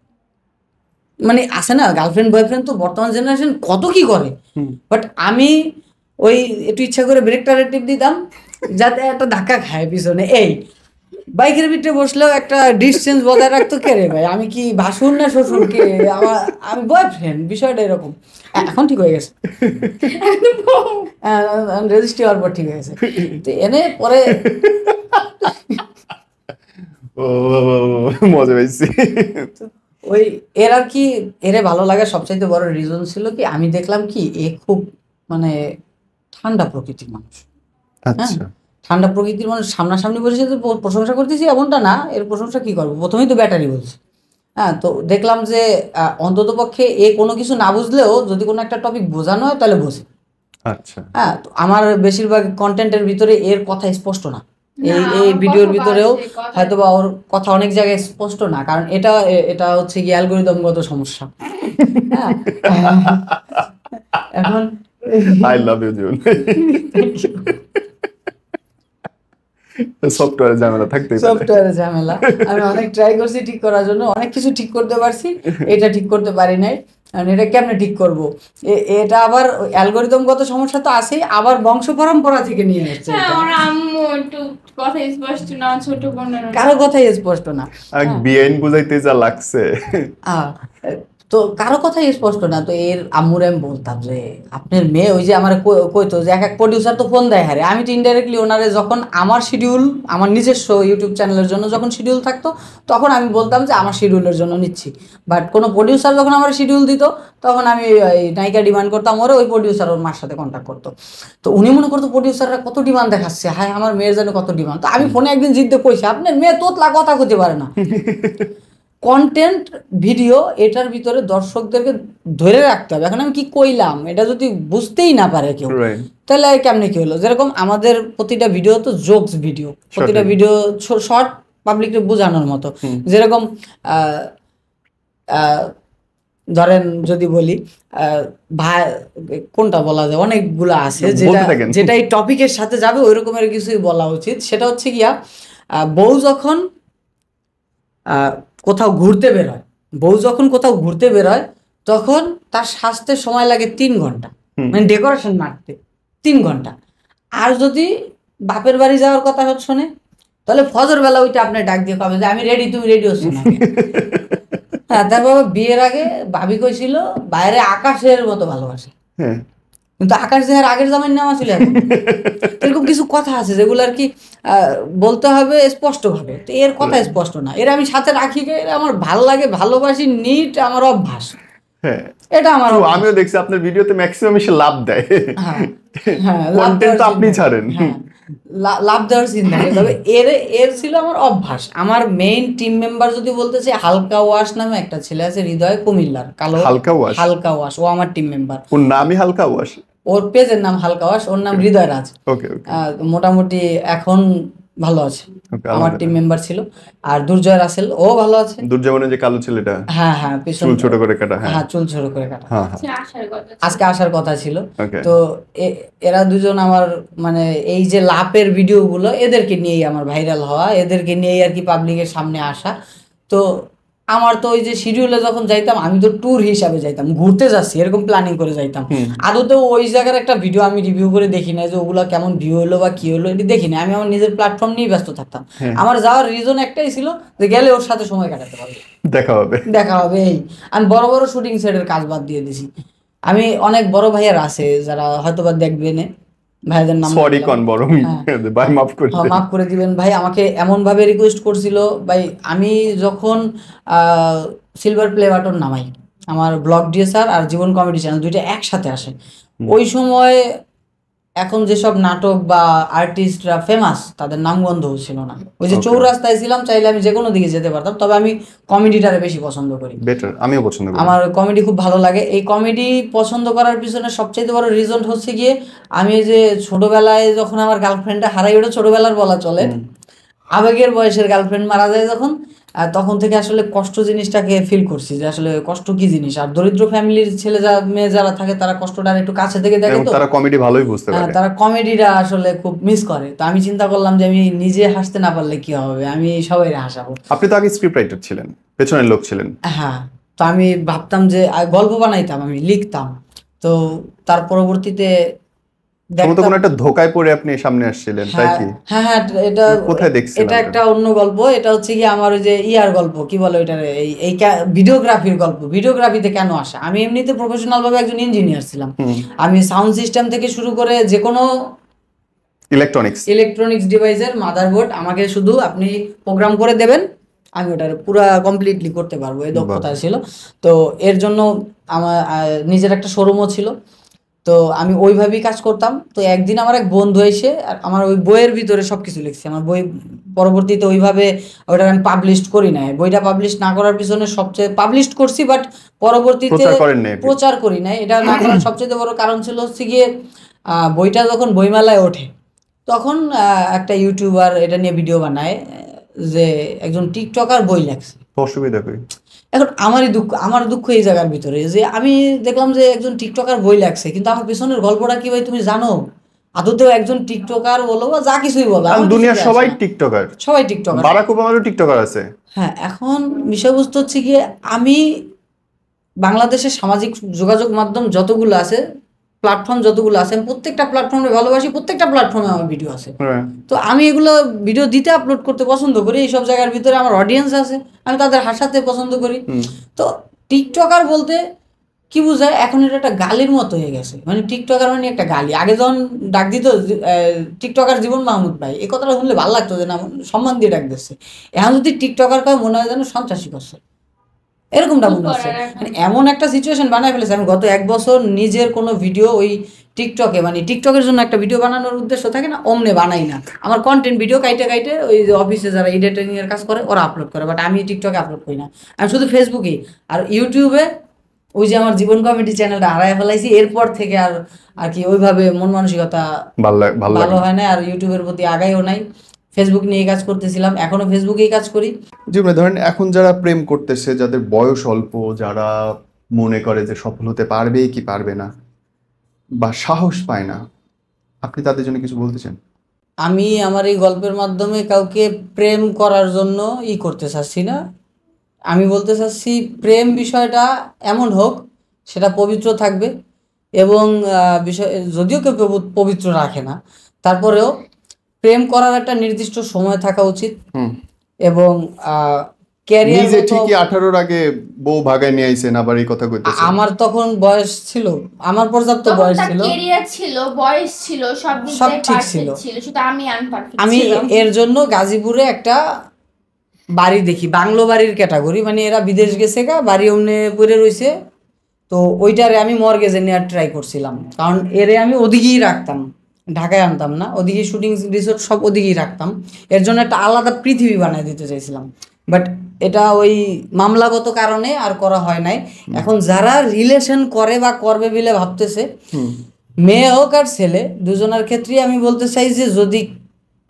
মানে আছে না গার্লফ্রেন্ড বয়ফ্রেন্ড, তো বর্তমান জেনারেশন কত কি করে, বাট আমি ওই একটু ইচ্ছা করে ব্রেকটা টিপ দিতাম যাতে একটা ধাক্কা খায় পিছনে। এই বাইকের ভিতরে বসলেও একটা ডিস্টেন্স বজায় রাখতো কে রে ভাই, আমি কি ভাসুর না শ্বশুর, কে আমি বয়ফ্রেন্ড, বিষয়টা এরকম। এখন ঠিক হয়ে গেছে, রেজিস্ট্রি হওয়ার পর ঠিক হয়ে গেছে। তো এনে পরে ও মজা পাইছি। ওই এর আর কি, এরে ভালো লাগার সবচাইতে বড় রিজন ছিল কি, আমি দেখলাম কি এ খুব মানে ঠান্ডা প্রকৃতির মানুষ। আচ্ছা ঠান্ডা প্রকৃতির মানুষ, সামনাসামনি বসে যে প্রশংসা করতেছি এমনটা না, এর প্রশংসা কি করবো, প্রথমেই তো ব্যাটারি বলছি। হ্যাঁ, তো দেখলাম যে অন্তত পক্ষে এ কোনো কিছু না বুঝলেও যদি কোনো একটা টপিক বোঝানো হয় তাহলে বোঝে। আচ্ছা হ্যাঁ, তো আমার বেশিরভাগ কন্টেন্টের ভিতরে এর কথা স্পষ্ট না, এই ভিডিওর ভিতরেও হয়তো বা ওর কথা অনেক জায়গায় স্পষ্ট না, কারণ এটা হচ্ছে কি অ্যালগরিদমগত সমস্যা। হ্যাঁ, এখন আই লাভ ইউ জীবন। সফটওয়্যারের ঝামেলা থাকতেই পারে। সফটওয়্যারের ঝামেলা, আমি অনেক ট্রাই করছি ঠিক করার জন্য, অনেক কিছু ঠিক করতে পারছি, এটা ঠিক করতে পারি নাই। কারণ এটা কেমনে ঠিক করব, এটা আবার অ্যালগরিদমগত সমস্যা তো আছেই, আবার বংশ পরম্পরা থেকে নিয়ে আসছে। আমার আম্মু একটু কথা স্পষ্ট না, ছোট বোনের কারো কথাই স্পষ্ট না, বিআইন বুঝাইতে যা লাগছে। তো কারো কথাই স্পষ্ট না। তো এর আম্মুর আমি বলতাম যে আপনার মেয়ে ওই যে আমার কইতো যে এক প্রডিউসার তো ফোন দেয় হারে, আমি তো ইনডাইরেক্টলি ওনারে যখন আমার শিডিউল, আমার নিজস্ব ইউটিউব চ্যানেলের জন্য যখন শিডিউল থাকতো তখন আমি বলতাম যে আমার শিডিউলের জন্য নিচ্ছি, বাট কোনো প্রডিউসার যখন আমার শিডিউল দিত তখন আমি ওই নায়িকা ডিমান্ড করতাম ওরে, ওই প্রডিউসার ওর মার সাথে কন্ট্যাক্ট করতো। তো উনি মনে করতো প্রডিউসাররা কত ডিমান্ড দেখাচ্ছে, হ্যাঁ আমার মেয়ের জন্য কত ডিমান্ড। তো আমি ফোনে একদিন জিদ্দে কইছি আপনার মেয়ে তোতলা কথা কইতে পারে না, কন্টেন্ট ভিডিও এটার ভিতরে দর্শকদেরকে ধরে রাখতে হবে। এখন আমি কি কইলাম এটা যদি বুঝতেই না পারে কেউ, তাহলে কেমনে কি হলো? যেরকম আমাদের প্রতিটা ভিডিও তো জোকস ভিডিও, প্রতিটা ভিডিও শর্ট, পাবলিককে বোঝানোর মতো। যেরকম ধরেন যদি বলি ভাই, কোনটা বলা যায়, অনেকগুলো আছে যেটা এই টপিকের সাথে যাবে ওই রকমের কিছুই বলা উচিত। সেটা হচ্ছে গিয়া বউ যখন কোথাও ঘুরতে বেরোয়, তখন তার সাজতে সময় লাগে 3 ঘন্টা, মানে ডেকোরেশন মারতে 3 ঘন্টা। আর যদি বাপের বাড়ি যাওয়ার কথা শোনে তাহলে ফজর বেলা ওইটা আপনি ডাক দিয়ে পাবে যে আমি রেডি, তুমি রেডি হচ্ছ না। হ্যাঁ, তারপর বিয়ের আগে ভাবি কইছিল বাইরে আকাশের মতো ভালোবাসে, কিন্তু আকাশ দেহার আগের জামাই নামা ছিল। এরকম কিছু কথা আছে যেগুলো আর কি বলতে হবে স্পষ্ট ভাবে, তো এর কথা স্পষ্ট না, এর আমি সাথে রাখি, আমার ভাল লাগে, ভালোবাসি, নিট আমার অভ্যাস। এটা আমার, আমিও দেখছি আপনার ভিডিওতে ম্যাক্সিমাম এসে লাভ দেয়। হ্যাঁ, কন্টেন্ট তো আপনি ছাড়েন, লাভ দেওয়ার চিন্তা নেই। তবে এর ছিল আমার অভ্যাস। আমার মেইন টিম মেম্বার যদি বলতে চাই, হালকা ওয়াশ নামে একটা ছেলে আছে হৃদয়, কুমিল্লার, কালো। হালকা ওয়াশ ও আমার টিম মেম্বার। ওর নামই হালকা ওয়াশ, ওর পেজের নাম হালকা ওয়াশ, ওর নাম হৃদয় রাজ। মোটামুটি এখন ভালো আছে, আমার টিম মেম্বার ছিল। আর দুর্জয় রাসেল, ও ভালো আছে। দুর্জয় মানে যে কালো ছেলেটা, হ্যাঁ, চুল ছোট করে কাটা, হ্যাঁ চুল ছোট করে কাটা, আজকে আসার কথা ছিল। তো এরা দুজন আমার মানে এই যে লাপের ভিডিও গুলো এদেরকে নিয়েই আমার ভাইরাল হওয়া, এদেরকে নিয়েই আর কি পাবলিকের সামনে আসা। তো আমার তো ওই যে শিডিউলে যখন যাইতাম, আমি তো ট্যুর হিসাবে যাইতাম, ঘুরতে যাচ্ছি এরকম প্ল্যানিং করে যাইতাম। আদতে ওই জায়গার একটা ভিডিও আমি রিভিউ করে দেখি না যে ওগুলা কেমন ভিউ হলো বা কি হলো, এটি দেখি না। আমি আমার নিজের প্ল্যাটফর্ম নিয়ে ব্যস্ত থাকতাম। আমার যাওয়ার রিজন একটাই ছিল যে গেলে ওর সাথে সময় কাটাতে পারবে, দেখা হবে। এই আমি বড় বড় শুটিং সেটের কাজ বাদ দিয়ে দিছি। আমি অনেক বড় ভাইয়ার আছে যারা হয়তো বা দেখবে না, ভাইদের নাম সরি কোন বড় ভাই, মাফ করে দিবেন ভাই। আমাকে এমন ভাবে রিকোয়েস্ট করছিল ভাই, আমি যখন সিলভার প্লে বাটন নামাই, আমার ব্লগ ডিএসআর আর জীবন কমেডি চ্যানেল দুইটা একসাথে আসে, ওই সময় এখন যেসব নাটক বা আর্টিস্টরা ফেমাস তাদের নামগন্ধ ছিল না। ওই যে চৌরাস্তায় ছিলাম, চাইলে আমি যে কোনো দিকে যেতে পারতাম। তবে আমি কমেডিটারে বেশি পছন্দ করি, আমিও পছন্দ করি, আমার কমেডি খুব ভালো লাগে। এই কমেডি পছন্দ করার পিছনে সবচেয়ে বড় রিজন হচ্ছে গিয়ে, আমি যে ছোটবেলায় যখন আমার গার্লফ্রেন্ডটা হারাই, ওটা ছোটবেলার বলা চলে, আবেগের বয়সের গার্লফ্রেন্ড মারা যায় যখন, তখন থেকে আসলে কষ্ট জিনিসটাকে ফিল করছি যে আসলে কষ্ট কি জিনিস। আর দরিদ্র ফ্যামিলির ছেলে মেয়ে যারা থাকে তারা কষ্টটা একটু কাছে থেকে দেখে, তো তারা কমেডি ভালোই বুঝতে পারে, তারা কমেডিটা আসলে খুব মিস করে। তো আমি চিন্তা করলাম যে আমি নিজে হাসতে না পারলে কি হবে, আমি সবাই হাসাবো। আপনি তো আগে স্ক্রিপ্ট রাইটার ছিলেন, পেছনের লোক ছিলেন। হ্যাঁ, তো আমি ভাবতাম যে গল্প বানাইতাম, আমি লিখতাম। তো তার পরবর্তীতে সম্ভবত কোনো একটা ধোকায় পড়ে আপনি সামনে আসছিলেন, তাই কি? হ্যাঁ হ্যাঁ, এটা কোথায় দেখছিলেন? এটা একটা অন্য গল্প। এটা হচ্ছে কি আমার ওই যে ইয়ার গল্প, কি বলে ওইটার, এই ভিডিওগ্রাফির গল্প। ভিডিওগ্রাফিতে কেন আসা, আমি এমনিতে প্রফেশনাল ভাবে একজন ইঞ্জিনিয়ার ছিলাম। আমি সাউন্ড সিস্টেম থেকে শুরু করে যে কোনো ইলেকট্রনিক্স ডিভাইসের মাদারবোর্ড আমাকে শুধু আপনি প্রোগ্রাম করে দেবেন, আমি ওটার পুরো কমপ্লিটলি করতে পারবো, এই দক্ষতা ছিল। তো এর জন্য আমার নিজের একটা শোরুমও ছিল, তো আমি ওইভাবেই কাজ করতাম। তো একদিন আমার এক বন্ধু এসে আমার ওই বইয়ের ভিতরে সবকিছু লিখছে, আমার বই পরবর্তীতে ওইভাবে ওটা আমি পাবলিশ করি নাই। বইটা পাবলিশ না করার পিছনে সবচেয়ে, পাবলিশ করছি বাট পরবর্তীতে প্রচার করি নাই। এটা না করার সবচেয়ে বড় কারণ ছিল হচ্ছে গিয়ে বইটা যখন বইমেলায় ওঠে তখন একটা ইউটিউবার এটা নিয়ে ভিডিও বানায় যে একজন টিকটকার বই লেখছে। অসুবিধা কই? এখন আমার দুঃখ এই জায়গার ভিতরে যে আমি দেখলাম যে একজন টিকটকার বই লাগছে, কিন্তু আমার পেছনের গল্পটা কি ভাই তুমি জানো? আদতেও একজন টিকটকার বলো বা যা কিছুই বলো, দুনিয়ার সবাই টিকটকার, বারাক ওবামারও টিকটকার আছে। হ্যাঁ, এখন বিষয়বস্তু হচ্ছে গিয়ে আমি বাংলাদেশের সামাজিক যোগাযোগ মাধ্যম যতগুলো আছে, প্ল্যাটফর্ম যতগুলো আছে, আমি প্রত্যেকটা প্ল্যাটফর্মে ভালোবাসি, প্রত্যেকটা প্ল্যাটফর্মে আমার ভিডিও আছে। তো আমি এগুলো ভিডিও দিতে আপলোড করতে পছন্দ করি। এইসব জায়গার ভিতরে আমার অডিয়েন্স আছে, আমি তাদের হাসাতে পছন্দ করি। তো টিকটকার বলতে কি বোঝায় এখন, এটা একটা গালির মতো হয়ে গেছে। মানে টিকটকার মানে একটা গালি। আগে যখন ডাক দিত টিকটকার জীবন মাহমুদ ভাই, এই কথাটা শুনলে ভালো লাগতো যে না সম্মান দিয়ে ডাক দিচ্ছে। এখন যদি টিকটকার কয় মনে হয় যেন সন্ত্রাসী করছে, এরকমটা মনে হচ্ছে। মানে এমন একটা সিচুয়েশন বানায় ফেলেছে। আমি গত 1 বছর নিজের কোনো ভিডিও ওই টিকটকে, মানে টিকটকের জন্য একটা ভিডিও বানানোর উদ্দেশ্য থাকে না, অমনে বানাই না। আমার কন্টেন্ট ভিডিও কাইটে ওই যে অফিসে যারা এডিটিং এর কাজ করে ওরা আপলোড করে, বাট আমি টিকটকে আপলোড করি না। আমি শুধু ফেসবুকেই আর ইউটিউবে ওই যে আমার জীবন কমেডি চ্যানেলটা হারায় ফেলাইছি, এরপর থেকে আর কি ওইভাবে মন মানসিকতা ভালো হয় না, আর ইউটিউবের প্রতি আগাইও নাই। ফেসবুক নিয়ে কাজ করতেছিলাম, এখনো ফেসবুকেই কাজ করি। জীবনে ধরেন এখন যারা প্রেম করতেছে, যাদের বয়স অল্প, যারা মনে করে যে সফল হতে পারবে কি পারবে না বা সাহস পায় না, আপনি তাদের জন্য কিছু বলতে চান? আমি আমার এই গল্পের মাধ্যমে কাউকে প্রেম করার জন্য করতে চাচ্ছি না। আমি বলতে চাচ্ছি প্রেম বিষয়টা এমন হোক সেটা পবিত্র থাকবে, এবং বিষয় যদিও কেউ পবিত্র রাখে না, তারপরেও প্রেম করার একটা নির্দিষ্ট সময় থাকা উচিত। এবং ক্যারিয়ার ঠিকই 18-র আগে বউ ভাগায় নিয়ে আইছেন, আবার এই কথা কইতেছেন। আমার তখন বয়স ছিল, আমার পর্যাপ্ত বয়স ছিল, ক্যারিয়ার ছিল, বয়স ছিল, সব ঠিক ছিল, শুধু আমি আনপারফেক্ট ছিলাম। আমি এর জন্য গাজীপুরে একটা বাড়ি দেখি, বাংলো বাড়ির ক্যাটাগরি, মানে এরা বিদেশ গেছে গা, বাড়ি অমনে পড়ে রয়েছে। তো ওইটারে আমি মর্গেজে নেওয়ার ট্রাই করছিলাম, কারণ এরে আমি ওদিকেই রাখতাম, ঢাকায় আনতাম না। ওদিকে শুটিং রিসোর্ট সব ওদিকেই রাখতাম। এর জন্য একটা আলাদা পৃথিবী বানিয়ে দিতে চাইছিলাম, বাট এটা ওই মামলাগত কারণে আর করা হয় নাই। এখন যারা রিলেশন করে বা করবে বলে ভাবতেছে, মেয়ে হোক আর ছেলে, দুজনের ক্ষেত্রেই আমি বলতে চাই যে যদি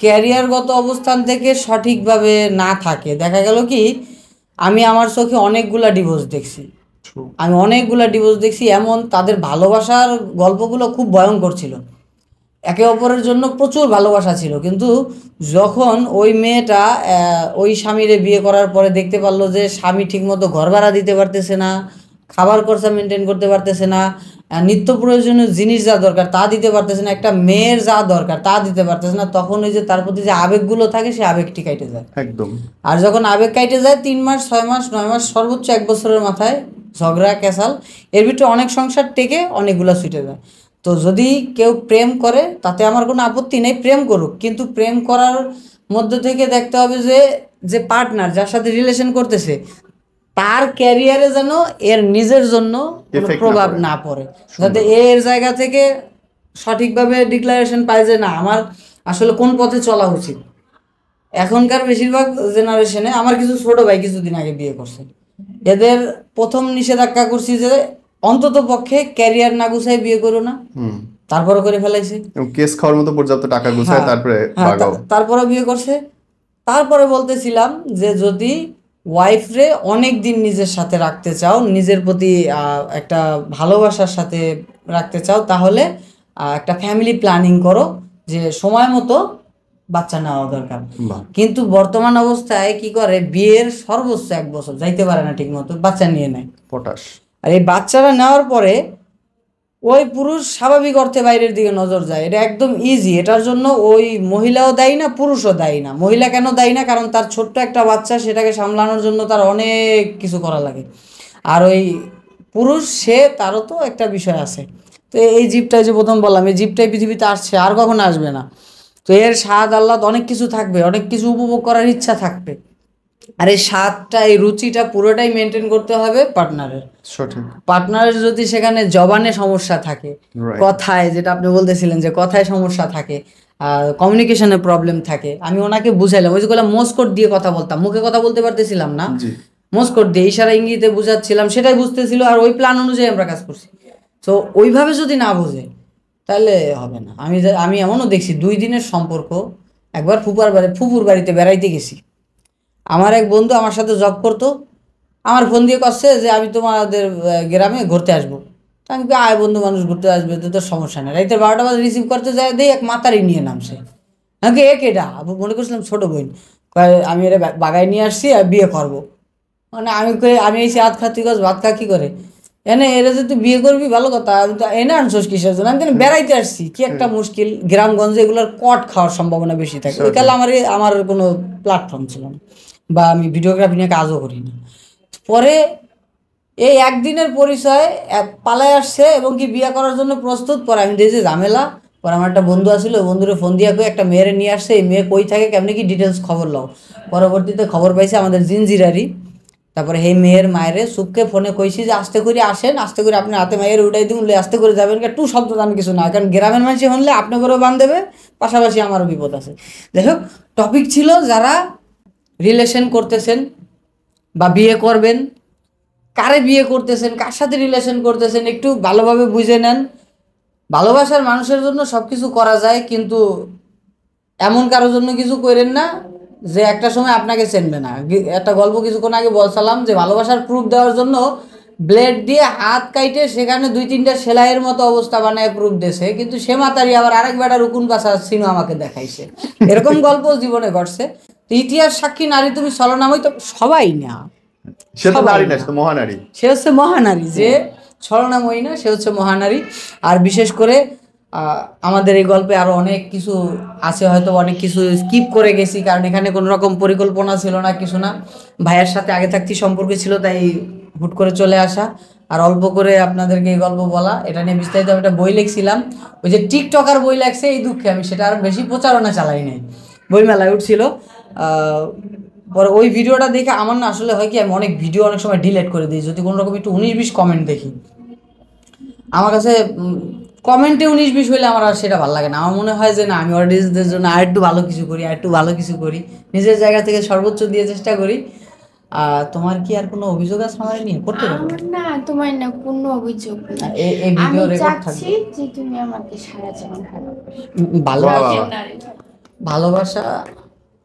ক্যারিয়ারগত অবস্থান থেকে সঠিকভাবে না থাকে, দেখা গেল কি আমি আমার চোখে অনেকগুলা ডিভোর্স দেখছি। এমন তাদের ভালোবাসার গল্পগুলো খুব ভয়ঙ্কর ছিল, একে অপরের জন্য প্রচুর ভালোবাসা ছিল, কিন্তু যখন ওই মেয়েটা ওই স্বামীরে বিয়ে করার পরে দেখতে পারলো যে স্বামী ঠিকমতো ঘর ভাড়া দিতে পারতেছে না, খাবার খরচা মেনটেন করতে পারতেছে না, নিত্য প্রয়োজনীয় জিনিস যা দরকার তা দিতে পারতেছে না, একটা মেয়ের যা দরকার তা দিতে পারতেছে না, তখন ওই যে তার প্রতি যে আবেগগুলো থাকে সে আবেগটি কাইটে যায় একদম। আর যখন আবেগ কাইটে যায় 3 মাস 6 মাস 9 মাস সর্বোচ্চ 1 বছরের মাথায় ঝগড়া ক্যাসাল, এর ভিতরে অনেক সংসার টেকে অনেকগুলো ছুটে যায়। তো যদি কেউ প্রেম করে তাতে আমার কোনো আপত্তি নেই, প্রেম করুক, কিন্তু প্রেম করার মধ্যে থেকে দেখতে হবে যে পার্টনার যার সাথে রিলেশন করতেছে তার ক্যারিয়ারে যেন এর নিজের জন্য প্রভাব না পড়ে, যাতে এর জায়গা থেকে সঠিকভাবে ডিক্লারেশন পায় যে না আমার আসলে কোন পথে চলা উচিত। এখনকার বেশিরভাগ জেনারেশনে, আমার কিছু ছোট ভাই কিছুদিন আগে বিয়ে করছে, এদের প্রথম নিষেধাজ্ঞা করছি যে অন্তত পক্ষে ক্যারিয়ার না গুছাই বিয়ে করো না, তারপরে করে ফেলাইছে, কেস খাওয়ার মতো পর্যাপ্ত টাকা গুছায় তারপরে বিয়ে করছে। তারপরে বলতেছিলাম যে যদি ওয়াইফরে অনেক দিন নিজের সাথে রাখতে চাও, নিজের প্রতি একটা ভালোবাসার সাথে রাখতে চাও, তাহলে একটা ফ্যামিলি প্ল্যানিং করো, যে সময় মতো বাচ্চা নেওয়া দরকার। কিন্তু বর্তমান অবস্থায় কি করে, বিয়ের সর্বোচ্চ 1 বছর যাইতে পারে না ঠিক মতো, বাচ্চা নিয়ে নেয় পটাশ। আর এই বাচ্চারা নেওয়ার পরে ওই পুরুষ স্বাভাবিক অর্থে বাইরের দিকে নজর যায়, এটা একদম ইজি। এটার জন্য ওই মহিলাও দায়ী না, পুরুষও দায়ী না। মহিলা কেন দায়ী না? কারণ তার ছোট্ট একটা বাচ্চা, সেটাকে সামলানোর জন্য তার অনেক কিছু করা লাগে। আর ওই পুরুষ, তারও তো একটা বিষয় আছে। তো এই জীবটাই যে প্রথম বললাম, এই জীবটাই পৃথিবীতে আসছে, আর কখনো আসবে না। তো এর স্বাদ আহ্লাদ অনেক কিছু থাকবে, অনেক কিছু উপভোগ করার ইচ্ছা থাকবে। আর এই স্বাদটা, এই রুচিটা পুরোটাই মেনটেন করতে হবে পার্টনারের। সঠিক। পার্টনারের যদি সেখানে জবানে সমস্যা থাকে, Right. কথায়, যেটা আপনি বলতেছিলেন যে কথায় সমস্যা থাকে, কমিউনিকেশনে প্রবলেম থাকে, আমি ওনাকে বুঝাইলাম। ওই যে বললাম মোসকোট দিয়ে কথা বলতাম, মুখে কথা বলতে পারতেছিলাম না, জি। মোসকোট দিয়ে ইশারা ইঙ্গিতে বুঝাচ্ছিলাম, সেটাই বুঝতেছিল। আর ওই প্ল্যান অনুযায়ী আমরা কাজ করছি। তো ওইভাবে যদি না বুঝে তাহলে হবে না। আমি এমনও দেখছি 2 দিনের সম্পর্ক। একবার ফুপুর বাড়িতে বেড়াইতে গেছি। আমার এক বন্ধু আমার সাথে জব করতো, আমার ফোন দিয়ে করছে যে আমি তোমাদের গ্রামে ঘুরতে আসবো। তা আমি কই, আয় বন্ধু মানুষ ঘুরতে আসবে তো তোর সমস্যা নেই। রাইতে 12টা বাজে রিসিভ করতে যায়, দেই এক মাতারি নিয়ে নামছে। আমাকে কেটা মনে করছিলাম ছোট বোন, কয় আমি এর বাগায় নিয়ে আসছি আর বিয়ে করবো। মানে আমি এই হাত খাতি গাছ ভাত খা কি করে এনে এরা যে তুই বিয়ে করবি ভালো কথা, আমি তো এনে আনছোস কিসের জন্য? আমি তো বেড়াইতে আসছি, কি একটা মুশকিল। গ্রামগঞ্জে এগুলোর কট খাওয়ার সম্ভাবনা বেশি থাকে। ওই কালে আমার কোনো প্ল্যাটফর্ম ছিল না, বা আমি ভিডিওগ্রাফি নিয়ে কাজও করি না। পরে এই একদিনের পরিচয় পালায় আসছে এবং কি বিয়ে করার জন্য প্রস্তুত। পরে আমি দেখছি ঝামেলা। পরে আমার একটা বন্ধু আসছিল, ওই বন্ধুরে ফোন দিয়া কই একটা মেয়েরে নিয়ে আসছে, এই মেয়ে কই থাকে কেমনি কি ডিটেলস খবর লও। পরবর্তীতে খবর পাইছে আমাদের জিনজিরারি। তারপরে এই মেয়ের মায়েরে সুখকে ফোনে কইছি যে আস্তে করে আসেন, আস্তে করে আপনি হাতে মায়ের উঠাই দিন, আস্তে করে যাবেন, টু শব্দ আমি কিছু না, কারণ গ্রামের মানুষ হলে আপনাকেও বান দেবে, পাশাপাশি আমারও বিপদ আছে। যাই হোক, টপিক ছিল যারা রিলেশন করতেছেন বা বিয়ে করবেন, কারে বিয়ে করতেছেন, কার সাথে রিলেশন করতেছেন, একটু ভালোভাবে বুঝে নেন। ভালোবাসার মানুষের জন্য সব কিছু করা যায়, কিন্তু এমন কারোর জন্য কিছু করেন না যে একটা সময় আপনাকে চেনবে না। একটা গল্প কিছুক্ষণ আগে বলছিলাম যে ভালোবাসার প্রুফ দেওয়ার জন্য ব্লেড দিয়ে হাত কাইটে সেখানে 2-3টা সেলাইয়ের মতো অবস্থা বানায় প্রুফ দিয়েছে, কিন্তু সে মাতারি আবার আরেক বেটা রুকুন পাশা সিনো আমাকে দেখাইছে। এরকম গল্প জীবনে ঘটছে। তো ইতিহাস সাক্ষী নারী তুমি ছলনাময়ী তো সবাই না, সে তো নারী না, সে তো মহানারী। সে হচ্ছে মহানারী, যে ছলনাময়ী না, সে হচ্ছে মহানারী। আর বিশেষ করে আমাদের এই গল্পে আরো অনেক কিছু আছে, হয়তো অনেক কিছু স্কিপ করে গেছি, কারণ এখানে কোনো রকম পরিকল্পনা ছিল না, কিছু না। ভাইয়ের সাথে আগে থাকতেই সম্পর্ক ছিল, তাই হুট করে চলে আসা আর অল্প করে আপনাদেরকে এই গল্প বলা। এটা নিয়ে বিস্তারিত আমি একটা বই লিখছিলাম, ওই যে টিকটকার বই লাগছে, এই দুঃখে আমি সেটা আর বেশি প্রচারণা চালাই নাই। বই মেলায় উঠছিল, পরে ওই ভিডিওটা দেখে আমার না আসলে হয় কি, আমি অনেক ভিডিও অনেক সময় ডিলিট করে দিই যদি কোনো রকম একটু 19-20 কমেন্ট দেখি। আমার কাছে কমেন্টে 19-20 হইলে আমার আর সেটা ভালো লাগে না। আমার মনে হয় যে না, আমি অডিয়েন্সদের জন্য আর একটু ভালো কিছু করি, আর একটু ভালো কিছু করি, নিজের জায়গা থেকে সর্বোচ্চ দিয়ে চেষ্টা করি। তোমার কি আর কোনো অভিযোগ আছে আমার নিয়ে? করতে পারো না, তোমার না কোনো অভিযোগ নেই। এই ভিডিও আমি রেকর্ড চাচ্ছি থাকবে। যে তুমি আমাকে সারা জীবন ভালোবাসো। ভালোবাসা,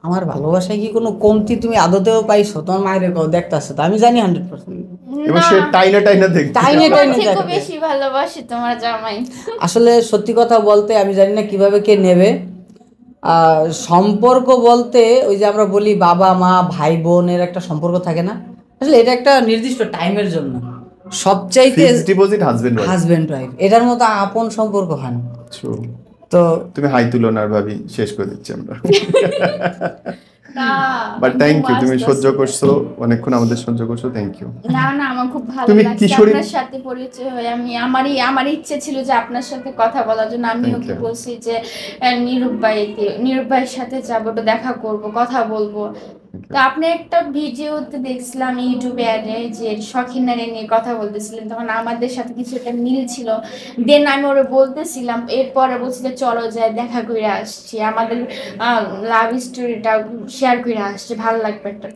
আমার ভালোবাসায় কি কোনো কমতি তুমি আদতেও পাইছো? তোমার মায়ের দেখতেছে তো, আমি জানি 100%। এবার সে টাইনা টাইনা দেখতে টাইনে টাইনে থেকে দেখবে। বেশি ভালোবাসি তোমার জামাই। আসলে সত্যি কথা বলতে আমি জানি না কিভাবে কে নেবে। সম্পর্ক বলতে ওই যে আমরা বলি বাবা মা ভাই বোনের একটা সম্পর্ক থাকে না, আসলে এটা একটা নির্দিষ্ট টাইমের জন্য। সবচাইতে ফিক্সড ডিপোজিট হাজবেন্ড ওয়াইফ, এটার মতো আপন সম্পর্ক হয় না। তো তুমি হাই তুলনার ভাবি শেষ করে দিচ্ছি আমরা। না বাট থ্যাংক ইউ, তুমি সহ্য করছো অনেকক্ষণ, আমাদের সহ্য করছো, থ্যাংক ইউ। না না, আমার খুব ভালো তুমি লাগছে কিশোরী- আপনার সাথে পরিচয় হয়ে। আমার ইচ্ছে ছিল যে আপনার সাথে কথা বলার জন্য। আমি Thank ওকে you. বলছি যে নীরব ভাইয়ের সাথে যাবো, একটু দেখা করব, কথা বলবো। তো আপনি একটা ভিডিওতে দেখছিলাম ইউটিউবে অ্যাডে, যে শখিন নারী নিয়ে কথা বলতেছিলেন, তখন আমাদের সাথে কিছু একটা মিল ছিল। দেন আমি ওরে বলতেছিলাম, এরপরে বলছি যে চলো যাই দেখা করে আসছি, আমাদের লাভ স্টোরিটা শেয়ার করে আসছি, ভালো লাগবে একটা,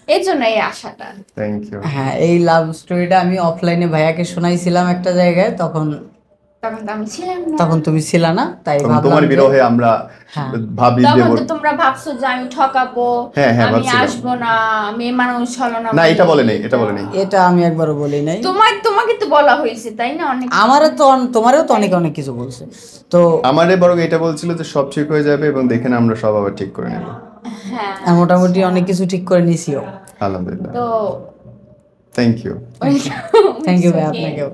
এই জন্য এই আশাটা। Thank you. হ্যাঁ, এই লাভ স্টোরিটা আমি অফলাইনে ভাইয়াকে শোনাইছিলাম একটা জায়গায়, তখন তো আমি ছিলাম না, তখন তুমি ছিলা না, তাই তখন ভাবলাম তোমার যে- বিরহে আমরা হ্যাঁ। ভাবি যে তখন তো তোমরা ভাবছো যে আমি ঠকাবো, হ্যাঁ, আমি ভাবছিলাম। আসবো না, মেয়ে মানুষ হলো না। না, এটা বলে নাই, এটা বলে নাই। এটা আমি একবারও বলি নাই। তোমাকে তো বলা হয়েছে তাই না? অনেক আমারও তো তোমারও তো অনেক অনেক কিছু বলছে। তো আমারে বরং এটা বলছিল যে সব ঠিক হয়ে যাবে এবং দেখে না আমরা সব আবার ঠিক করে নেব। হ্যাঁ, মোটামুটি অনেক কিছু ঠিক করে নিছিও। আলহামদুলিল্লাহ, তো থ্যাংক ইউ। থ্যাংক ইউ ভাই, আপনাকেও।